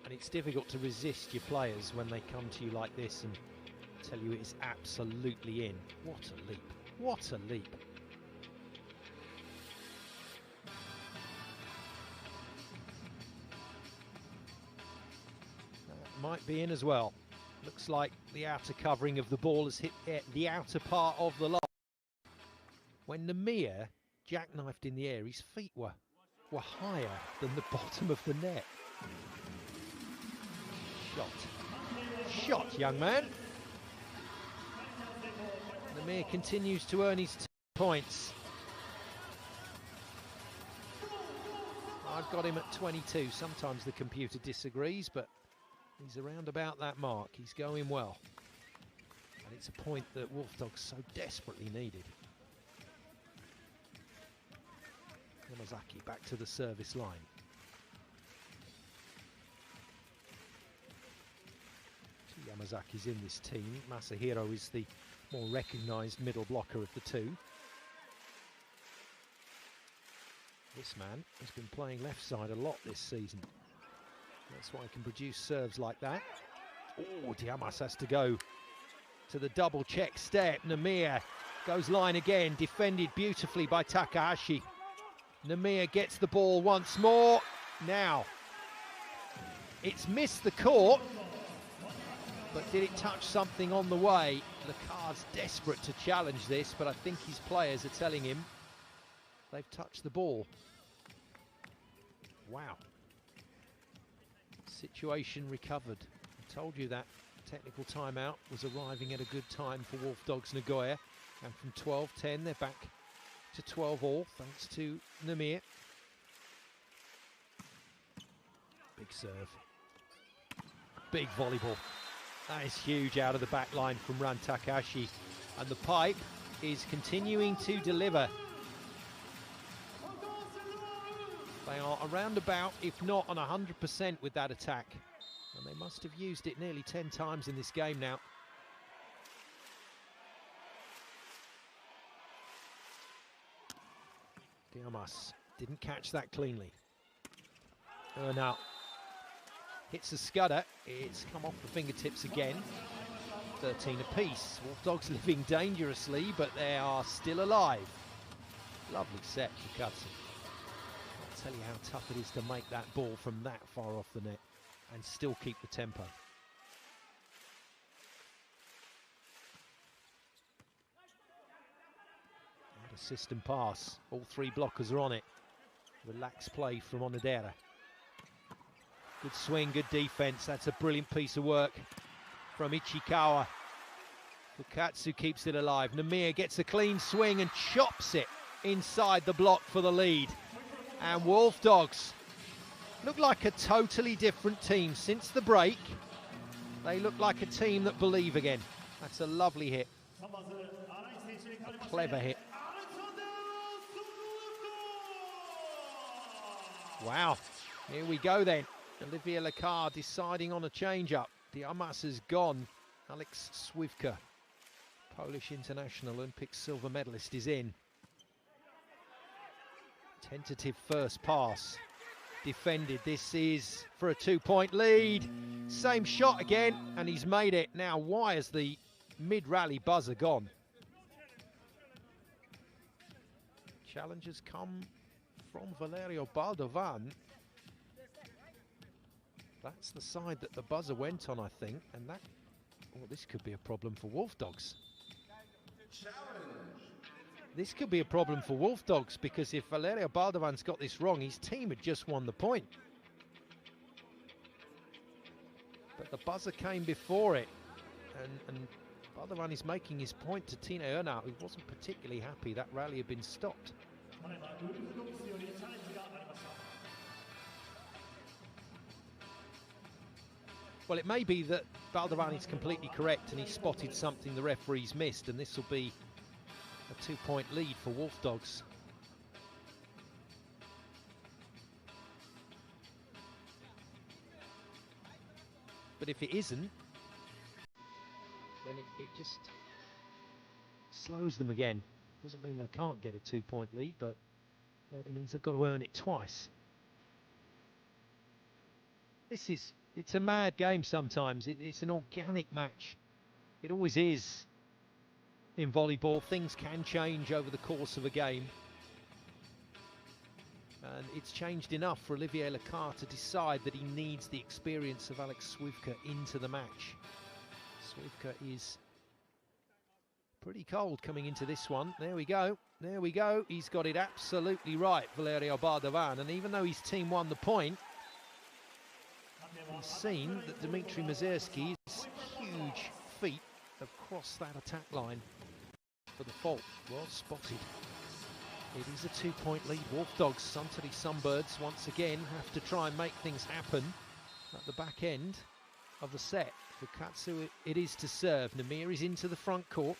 And it's difficult to resist your players when they come to you like this and tell you it is absolutely in. What a leap. What a leap. That might be in as well. Looks like the outer covering of the ball has hit the outer part of the lob. When Nagoya jackknifed in the air, his feet were higher than the bottom of the net. Shot, young man. Nagoya continues to earn his 2 points. I've got him at 22. Sometimes the computer disagrees, but he's around about that mark. He's going well. And it's a point that Wolfdogs so desperately needed. Yamazaki back to the service line. Two Yamazakis in this team. Masahiro is the more recognised middle blocker of the two. This man has been playing left side a lot this season. That's why he can produce serves like that. Oh, Diamas has to go to the double check step. Nagoya goes line again, defended beautifully by Takahashi. Nagoya gets the ball once more. Now, it's missed the court, but did it touch something on the way? Lacar's desperate to challenge this, but I think his players are telling him they've touched the ball. Wow. Situation recovered. I told you that technical timeout was arriving at a good time for Wolfdogs Nagoya, and from 12-10 they're back to 12-all thanks to Nagoya. Big serve. Big volleyball. That is huge out of the back line from Ran Takahashi, and the pipe is continuing to deliver. They are around about, if not on 100% with that attack. And they must have used it nearly 10 times in this game now. Diamas didn't catch that cleanly. Now hits a scudder. It's come off the fingertips again. 13 apiece. Wolfdogs living dangerously, but they are still alive. Lovely set for Katsu. I'll tell you how tough it is to make that ball from that far off the net and still keep the tempo. And a system pass. All three blockers are on it. Relaxed play from Onodera. Good swing, good defense. That's a brilliant piece of work from Ichikawa. Fukatsu keeps it alive. Nagoya gets a clean swing and chops it inside the block for the lead. And Wolfdogs look like a totally different team since the break. They look like a team that believe again. That's a lovely hit. A clever hit. Wow, here we go then. Olivier Lacar deciding on a change-up. Diamas has gone. Alex Swivka, Polish international, Olympic silver medalist, is in. Tentative first pass. Defended. This is for a 2-point lead. Same shot again, and he's made it. Now, why is the mid-rally buzzer gone? Challenge has come from Valerio Baldovan. That's the side that the buzzer went on, I think, and that... Oh, this could be a problem for Wolfdogs. This could be a problem for Wolfdogs, because if Valerio Baldovan's got this wrong, his team had just won the point. But the buzzer came before it, and Baldovan is making his point to Tino Ernau, who wasn't particularly happy that rally had been stopped. Well, it may be that Baldovan is completely correct and he spotted something the referees missed, and this will be a 2-point lead for Wolfdogs. But if it isn't, then it just slows them again. Doesn't mean they can't get a 2-point lead, but it means they've got to earn it twice. It's a mad game sometimes. It's an organic match. It always is. in volleyball. Things can change over the course of a game. And it's changed enough for Olivier Lecard to decide that he needs the experience of Alex Swivka into the match. Swivka is pretty cold coming into this one. There we go. There we go. He's got it absolutely right, Valerio Bardavan. And even though his team won the point, he's seen that Dmitry Mazerski's huge feet have crossed that attack line for the fault. Well spotted. It is a 2-point lead. Wolfdogs, Suntory Sunbirds, once again have to try and make things happen at the back end of the set. For Katsu, it is to serve. Namir is into the front court.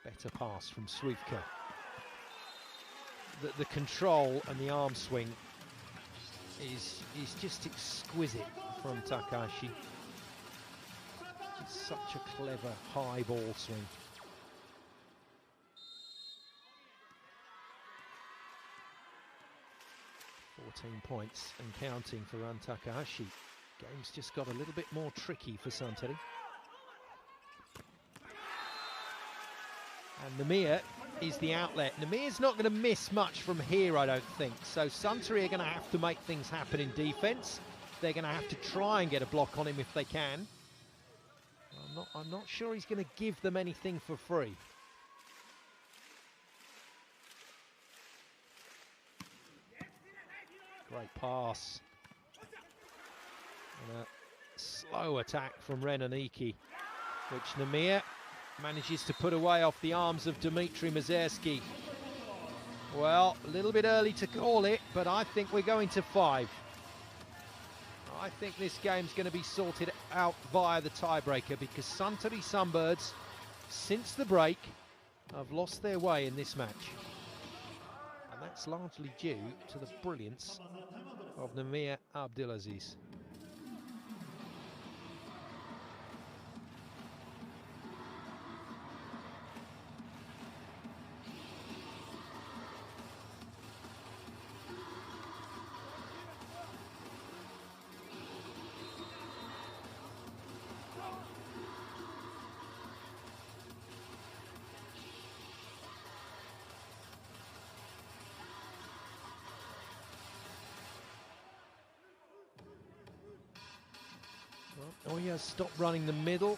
Better pass from Swivka. The control and the arm swing is just exquisite from Takahashi. It's such a clever high ball swing. Points and counting for Ran Takahashi. Game's just got a little bit more tricky for Suntory. And Namir is the outlet. Namir's not going to miss much from here, I don't think. So Suntory are going to have to make things happen in defense. They're going to have to try and get a block on him if they can. I'm not sure he's going to give them anything for free. Great pass. And a slow attack from Renaniki, which Namir manages to put away off the arms of Dmitry Mazerski. Well, a little bit early to call it, but I think we're going to 5. I think this game's going to be sorted out via the tiebreaker, because Suntory Sunbirds, since the break, have lost their way in this match. And that's largely due to the brilliance of Namir Abdelaziz. Well, Oya stopped running the middle.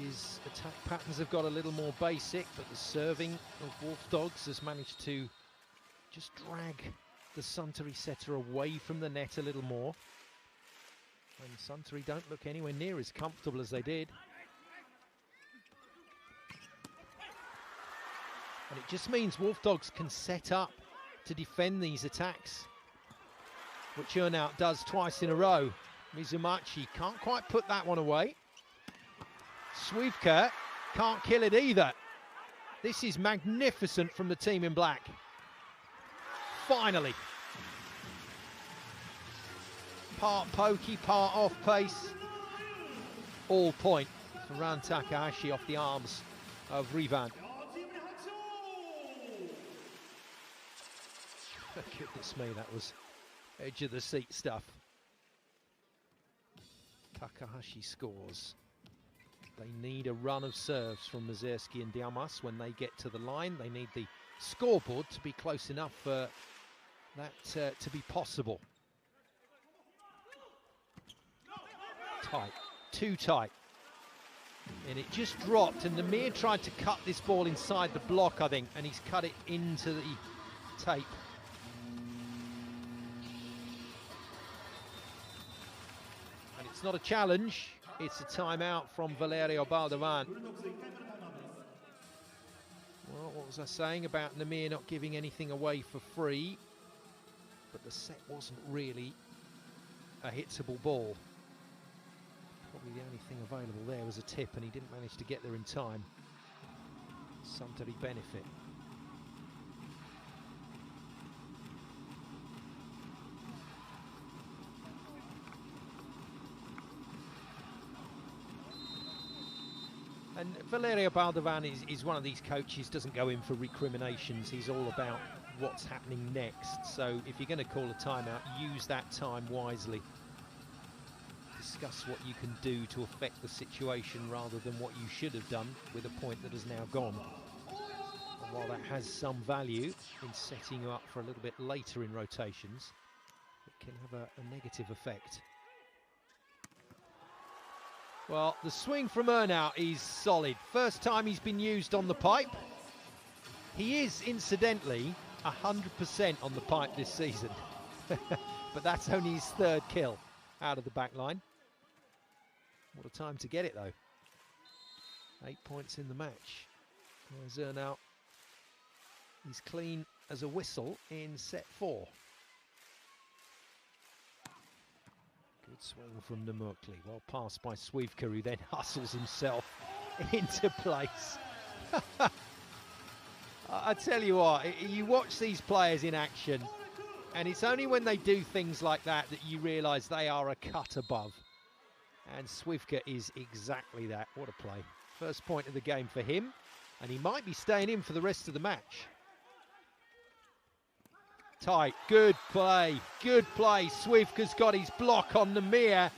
His attack patterns have got a little more basic, but the serving of Wolfdogs has managed to just drag the Suntory setter away from the net a little more. And Suntory don't look anywhere near as comfortable as they did. And it just means Wolfdogs can set up to defend these attacks, which Urnaut does twice in a row. Mizumachi can't quite put that one away. Swivka can't kill it either. This is magnificent from the team in black. Finally. Part pokey, part off pace. All point for Ran Takahashi off the arms of Rivan. Goodness me, that was edge of the seat stuff. Takahashi scores. They need a run of serves from Mazerski and Diamas when they get to the line. They need the scoreboard to be close enough for that to be possible. Tight, too tight. And it just dropped, and Namir tried to cut this ball inside the block, I think, and he's cut it into the tape. It's not a challenge, it's a timeout from Valerio Baldavan. Well, what was I saying about Namir not giving anything away for free? But the set wasn't really a hittable ball. Probably the only thing available there was a tip, and he didn't manage to get there in time. Suntory benefit. And Valerio Baldavan is one of these coaches, doesn't go in for recriminations. He's all about what's happening next. So if you're going to call a timeout, use that time wisely. discuss what you can do to affect the situation rather than what you should have done with a point that has now gone. And while that has some value in setting you up for a little bit later in rotations, it can have a negative effect. Well, the swing from Ernau is solid. First time he's been used on the pipe. He is, incidentally, 100% on the pipe this season. But that's only his third kill out of the back line. What a time to get it, though. 8 points in the match. There's Ernau. He's clean as a whistle in set 4. Good swing from Nemurkli. Well passed by Swivka, who then hustles himself into place. I tell you what, you watch these players in action, and it's only when they do things like that that you realise they are a cut above. And Swivka is exactly that. What a play. First point of the game for him, and he might be staying in for the rest of the match. Tight, good play, good play. Swivka's got his block on Namir,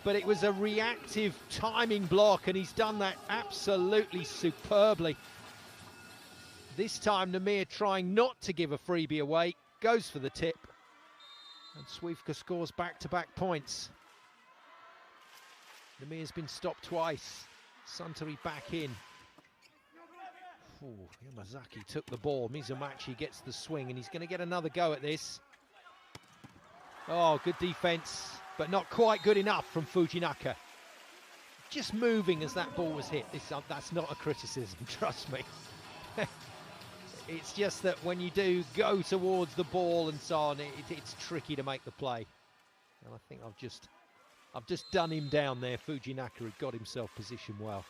but it was a reactive timing block, and he's done that absolutely superbly. This time Namir trying not to give a freebie away, goes for the tip, and Swivka scores back-to-back points. Namir's been stopped twice. Suntory back in. Ooh, Yamazaki took the ball. Mizumachi gets the swing, and he's going to get another go at this. Oh, good defense, but not quite good enough from Fujinaka. Just moving as that ball was hit. That's not a criticism, trust me. It's just that when you do go towards the ball and so on, it's tricky to make the play. And I think I've just done him down there. Fujinaka had got himself positioned well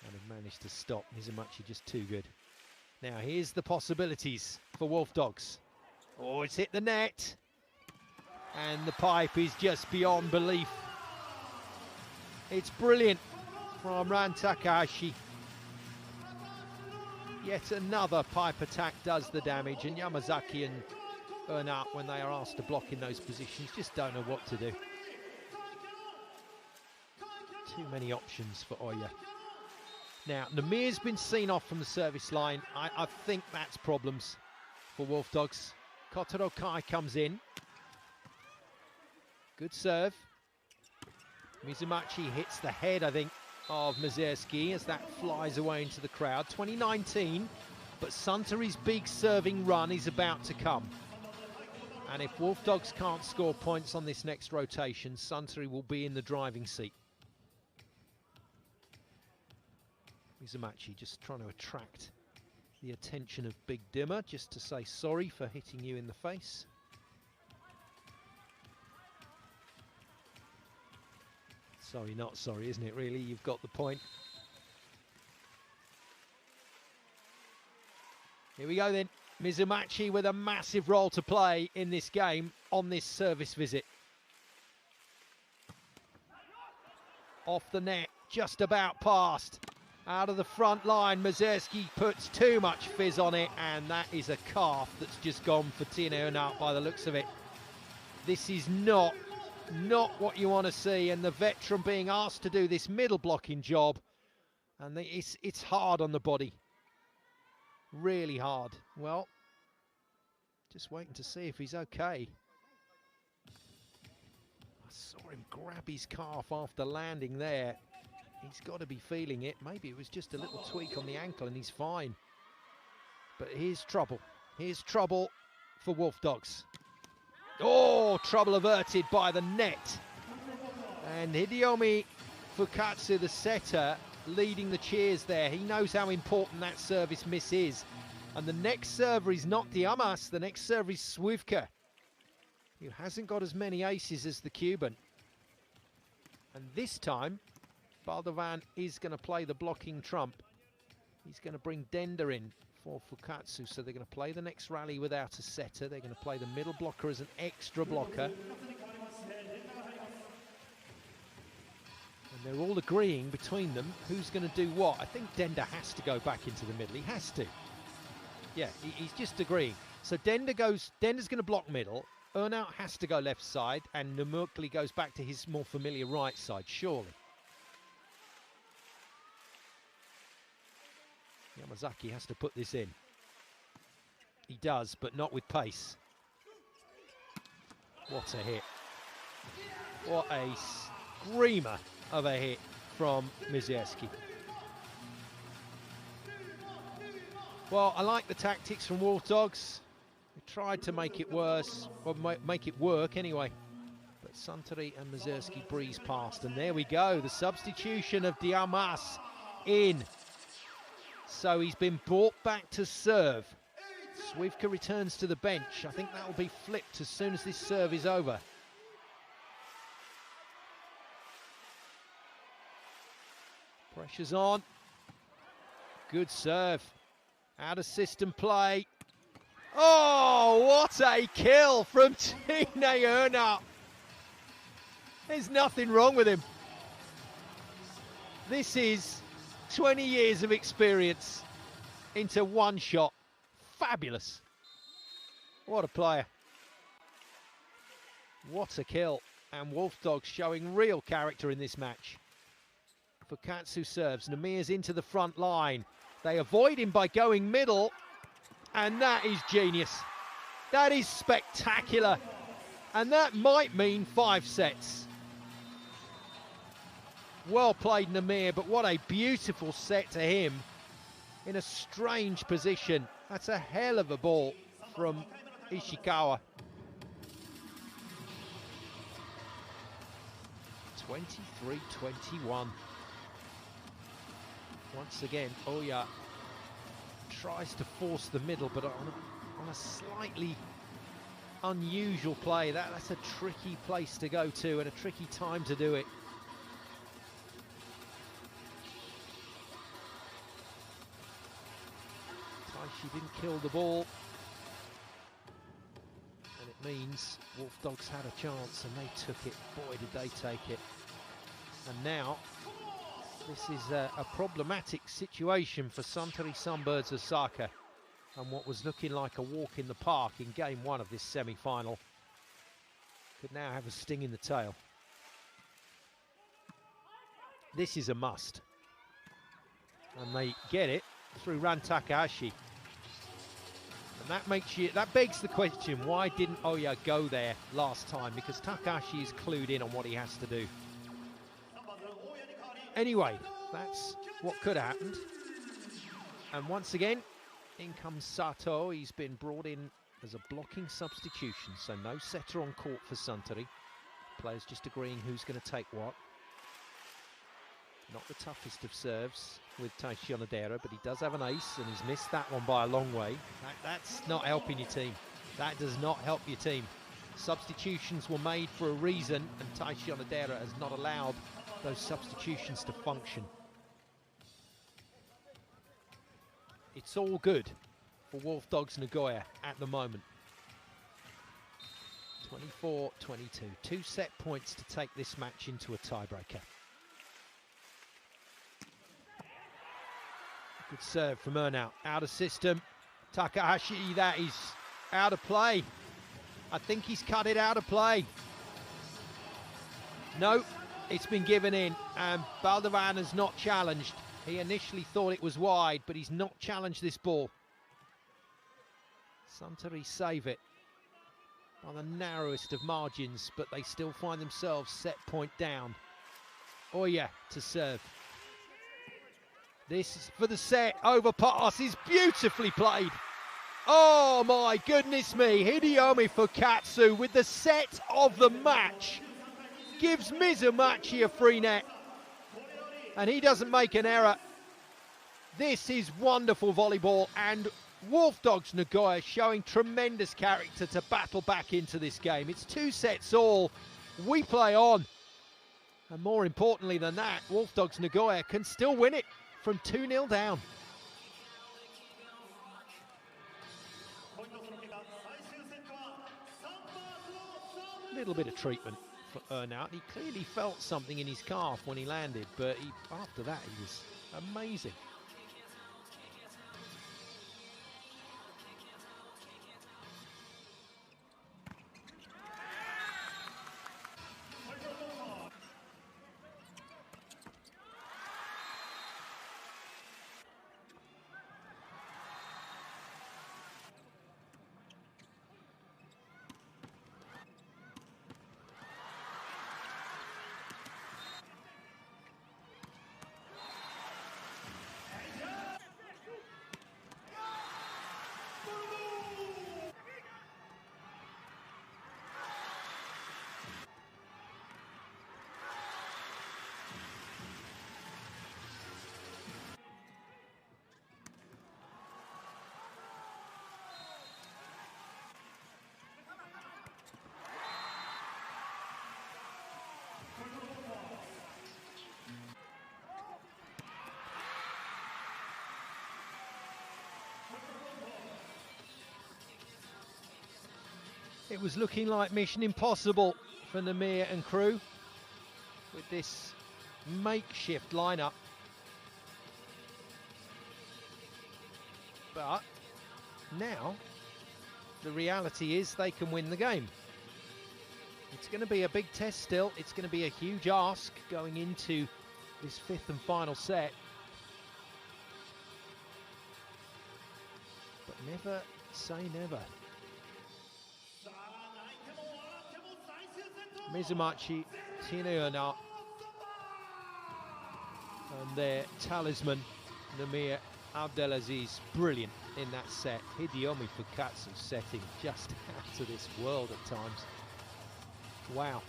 and had managed to stop. Mizumachi just too good. Now here's the possibilities for Wolfdogs. Oh, it's hit the net. And the pipe is just beyond belief. It's brilliant from Ran Takahashi. Yet another pipe attack does the damage, and Yamazaki and Ernau, when they are asked to block in those positions, just don't know what to do. Too many options for Oya. Now, Namir's been seen off from the service line. I think that's problems for Wolfdogs. Kotaro Kai comes in. Good serve. Mizumachi hits the head, I think, of Mazerski as that flies away into the crowd. 2019, but Suntory's big serving run is about to come. And if Wolfdogs can't score points on this next rotation, Suntory will be in the driving seat. Mizumachi just trying to attract the attention of Big Dimmer, just to say sorry for hitting you in the face. Sorry, not sorry, isn't it, really? You've got the point. Here we go then. Mizumachi with a massive role to play in this game on this service visit. Off the net, just about past. Out of the front line, Mazerski puts too much fizz on it, and that is a calf that's just gone for Tino Ernau by the looks of it. This is not what you want to see, and the veteran being asked to do this middle blocking job, and it's hard on the body. Really hard. Well, just waiting to see if he's okay. I saw him grab his calf after landing there. He's got to be feeling it. Maybe it was just a little tweak on the ankle and he's fine. But here's trouble. Here's trouble for Wolfdogs. Oh, trouble averted by the net. And Hideyomi Fukatsu, the setter, leading the cheers there. He knows how important that service miss is. And the next server is not Diamas. The next server is Swivka, who hasn't got as many aces as the Cuban. And this time, Baldovan is going to play the blocking trump. He's going to bring Denda in for Fukatsu, so they're going to play the next rally without a setter. They're going to play the middle blocker as an extra blocker. And they're all agreeing between them who's going to do what. I think Denda has to go back into the middle. He has to. Yeah, he's just agreeing. So Denda's going to block middle. Earnout has to go left side, and Numurkli goes back to his more familiar right side, surely. Yamazaki has to put this in. He does, but not with pace. What a hit. What a screamer of a hit from Mizierski. Well, I like the tactics from Wolfdogs. They tried to make it worse, or make it work anyway. But Suntory and Mizierski breeze past, and there we go. The substitution of Diamas in. So he's been brought back to serve. Swivka returns to the bench. I think that will be flipped as soon as this serve is over. Pressure's on. Good serve. Out of system play. Oh, what a kill from Tine Earnout. There's nothing wrong with him. This is 20 years of experience into one shot. Fabulous. What a player. What a kill. And Wolfdogs showing real character in this match. Fukatsu serves. Namir's into the front line. They avoid him by going middle. And that is genius. That is spectacular. And that might mean 5 sets. Well played, Namir, but what a beautiful set to him in a strange position. That's a hell of a ball from Ishikawa. 23-21. Once again, Oya tries to force the middle, but on a slightly unusual play. That's a tricky place to go to and a tricky time to do it. Taishi didn't kill the ball. And it means Wolfdogs had a chance and they took it. Boy, did they take it. And now, this is a problematic situation for Suntory Sunbirds Osaka. And what was looking like a walk in the park in game 1 of this semi-final could now have a sting in the tail. This is a must. And they get it through Ran Takahashi. And that begs the question, why didn't Oya go there last time? Because Takahashi is clued in on what he has to do. Anyway, that's what could have happened. And once again, in comes Sato. He's been brought in as a blocking substitution, so no setter on court for Suntory. Players just agreeing who's going to take what. Not the toughest of serves with Taishi Onodera, but he does have an ace, and he's missed that one by a long way. That's not helping your team. That does not help your team. Substitutions were made for a reason, and Taishi Onodera has not allowed those substitutions to function. It's all good for Wolfdogs Nagoya at the moment. 24-22. 2 set points to take this match into a tiebreaker. Good serve from Earnout. Out of system. Takahashi, that is out of play. I think he's cut it out of play. No, it's been given in, and Baldovan has not challenged. He initially thought it was wide, but he's not challenged this ball. Suntory save it by the narrowest of margins, but they still find themselves set point down. Oya to serve. This is for the set. Overpass is beautifully played. Oh my goodness me. Hideyomi Fukatsu with the set of the match. Gives Mizumachi a free net. And he doesn't make an error. This is wonderful volleyball, and Wolfdogs Nagoya showing tremendous character to battle back into this game. It's 2 sets all. We play on. And more importantly than that, Wolfdogs Nagoya can still win it from 2-0 down. A little bit of treatment for Earnout. He clearly felt something in his calf when he landed, but after that he was amazing. It was looking like mission impossible for Nagoya and crew with this makeshift lineup. But now the reality is they can win the game. It's going to be a big test still. It's going to be a huge ask going into this fifth and final set. But never say never. Mizumachi, Tinoyana, and their talisman, Nagoya Abdelaziz, brilliant in that set. Hidiomi Fukatsu's setting just out of this world at times. Wow.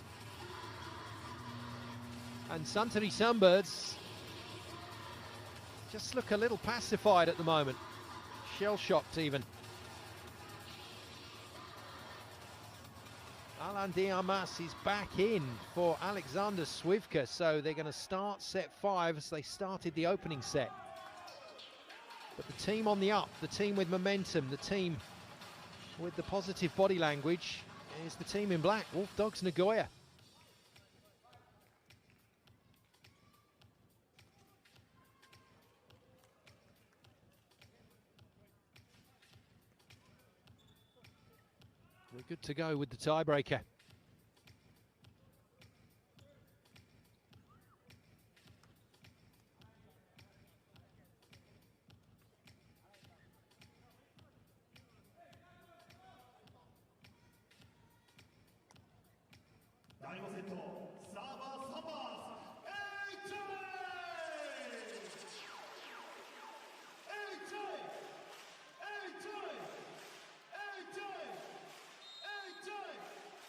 And Suntory Sunbirds just look a little pacified at the moment. Shell-shocked even. Alan Diarmas is back in for Alexander Swivka, so they're going to start set 5 as they started the opening set. But the team on the up, the team with momentum, the team with the positive body language is the team in black, Wolfdogs Nagoya. We're good to go with the tiebreaker.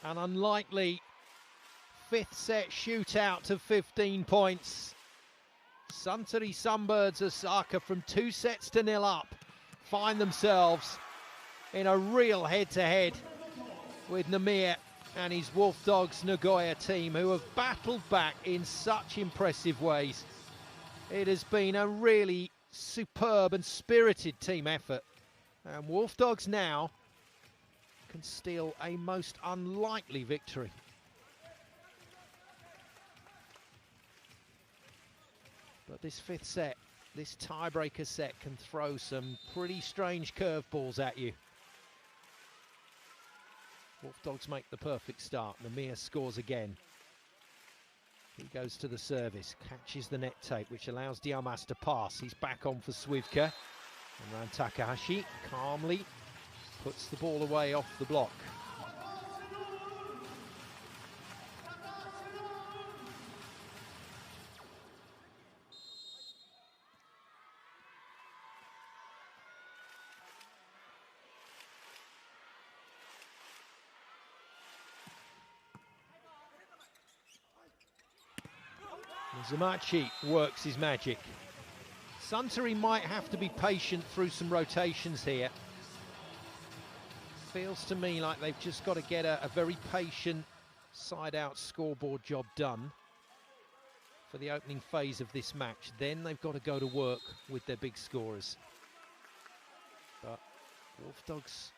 An unlikely fifth set shootout to 15 points. Suntory Sunbirds Osaka from 2-0 up find themselves in a real head-to-head with Nagoya and his Wolfdogs Nagoya team, who have battled back in such impressive ways. It has been a really superb and spirited team effort, and Wolfdogs now can steal a most unlikely victory. But this fifth set, this tiebreaker set, can throw some pretty strange curveballs at you. Wolfdogs make the perfect start. Nagoya scores again. He goes to the service, catches the net tape, which allows Diarmas to pass. He's back on for Swivka. And around Takahashi, calmly puts the ball away off the block. Mizumachi works his magic. Suntory might have to be patient through some rotations here. Feels to me like they've just got to get a very patient side-out scoreboard job done for the opening phase of this match. Then they've got to go to work with their big scorers. But Wolfdogs'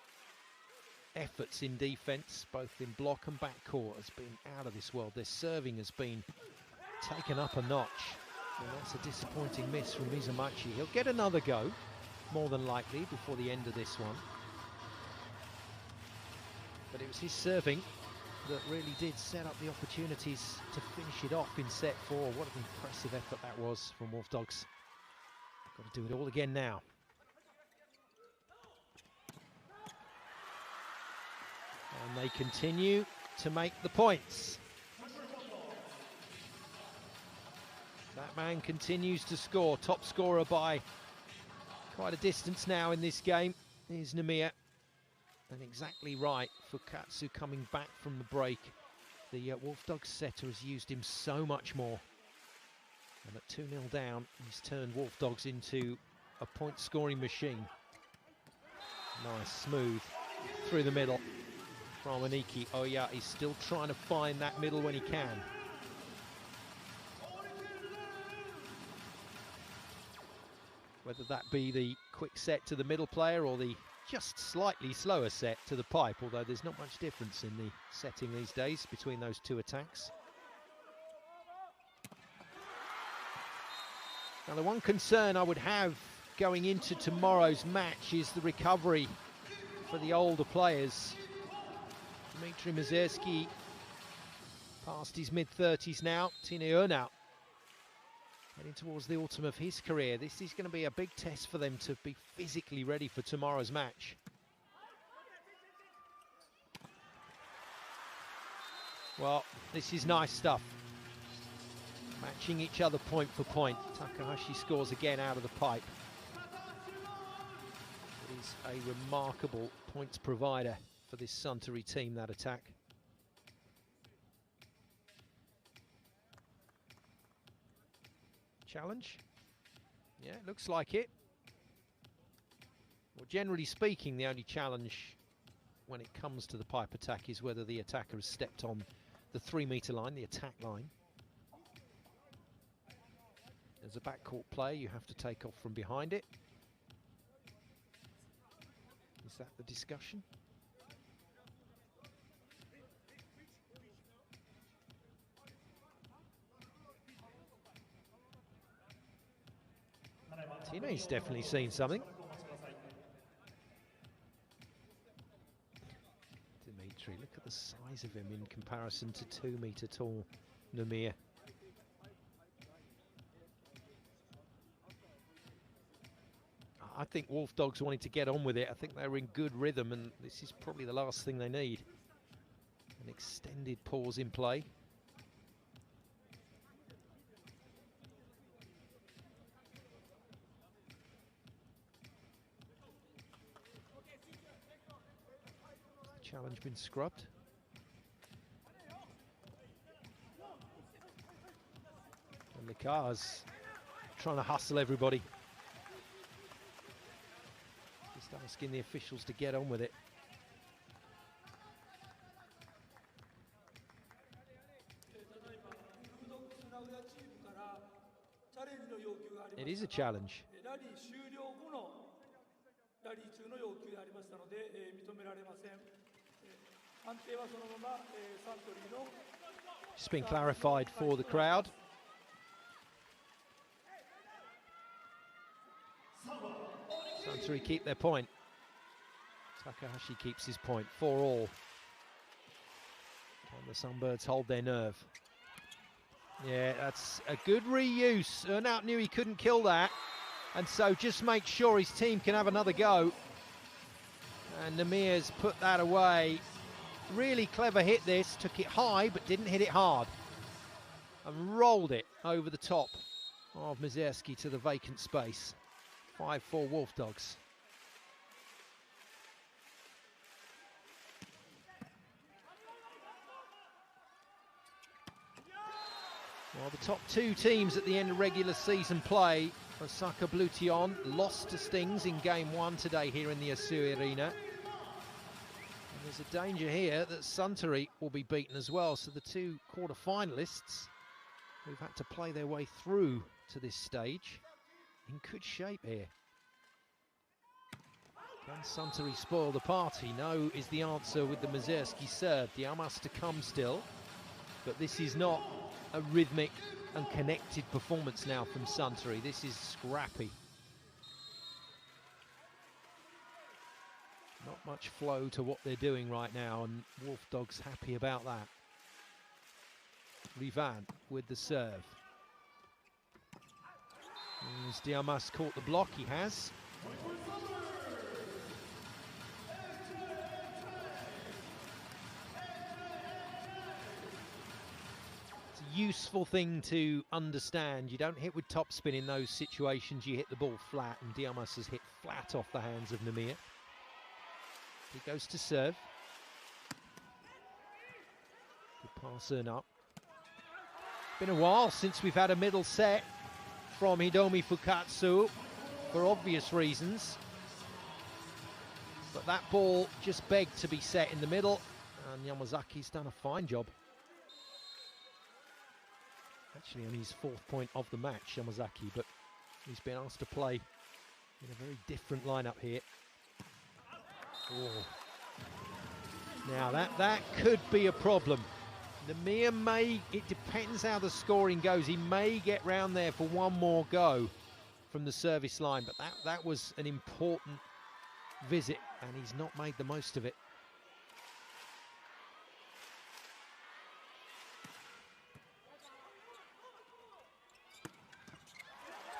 efforts in defence, both in block and backcourt, has been out of this world. Their serving has been taken up a notch. And that's a disappointing miss from Mizumachi. He'll get another go, more than likely, before the end of this one. But it was his serving that really did set up the opportunities to finish it off in set 4. What an impressive effort that was from Wolfdogs. Got to do it all again now. And they continue to make the points. That man continues to score. Top scorer by quite a distance now in this game is Nagoya. And exactly right, Fukatsu coming back from the break. The Wolfdogs setter has used him so much more. And at 2-0 down, he's turned Wolfdogs into a point-scoring machine. Nice, smooth, through the middle from Aniki. Oh yeah, he's still trying to find that middle when he can. Whether that be the quick set to the middle player or the just slightly slower set to the pipe, although there's not much difference in the setting these days between those two attacks. Now, the one concern I would have going into tomorrow's match is the recovery for the older players. Dmitry Mazersky, past his mid-30s now. Tine Ernau, heading towards the autumn of his career. This is going to be a big test for them to be physically ready for tomorrow's match. Well, this is nice stuff. Matching each other point for point. Takahashi scores again out of the pipe. It is a remarkable points provider for this Suntory team, that attack. Challenge? Yeah, it looks like it. Well, generally speaking, the only challenge when it comes to the pipe attack is whether the attacker has stepped on the 3-meter line, the attack line. As a backcourt player, you have to take off from behind it. Is that the discussion? Tine's definitely seen something. Dimitri, look at the size of him in comparison to 2-meter tall Nagoya. I think Wolfdogs wanted to get on with it. I think they were in good rhythm, and this is probably the last thing they need. An extended pause in play. Challenge been scrubbed. And the cars trying to hustle everybody. Just asking the officials to get on with it. It is a challenge. It's been clarified for the crowd. Suntory keep their point. Takahashi keeps his point, 4-all. Can the Sunbirds hold their nerve? Yeah, that's a good reuse. Ernau knew he couldn't kill that, and so just make sure his team can have another go. And Namia's put that away. Really clever hit this, took it high but didn't hit it hard. And rolled it over the top of Mazersky to the vacant space. 5-4 Wolfdogs. Well, the top two teams at the end of regular season play, Osaka Blue Tion lost to Stings in game 1 today here in the Asui Arena. And there's a danger here that Suntory will be beaten as well. So the two quarter-finalists who've had to play their way through to this stage in good shape here. Can Suntory spoil the party? No is the answer with the Mazersky serve. Diamas to come still, but this is not a rhythmic and connected performance now from Suntory. This is scrappy. Not much flow to what they're doing right now, and Wolfdogs happy about that. Rivan with the serve. Has Diamas caught the block? He has. It's a useful thing to understand. You don't hit with topspin in those situations. You hit the ball flat, and Diamas has hit flat off the hands of Nagoya. He goes to serve. Good pass in up. Been a while since we've had a middle set from Hidomi Fukatsu, for obvious reasons. But that ball just begged to be set in the middle, and Yamazaki's done a fine job. Actually on his 4th point of the match, Yamazaki, but he's been asked to play in a very different lineup here. Oh. Now that could be a problem. Nagoya may, it depends how the scoring goes, he may get round there for one more go from the service line, but that was an important visit and he's not made the most of it.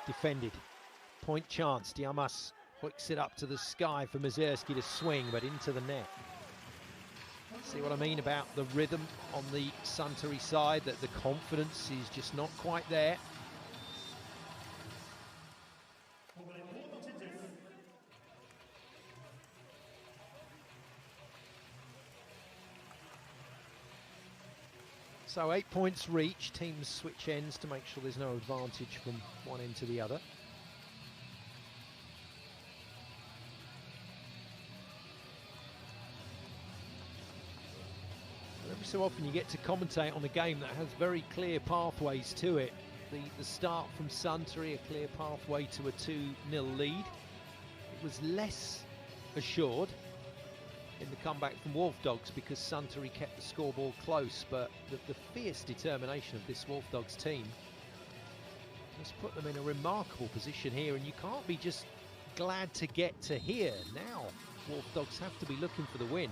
Defended. Point chance. Diamas hooks it up to the sky for Mazurski to swing, but into the net. See what I mean about the rhythm on the Suntory side, that the confidence is just not quite there. So 8 points reached, teams switch ends to make sure there's no advantage from one end to the other. Every so often you get to commentate on a game that has very clear pathways to it. The start from Suntory, a clear pathway to a 2-0 lead. It was less assured in the comeback from Wolfdogs because Suntory kept the scoreboard close, but the fierce determination of this Wolfdogs team has put them in a remarkable position here, and you can't be just glad to get to here. Now Wolfdogs have to be looking for the win,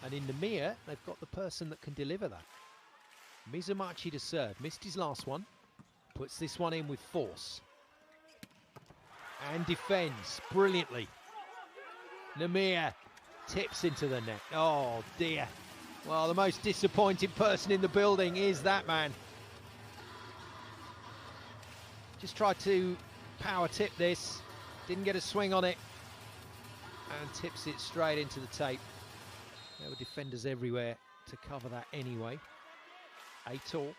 and in Nagoya they've got the person that can deliver that. Mizumachi to serve, missed his last one, puts this one in with force and defends brilliantly. Nagoya tips into the net. Oh dear. Well, the most disappointed person in the building is that man. Just tried to power tip this, didn't get a swing on it, and tips it straight into the tape. There were defenders everywhere to cover that anyway. 8 all.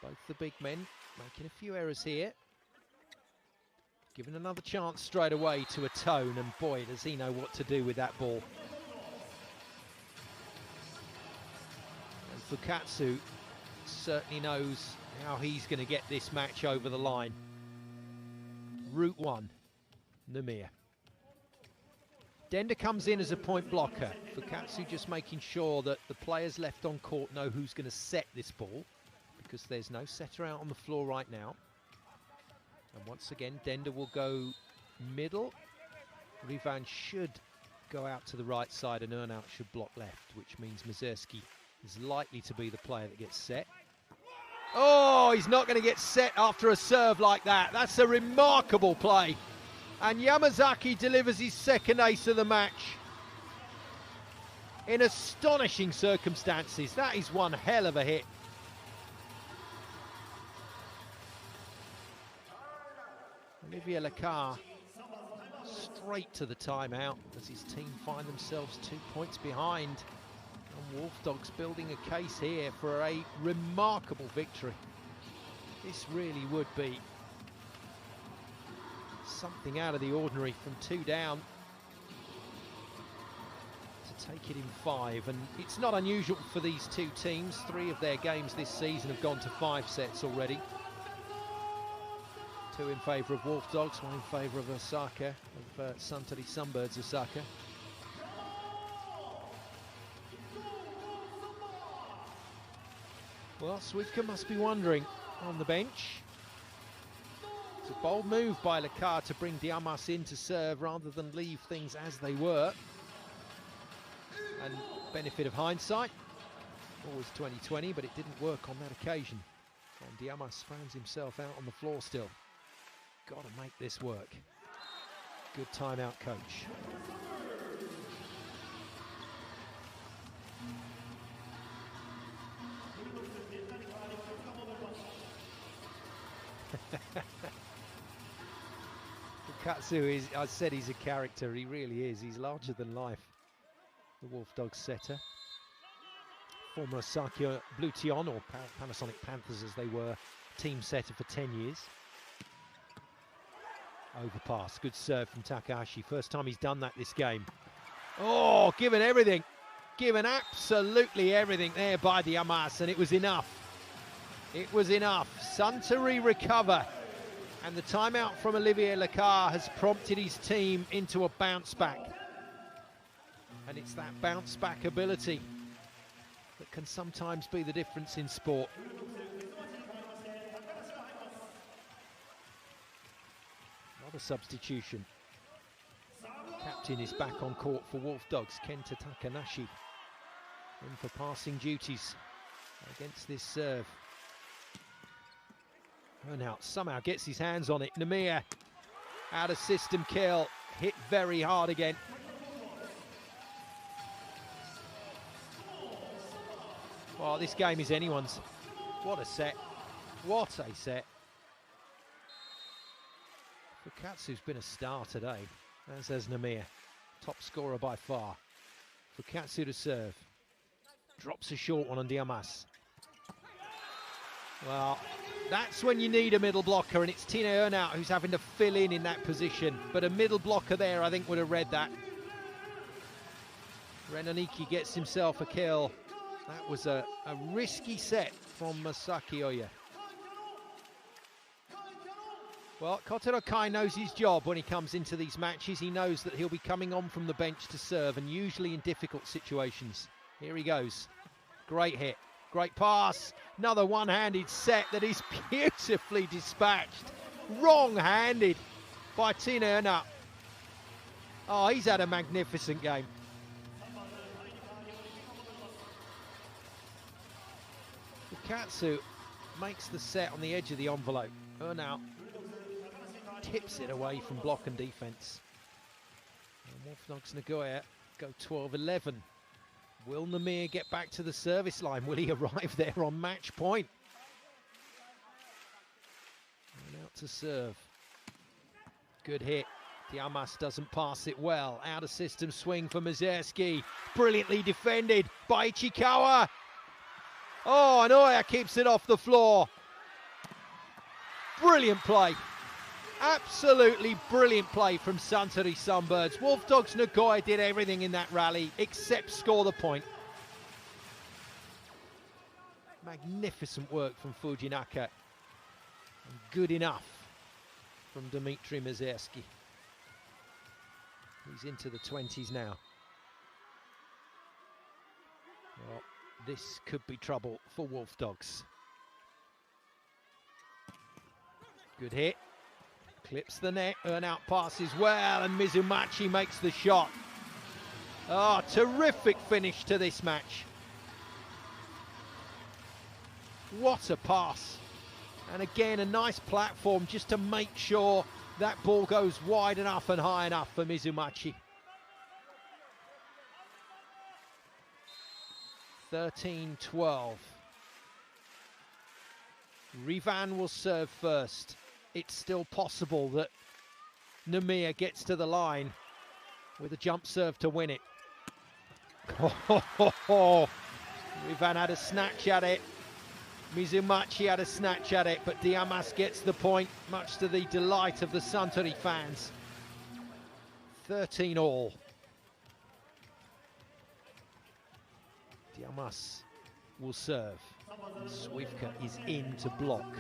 Both the big men making a few errors here. Given another chance straight away to atone, and boy, does he know what to do with that ball. And Fukatsu certainly knows how he's going to get this match over the line. Route 1, Nagoya. Denda comes in as a point blocker. Fukatsu just making sure that the players left on court know who's going to set this ball, because there's no setter out on the floor right now. And once again, Denda will go middle. Rivan should go out to the right side and Earnout should block left, which means Mazurski is likely to be the player that gets set. Oh, he's not going to get set after a serve like that. That's a remarkable play. And Yamazaki delivers his second ace of the match in astonishing circumstances. That is one hell of a hit. Olivier Lecar straight to the timeout as his team find themselves 2 points behind. And Wolfdogs building a case here for a remarkable victory. This really would be something out of the ordinary from 2 down to take it in 5. And it's not unusual for these two teams. 3 of their games this season have gone to 5 sets already. 2 in favour of Wolfdogs, 1 in favour of Osaka, of Suntory Sunbirds Osaka. Well, Swidka must be wondering on the bench. It's a bold move by Lecar to bring Diamas in to serve rather than leave things as they were. And benefit of hindsight, always 2020, but it didn't work on that occasion. And Diamas finds himself out on the floor still. Got to make this work. Good timeout, coach. Fukatsu is, I said he's a character, he really is. He's larger than life, the Wolfdogs setter. Former Osaka Blue Tion, or Panasonic Panthers as they were, team setter for 10 years. Overpass, good serve from Takahashi. First time he's done that this game. Oh, given everything. Given absolutely everything there by Diamas, and it was enough. It was enough. Suntory recover. And the timeout from Olivier Lecar has prompted his team into a bounce back. And it's that bounce back ability that can sometimes be the difference in sport. Another substitution. Captain is back on court for Wolfdogs, Kenta Takanashi, in for passing duties against this serve. Earnout somehow gets his hands on it. Nagoya, out of system kill, hit very hard again. Oh, this game is anyone's. What a set. What a set. Fukatsu's been a star today, as has Nagoya. Top scorer by far. Fukatsu to serve. Drops a short one on Diamas. Well, that's when you need a middle blocker, and it's Tina Earnout who's having to fill in that position. But a middle blocker there, I think, would have read that. Renaniki gets himself a kill. That was a risky set from Masaki Oya. Well, Kotaro Kai knows his job when he comes into these matches. He knows that he'll be coming on from the bench to serve, and usually in difficult situations. Here he goes. Great hit. Great pass. Another one-handed set that is beautifully dispatched. Wrong-handed by Tina Earnout. Oh, he's had a magnificent game. Fukatsu makes the set on the edge of the envelope. Earnout tips it away from block and defense. And Wolfdogs Nagoya go 12-11. Will Nagoya get back to the service line? Will he arrive there on match point? And out to serve. Good hit. Diamas doesn't pass it well. Out of system swing for Mazerski. Brilliantly defended by Ichikawa. Oh, Nagoya keeps it off the floor. Brilliant play. Absolutely brilliant play from Suntory Sunbirds. Wolfdogs Nagoya did everything in that rally except score the point. Magnificent work from Fujinaka. And good enough from Dmitry Mazerski. He's into the 20s now. Well, this could be trouble for Wolfdogs. Good hit. Clips the net. Earnout passes well, and Mizumachi makes the shot. Oh, terrific finish to this match. What a pass. And again, a nice platform just to make sure that ball goes wide enough and high enough for Mizumachi. 13-12. Rivan will serve first. It's still possible that Nagoya gets to the line with a jump serve to win it. Rivan had a snatch at it. Mizumachi had a snatch at it, but Diamas gets the point, much to the delight of the Suntory fans. 13-all. Diamas will serve. Swivka is in to block.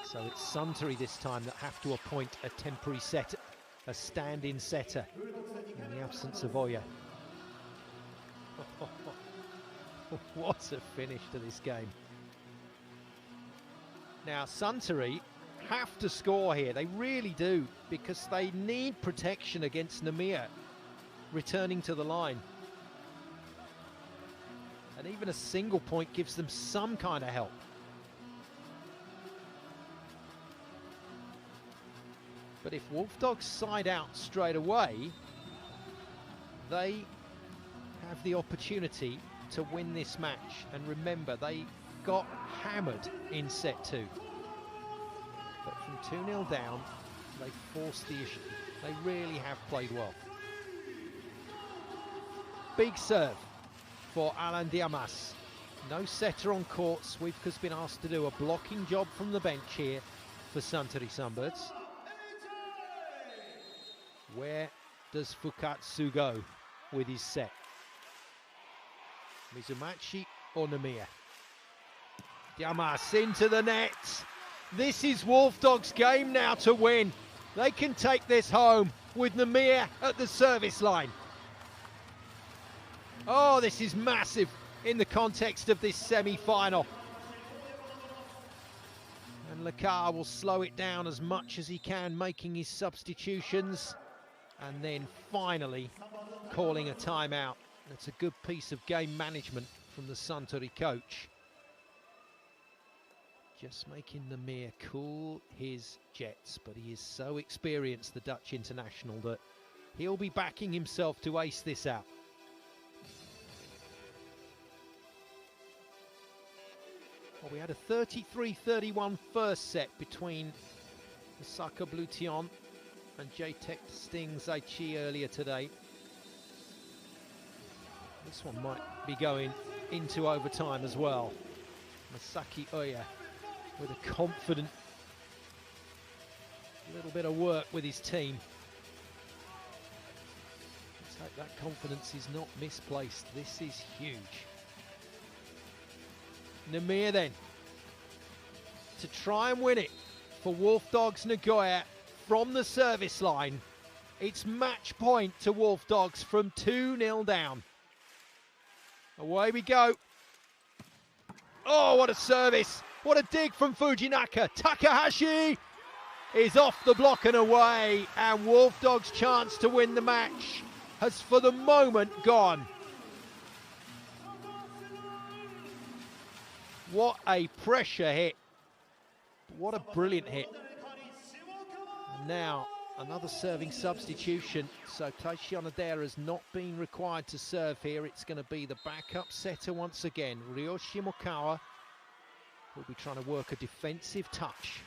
So it's Suntory this time that have to appoint a temporary setter, a stand-in setter, in the absence of Oya. What a finish to this game. Now, Suntory have to score here. They really do, because they need protection against Nagoya returning to the line. And even a single point gives them some kind of help. But if Wolfdogs side out straight away, they have the opportunity to win this match. And remember, they got hammered in set 2. But from 2-0 down, they forced the issue. They really have played well. Big serve for Alan Diamas. No setter on court. Swivka's been asked to do a blocking job from the bench here for Suntory Sunbirds. Where does Fukatsu go with his set? Mizumachi or Nagoya? Diamas into the net. This is Wolfdogs' game now to win. They can take this home with Nagoya at the service line. Oh, this is massive in the context of this semi-final. And Lakar will slow it down as much as he can, making his substitutions, and then finally calling a timeout. That's a good piece of game management from the Suntory coach. Just making Namir cool his jets, but he is so experienced, the Dutch international, that he'll be backing himself to ace this out. Well, we had a 33-31 first set between Osaka Blue Tion and J-Tech Sting Zaichi earlier today. This one might be going into overtime as well. Masaki Oya with a confident little bit of work with his team. Let's hope that confidence is not misplaced. This is huge. Namir then to try and win it for Wolfdogs Nagoya from the service line. It's match point to Wolfdogs from 2-0 down. Away we go. Oh, what a service. What a dig from Fujinaka. Takahashi is off the block and away, and Wolfdogs' chance to win the match has for the moment gone. What a pressure hit. What a brilliant hit. And now another serving substitution. So Taishi Onodera has not been required to serve here. It's going to be the backup setter once again. Ryo Shimokawa will be trying to work a defensive touch.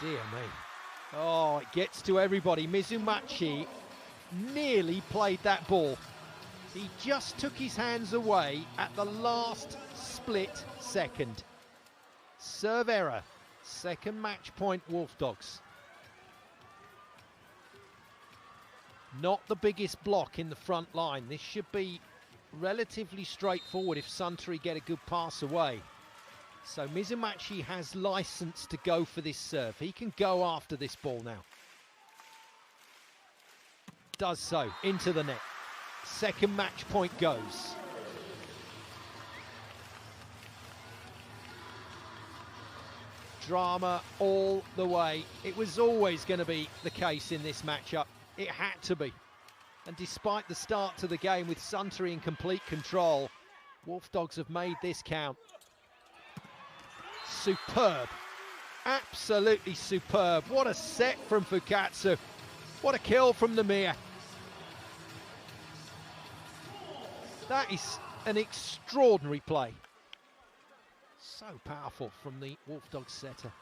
Dear me. Oh, it gets to everybody. Mizumachi nearly played that ball. He just took his hands away at the last split second. Serve error. Second match point, Wolfdogs. Not the biggest block in the front line. This should be relatively straightforward if Suntory get a good pass away. So Mizumachi has license to go for this serve. He can go after this ball now. Does so, into the net. Second match point goes. Drama all the way. It was always going to be the case in this matchup. It had to be. And despite the start to the game with Suntory in complete control, Wolfdogs have made this count. Superb. Absolutely superb. What a set from Fukatsu. What a kill from Namir. That is an extraordinary play. So powerful from the Wolfdogs setter.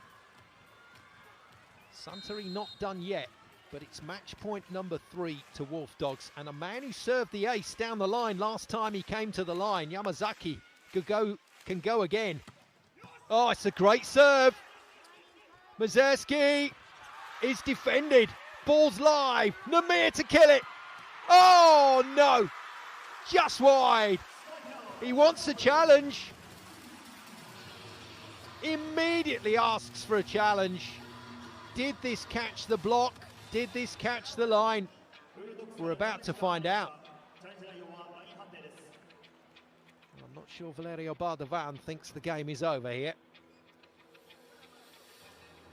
Suntory not done yet, but it's match point number 3 to Wolfdogs, and a man who served the ace down the line last time he came to the line, Yamazaki, can go again. Oh, it's a great serve. Mazerski is defended. Ball's live. Namir to kill it. Oh, no. Just wide. He wants a challenge. Immediately asks for a challenge. Did this catch the block? Did this catch the line? We're about to find out. I'm not sure Valerio Bardavan thinks the game is over here.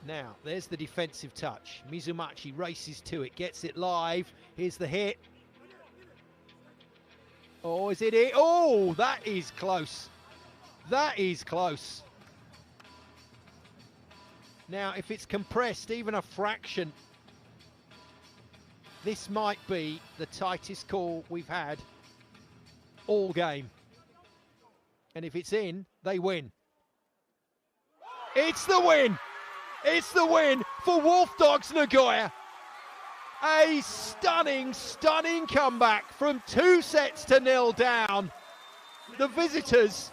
Now, there's the defensive touch. Mizumachi races to it, gets it live. Here's the hit. Oh, is it it? Oh, that is close. That is close. Now, if it's compressed even a fraction, this might be the tightest call we've had all game. And if it's in, they win. It's the win! It's the win for Wolfdogs Nagoya. A stunning, stunning comeback from 2-0 down. The visitors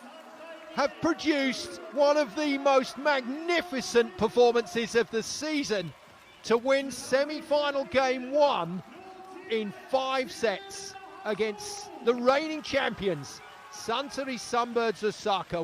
have produced one of the most magnificent performances of the season to win semi-final game 1 in 5 sets against the reigning champions, Suntory Sunbirds Osaka.